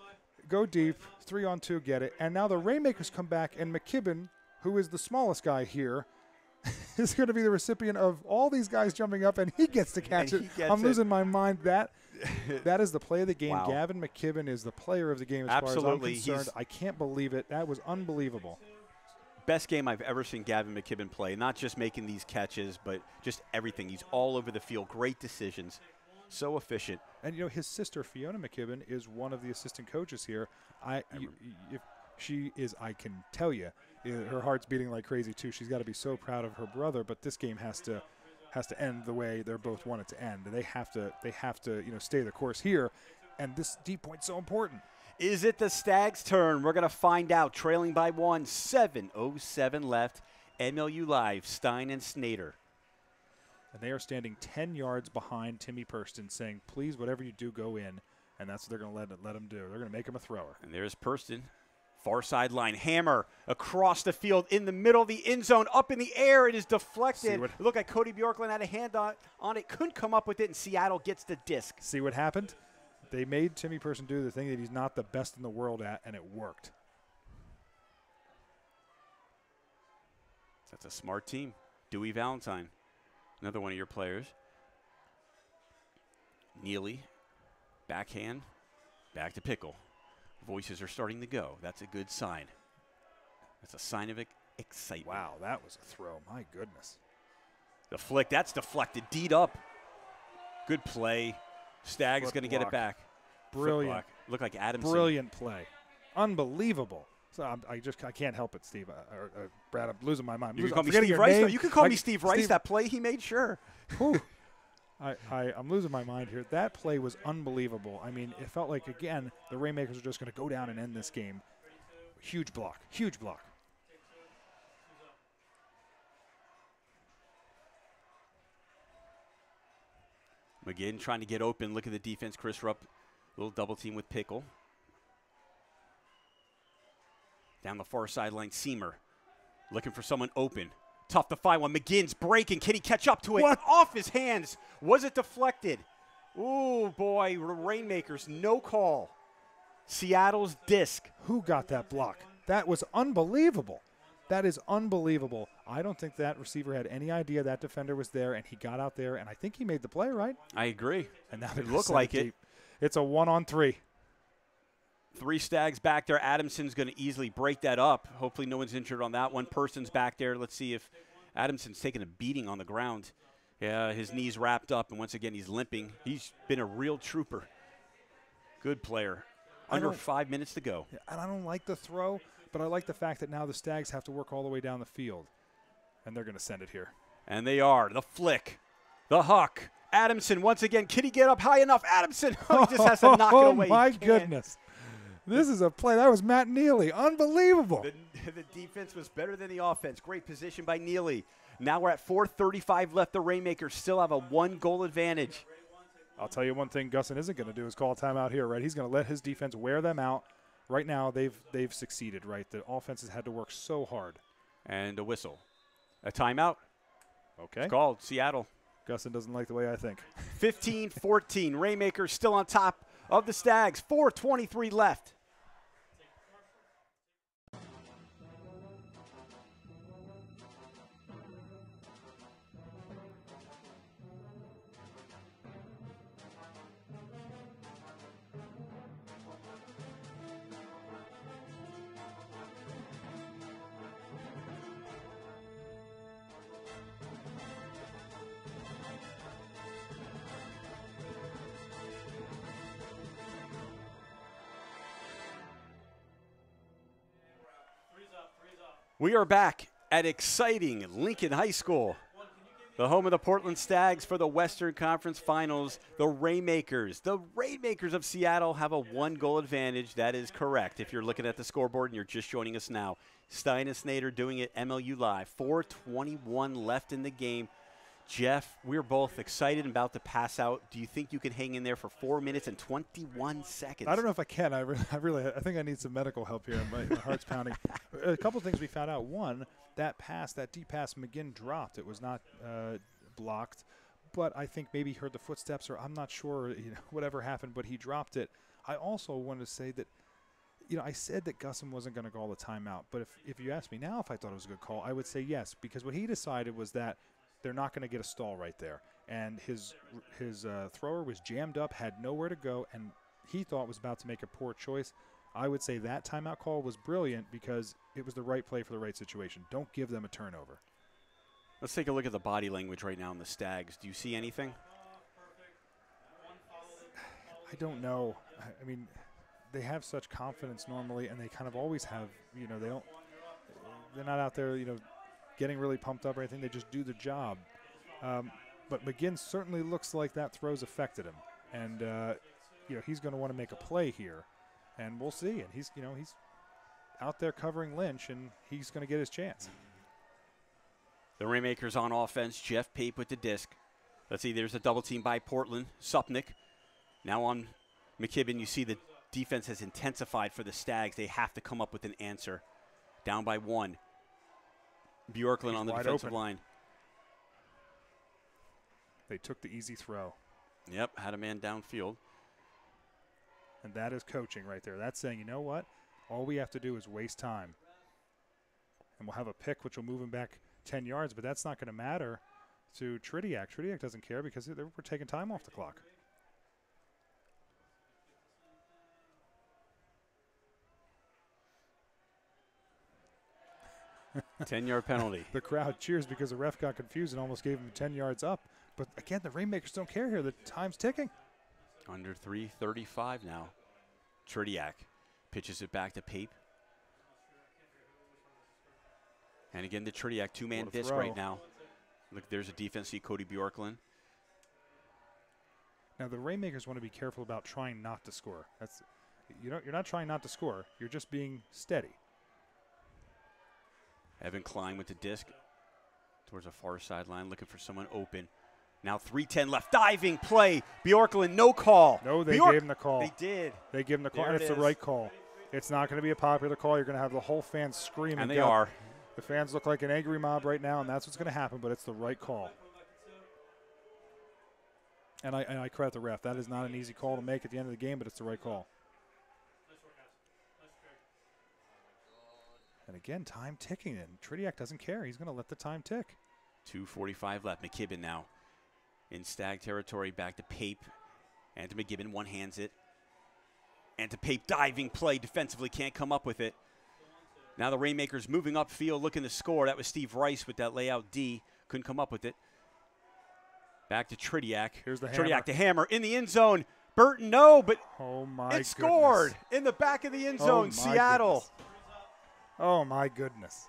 go deep, 3-on-2, get it. And now the Rainmakers come back, and McKibben, who is the smallest guy here, is going to be the recipient of all these guys jumping up, and he gets to catch it. I'm losing my mind. That is the play of the game. Wow. Gavin McKibben is the player of the game as Absolutely. far as I'm concerned. I can't believe it. That was unbelievable. Best game I've ever seen Gavin McKibben play. Not just making these catches, but just everything. He's all over the field. Great decisions. So efficient. And, you know, his sister, Fiona McKibben, is one of the assistant coaches here. If she is, I can tell you, her heart's beating like crazy, too. She's got to be so proud of her brother, but this game has to end the way they're both want it to end. They have to stay the course here, and this deep point's so important. Is it the Stags' turn? We're going to find out. Trailing by 1, 7:07 left. MLU Live, Stein and Snyder. And they are standing 10 yards behind Timmy Purston, saying, please, whatever you do, go in. And that's what they're going to let him do. They're going to make him a thrower. And there's Purston. Far sideline, hammer across the field in the middle of the end zone, up in the air. It is deflected. It looked like Cody Bjorklund had a hand on it, couldn't come up with it, and Seattle gets the disc. See what happened? They made Timmy Purston do the thing that he's not the best in the world at, and it worked. That's a smart team. Dewey Valentine, another one of your players. Neely, backhand, back to Pickle. Voices are starting to go. That's a good sign. That's a sign of excitement. Wow, that was a throw. My goodness. The flick, that's deflected. D'd up. Good play. Stag's going to get it back. Brilliant. Look like Adamson. Brilliant play. Unbelievable. So I can't help it, Steve. Brad, I'm losing my mind. You can call me Steve Rice. No, you can call me Steve Rice. That play he made, sure. I'm losing my mind here. That play was unbelievable. I mean, it felt like, again, the Rainmakers are just going to go down and end this game. Huge block. Huge block. McGinn trying to get open. Look at the defense. Chris Rupp, little double team with Pickle. Down the far sideline, Seamer looking for someone open. Tough to find one. McGinn's breaking. Can he catch up to it? What? Off his hands. Was it deflected? Ooh, boy. Rainmakers, no call. Seattle's disc. Who got that block? That was unbelievable. That is unbelievable. I don't think that receiver had any idea that defender was there, and he got out there, and I think he made the play, right? I agree. And now it looked like it. It's a 1-on-3. 3 Stags back there. Adamson's going to easily break that up. Hopefully no one's injured on that one. Person's back there. Let's see if Adamson's taking a beating on the ground. Yeah, his knee's wrapped up, and once again he's limping. He's been a real trooper. Good player. Under 5 minutes to go. And I don't like the throw, but I like the fact that now the Stags have to work all the way down the field, and they're going to send it here. And they are. The flick. The huck. Adamson once again. Can he get up high enough? Adamson he just has to knock it away. Oh, my goodness. This is a play. That was Matt Neely. Unbelievable. The defense was better than the offense. Great position by Neely. Now we're at 4:35 left. The Rainmakers still have a 1-goal advantage. I'll tell you one thing Gusson isn't going to do is call a timeout here, right? He's going to let his defense wear them out. Right now, they've succeeded, right? The offense has had to work so hard. And a whistle. A timeout. Okay. It's called. Seattle. Gusson doesn't like the way I think. 15-14. Rainmakers still on top of the Stags. 4:23 left. We are back at exciting Lincoln High School, the home of the Portland Stags for the Western Conference Finals. The Rainmakers of Seattle have a 1-goal advantage. That is correct. If you're looking at the scoreboard and you're just joining us now, Stein and Snyder doing it MLU Live. 4:21 left in the game. Jeff, we're both excited and about to pass out. Do you think you can hang in there for 4 minutes and 21 seconds? I don't know if I can. I think I need some medical help here. My heart's pounding. A couple of things we found out. One, that deep pass McGinn dropped. It was not blocked, but I think maybe he heard the footsteps, or I'm not sure, whatever happened, but he dropped it. I also want to say that I said that Gussum wasn't going to call the timeout, but if you ask me now if I thought it was a good call, I would say yes, because what he decided was that they're not going to get a stall right there. And his thrower was jammed up, had nowhere to go, and he thought was about to make a poor choice. I would say that timeout call was brilliant because it was the right play for the right situation. Don't give them a turnover. Let's take a look at the body language right now in the Stags. Do you see anything? I don't know. I mean, they have such confidence normally, and they kind of always have, they're not out there, getting really pumped up or anything. They just do the job. But McGinn certainly looks like that throw's affected him. And, he's going to want to make a play here. And we'll see. And he's out there covering Lynch, and he's going to get his chance. The Rainmakers on offense. Jeff Pape with the disc. Let's see, there's a double team by Portland. Supnick. Now on McKibben, you see the defense has intensified for the Stags. They have to come up with an answer. Down by 1. Bjorklund on the defensive line. They took the easy throw. Yep, had a man downfield. And that is coaching right there. That's saying, you know what? All we have to do is waste time. And we'll have a pick, which will move him back 10 yards, but that's not going to matter to Tridiak. Tridiak doesn't care because we're taking time off the clock. 10-yard penalty. The crowd cheers because the ref got confused and almost gave him 10 yards up. But again, the Rainmakers don't care here. The time's ticking. Under 3:35 now. Tridiak pitches it back to Pape. And again, the Tridiak two-man disc right now. Look, there's a defense. See Cody Bjorklund. Now the Rainmakers want to be careful about trying not to score. You're not trying not to score. You're just being steady. Evan Klein with the disc towards the far sideline, looking for someone open. Now 3:10 left. Diving play. Bjorklund, no call. No, they gave him the call. They did. They gave him the call, There and it's the right call. It's not going to be a popular call. You're going to have the whole fans screaming. And they are. The fans look like an angry mob right now, and that's what's going to happen, but it's the right call. And I credit the ref. That is not an easy call to make at the end of the game, but it's the right call. And again, time ticking, and Tridiak doesn't care. He's going to let the time tick. 2:45 left. McKibben now in Stag territory. Back to Pape. And to McKibben, one hands it. And to Pape, diving play. Defensively can't come up with it. Now the Rainmakers moving upfield, looking to score. That was Steve Rice with that layout D. Couldn't come up with it. Back to Tridiak. Here's the hammer. Tridiak to hammer in the end zone. Burton, no, but it scored in the back of the end zone. Seattle. Goodness. Oh, my goodness.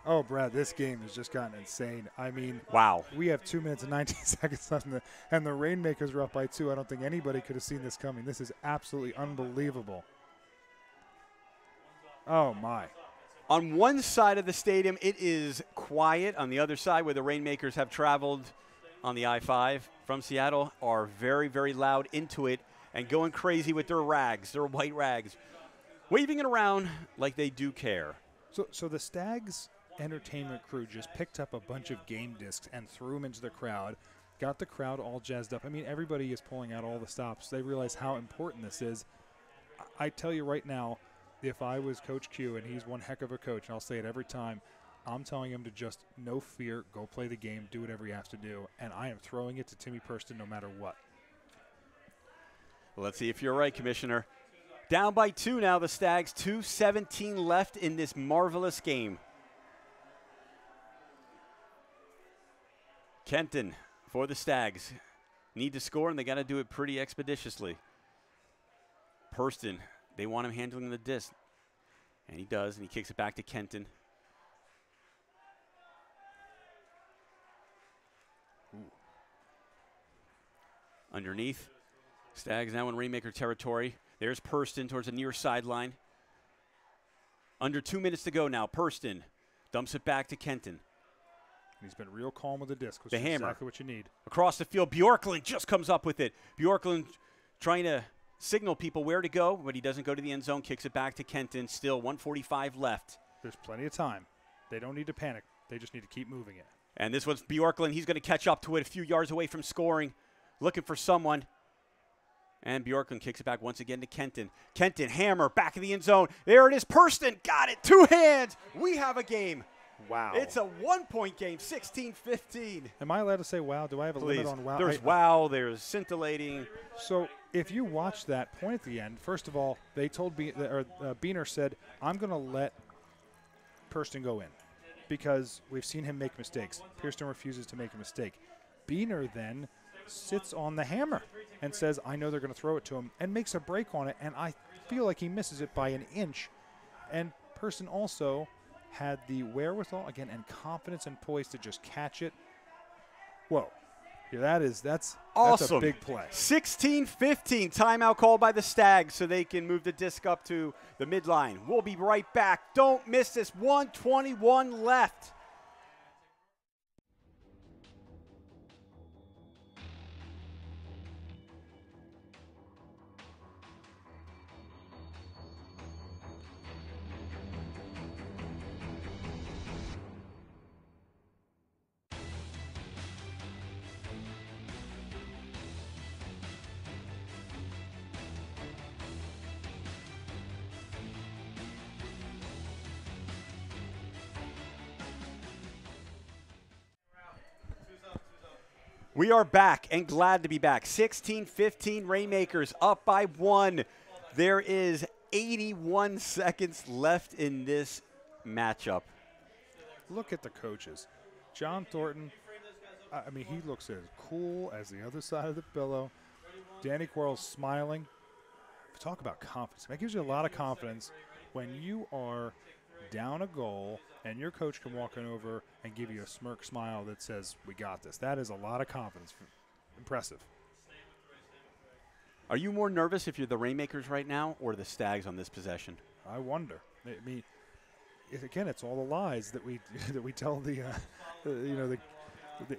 Oh, Brad, this game has just gotten insane. I mean, wow. We have 2 minutes and 19 seconds left, and the Rainmakers are up by 2. I don't think anybody could have seen this coming. This is absolutely unbelievable. Oh, my. On one side of the stadium, it is quiet. On the other side, where the Rainmakers have traveled on the I-5 from Seattle, are very, very loud into it and going crazy with their rags, their white rags, waving it around like they do care. So the Stags entertainment crew just picked up a bunch of game discs and threw them into the crowd, got the crowd all jazzed up. I mean, everybody is pulling out all the stops. They realize how important this is. I tell you right now, if I was Coach Q, and he's one heck of a coach, and I'll say it every time, I'm telling him to just, no fear, go play the game, do whatever he has to do, and I am throwing it to Timmy Purston no matter what. Well, let's see if you're right, Commissioner. Down by 2 now, the Stags. 2:17 left in this marvelous game. Kenton for the Stags. Need to score, and they got to do it pretty expeditiously. Purston, they want him handling the disc. And he does, and he kicks it back to Kenton. Ooh. Underneath. Stags now in Rainmaker territory. There's Purston towards the near sideline. Under 2 minutes to go now. Purston dumps it back to Kenton. He's been real calm with the disc, which the is hammer. exactly what you need. Across the field, Bjorklund just comes up with it. Bjorklund trying to signal people where to go, but he doesn't go to the end zone. Kicks it back to Kenton. Still 1:45 left. There's plenty of time. They don't need to panic. They just need to keep moving it. And this one's Bjorklund. He's going to catch up to it a few yards away from scoring. Looking for someone. And Bjorklund kicks it back once again to Kenton. Kenton, hammer, back of the end zone. There it is. Purston got it. 2 hands. We have a game. Wow. It's a 1-point game, 16-15. Am I allowed to say wow? Do I have a Please. limit on wow? There's wow. There's scintillating. So if you watch that point at the end, first of all, they told Biener said, I'm going to let Purston go in because we've seen him make mistakes. Purston refuses to make a mistake. Biener then sits on the hammer and says, I know they're going to throw it to him, and makes a break on it, and I feel like he misses it by an inch. And Purston also had the wherewithal, again, and confidence and poise to just catch it. Whoa. Yeah, that's awesome. A big play. 16-15, timeout called by the Stags so they can move the disc up to the midline. We'll be right back. Don't miss this. 1:21 left. We are back and glad to be back. 16-15 Rainmakers up by 1. There is 81 seconds left in this matchup. Look at the coaches. John Thornton, I mean, he looks as cool as the other side of the pillow. Danny Quarles smiling. Talk about confidence. That gives you a lot of confidence when you are down a goal and your coach can walk on over and give you a smirk smile that says, we got this. That is a lot of confidence. Impressive. Are you more nervous if you're the Rainmakers right now or the Stags on this possession? I wonder. I mean, again, it's all the lies that we that we tell the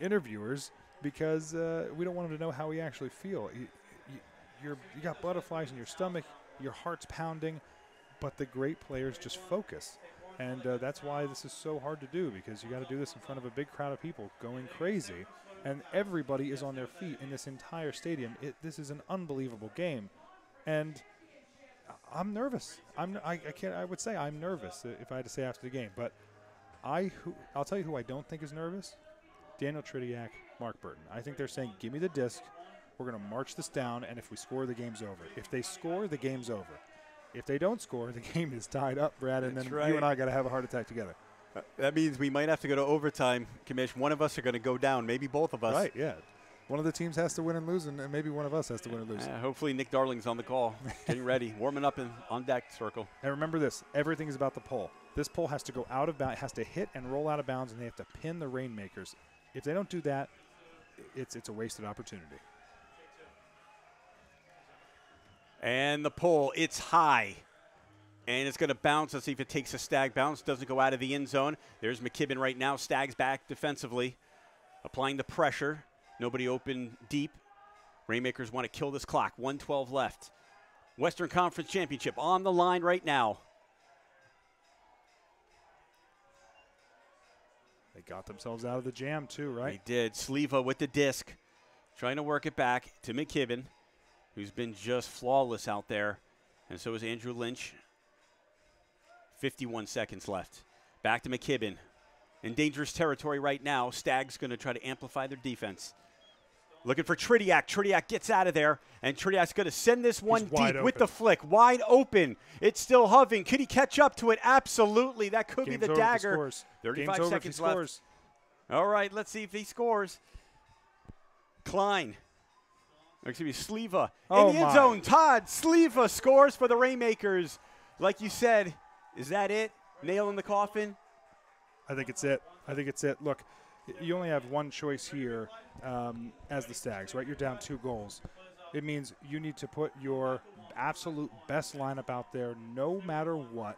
interviewers because we don't want them to know how we actually feel. You got butterflies in your stomach, your heart's pounding, but the great players just focus. And that's why this is so hard to do, because you got to do this in front of a big crowd of people going crazy. And everybody is on their feet in this entire stadium. This is an unbelievable game. And I'm nervous. I would say I'm nervous if I had to say after the game. But I'll tell you who I don't think is nervous. Daniel Tridiak, Mark Burton. I think they're saying, give me the disc. We're going to march this down, and if we score, the game's over. If they score, the game's over. If they don't score, the game is tied up, Brad, and then you and I got to have a heart attack together. That means we might have to go to overtime, Commish. One of us are going to go down, maybe both of us. Right, yeah. One of the teams has to win and lose, and maybe one of us has to win and lose. Hopefully Nick Darling's on the call, getting ready, warming up on deck circle. And remember this, everything is about the pole. This pole has to go out of bounds, has to hit and roll out of bounds, and they have to pin the Rainmakers. If they don't do that, it's a wasted opportunity. And the pole, it's high. And it's going to bounce. Let's see if it takes a Stag bounce. Doesn't go out of the end zone. There's McKibben right now. Stags back defensively, applying the pressure. Nobody open deep. Rainmakers want to kill this clock. 1:12 left. Western Conference Championship on the line right now. They got themselves out of the jam too, right? They did. Sleva with the disc, trying to work it back to McKibben, who's been just flawless out there. And so is Andrew Lynch. 51 seconds left. Back to McKibben. In dangerous territory right now. Stags going to try to amplify their defense. Looking for Tridiak. Tridiak gets out of there, and Tridiak's going to send this one deep with the flick. Wide open. It's still hovering. Could he catch up to it? Absolutely. That could be the dagger. 35 seconds left. All right, let's see if he scores. Klein. Excuse me, Sleva. In the end zone, Todd Sleva scores for the Rainmakers. Like you said, is that it? Nail in the coffin? I think it's it. I think it's it. Look, you only have one choice here as the Stags, right? You're down 2 goals. It means you need to put your absolute best lineup out there no matter what.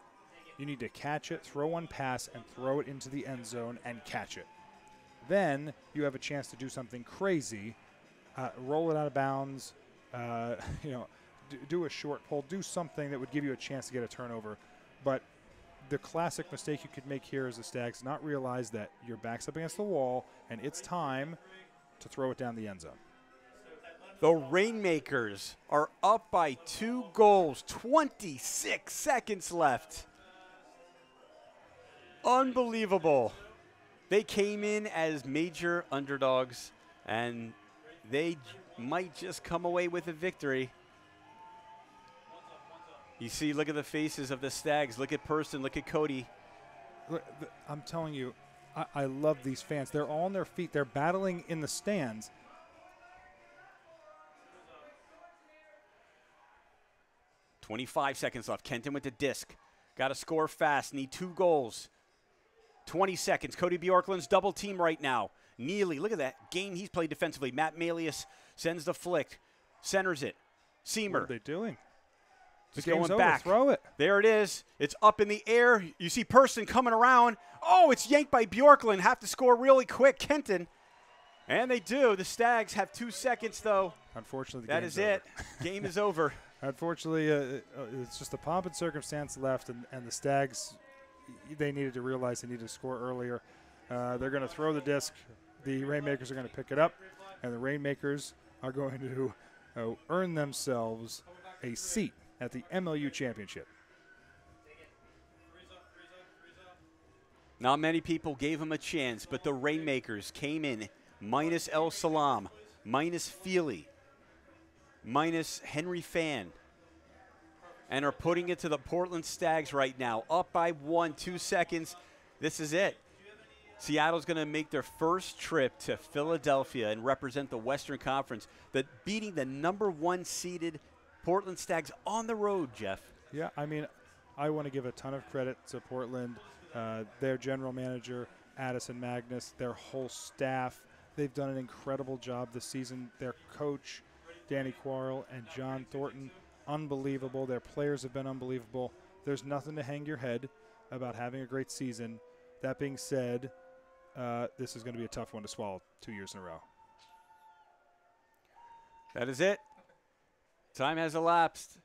You need to catch it, throw one pass, and throw it into the end zone and catch it. Then you have a chance to do something crazy, roll it out of bounds, do a short pull, do something that would give you a chance to get a turnover. But the classic mistake you could make here as the Stags, not realize that your back's up against the wall and it's time to throw it down the end zone. The Rainmakers are up by 2 goals, 26 seconds left. Unbelievable. They came in as major underdogs, and they might just come away with a victory. You see, look at the faces of the Stags. Look at Person, look at Cody. Look, I'm telling you, I love these fans. They're all on their feet. They're battling in the stands. .25 seconds left. Kenton with the disc. Got to score fast. Need 2 goals. 20 seconds. Cody Bjorklund's double team right now. Neely, look at that game he's played defensively. Matt Malius sends the flick. Centers it. Seamer. What are they doing? Just going back. Throw it. There it is. It's up in the air. You see Person coming around. Oh, it's yanked by Bjorklund. Have to score really quick. Kenton. And they do. The Stags have 2 seconds, though. Unfortunately, that is it. Game is over. Unfortunately, it's just a pomp and circumstance left, and the Stags, they needed to realize they needed to score earlier. They're going to throw the disc. The Rainmakers are going to pick it up, and the Rainmakers are going to earn themselves a seat at the MLU Championship. Not many people gave him a chance, but the Rainmakers came in minus El Salam, minus Feely, minus Henry Fan, and are putting it to the Portland Stags right now. Up by 1, 2 seconds. This is it. Seattle's going to make their first trip to Philadelphia and represent the Western Conference, beating the #1 seeded Portland Stags on the road, Jeff. Yeah, I mean, I want to give a ton of credit to Portland, their general manager, Addison Magnus, their whole staff. They've done an incredible job this season. Their coach, Danny Quarrell, and John Thornton, unbelievable. Their players have been unbelievable. There's nothing to hang your head about having a great season. That being said, this is going to be a tough one to swallow 2 years in a row. That is it. Time has elapsed.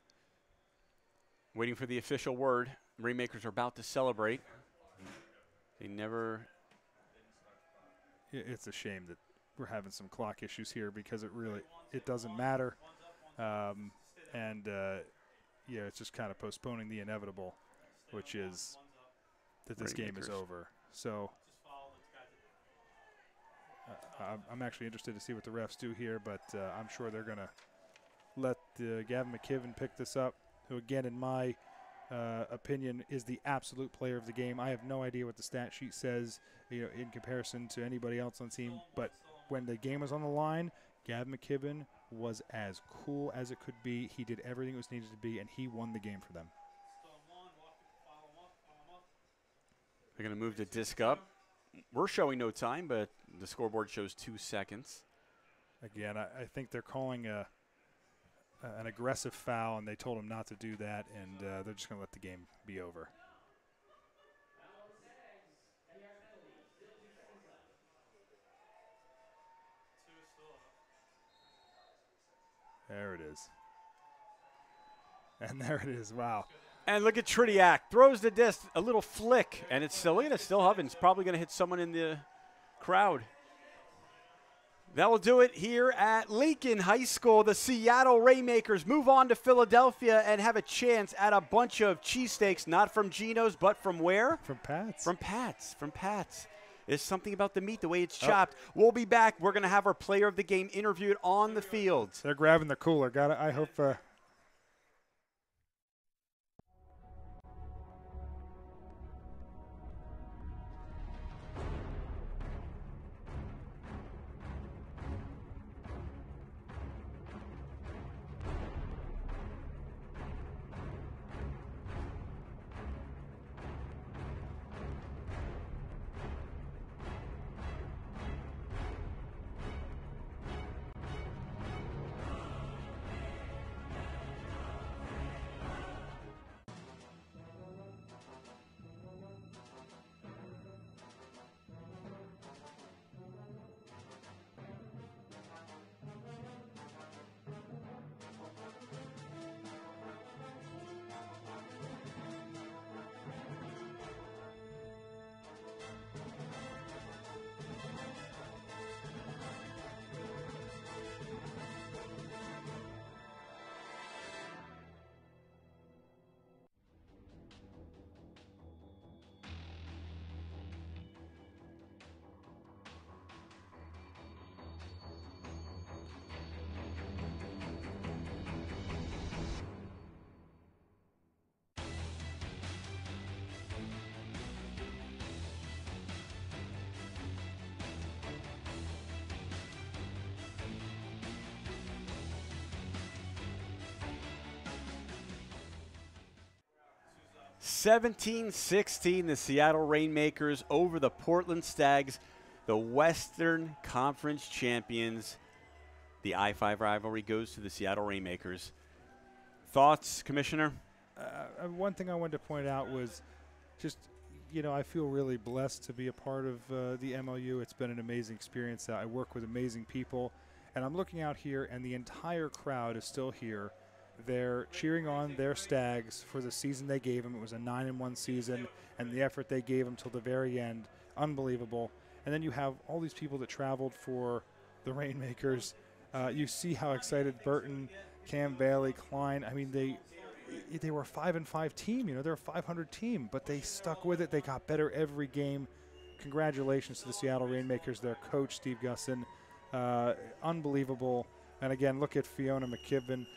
Waiting for the official word. Rainmakers are about to celebrate. They never... It's a shame that we're having some clock issues here because it doesn't matter. Yeah, it's just kind of postponing the inevitable, which is that this game is over. So I'm actually interested to see what the refs do here, but I'm sure they're going to let Gavin McKibben pick this up, who, again, in my opinion, is the absolute player of the game. I have no idea what the stat sheet says, in comparison to anybody else on the team, but when the game was on the line, Gavin McKibben was as cool as it could be. He did everything it was needed to be, and he won the game for them. They're going to move the disc up. We're showing no time, but the scoreboard shows 2 seconds. Again, I think they're calling an aggressive foul, and they told him not to do that, and they're just going to let the game be over. There it is. And there it is. Wow. And look at Tritiak. Throws the disc, a little flick, and it's still, look at it, still hovering. It's probably going to hit someone in the crowd. That will do it here at Lincoln High School. The Seattle Rainmakers move on to Philadelphia and have a chance at a bunch of cheesesteaks, not from Geno's, but from where? From Pat's. From Pat's. From Pat's. There's something about the meat, the way it's chopped. We'll be back. We're going to have our player of the game interviewed on the field. They're grabbing the cooler. I hope 17-16, the Seattle Rainmakers over the Portland Stags, the Western Conference champions. The I-5 rivalry goes to the Seattle Rainmakers. Thoughts, Commissioner? One thing I wanted to point out was just, I feel really blessed to be a part of the MLU. It's been an amazing experience. I work with amazing people, and I'm looking out here, and the entire crowd is still here. They're cheering on their Stags for the season they gave them. It was a 9-1 season, and the effort they gave them till the very end, unbelievable. And then you have all these people that traveled for the Rainmakers. You see how excited Burton, Cam Bailey, Klein. I mean, they were a 5-5 team. They're a 500 team, but they stuck with it. They got better every game. Congratulations to the Seattle Rainmakers, their coach, Steve Gusson. Unbelievable. And again, look at Fiona McKibben.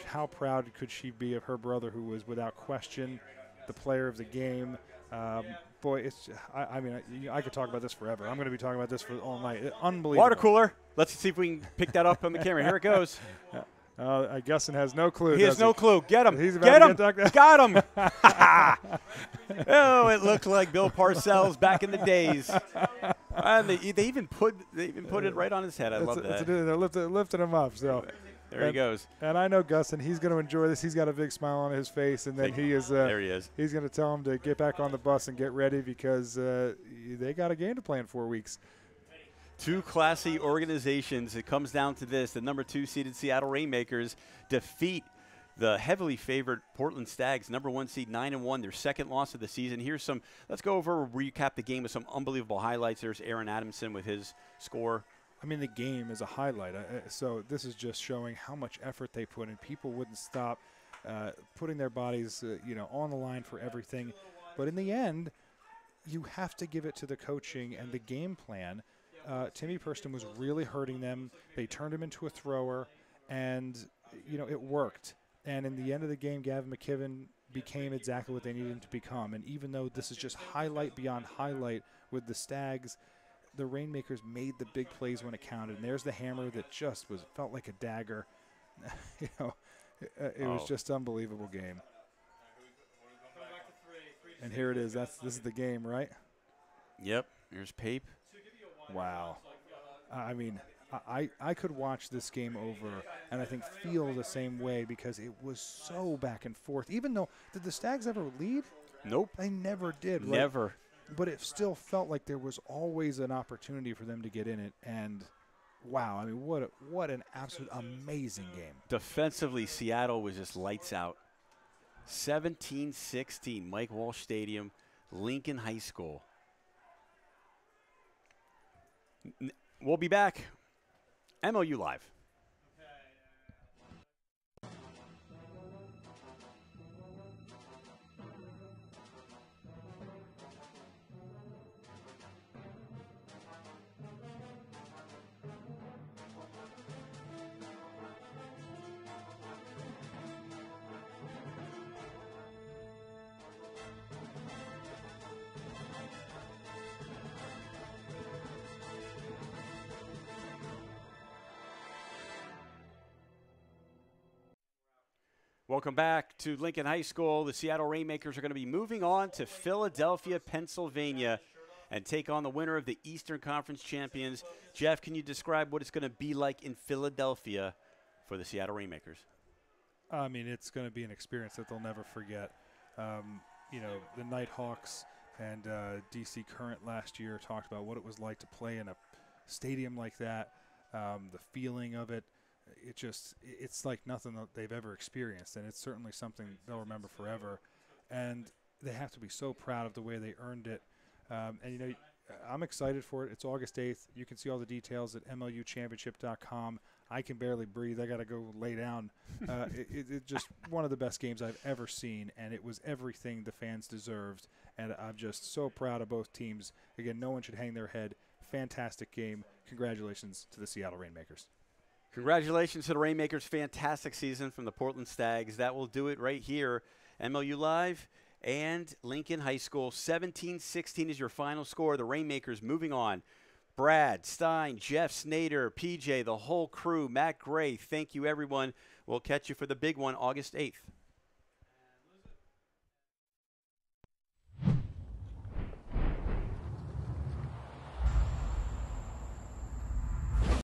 How proud could she be of her brother, who was without question the player of the game. Boy, I could talk about this forever. I'm going to be talking about this for all night. Unbelievable. Water cooler. Let's see if we can pick that up on the camera. Here it goes. Gusson has no clue. He has no clue. Get him. He's Get about him. to get Got him. Oh, it looked like Bill Parcells back in the days. And they even put it right on his head. I love that. They're lifting him up. So there he goes. And I know Gusson. He's going to enjoy this. He's got a big smile on his face, and then he is. There he is. He's going to tell him to get back on the bus and get ready because they got a game to play in 4 weeks. Two classy organizations. It comes down to this. The number 2 seeded Seattle Rainmakers defeat the heavily favored Portland Stags, number 1 seed, 9-1, their second loss of the season. Let's go over, recap the game with some unbelievable highlights. There's Aaron Adamson with his score. I mean, the game is a highlight. So this is just showing how much effort they put in. People wouldn't stop putting their bodies, on the line for everything. But in the end, you have to give it to the coaching and the game plan. Timmy Purston was really hurting them. They turned him into a thrower, and, it worked. And in the end of the game, Gavin McKibben became exactly what they needed him to become. And even though this is just highlight beyond highlight with the Stags, the Rainmakers made the big plays when it counted. And there's the hammer that just felt like a dagger. It was just unbelievable game. And here it is. This is the game, right? Yep. Here's Pape. Wow. I mean, I could watch this game over and I think feel the same way because it was so back and forth. Even though, did the Stags ever lead? Nope. They never did. Right? Never. But it still felt like there was always an opportunity for them to get in it. And, wow, I mean, what an absolute amazing game. Defensively, Seattle was just lights out. 17-16, Mike Walsh Stadium, Lincoln High School. We'll be back. MLU Live. Welcome back to Lincoln High School. The Seattle Rainmakers are going to be moving on to Philadelphia, Pennsylvania, and take on the winner of the Eastern Conference champions. Jeff, can you describe what it's going to be like in Philadelphia for the Seattle Rainmakers? I mean, it's going to be an experience that they'll never forget. The Nighthawks and DC Current last year talked about what it was like to play in a stadium like that, the feeling of it. It's like nothing that they've ever experienced, and it's certainly something they'll remember forever. And they have to be so proud of the way they earned it. I'm excited for it. It's August 8th. You can see all the details at MLUchampionship.com. I can barely breathe. I got to go lay down. It's just one of the best games I've ever seen, and it was everything the fans deserved. And I'm just so proud of both teams. Again, no one should hang their head. Fantastic game. Congratulations to the Seattle Rainmakers. Congratulations to the Rainmakers. Fantastic season from the Portland Stags. That will do it right here. MLU Live and Lincoln High School. 17-16 is your final score. The Rainmakers moving on. Brad, Stein, Jeff Snader, PJ, the whole crew, Matt Gray, thank you, everyone. We'll catch you for the big one August 8th.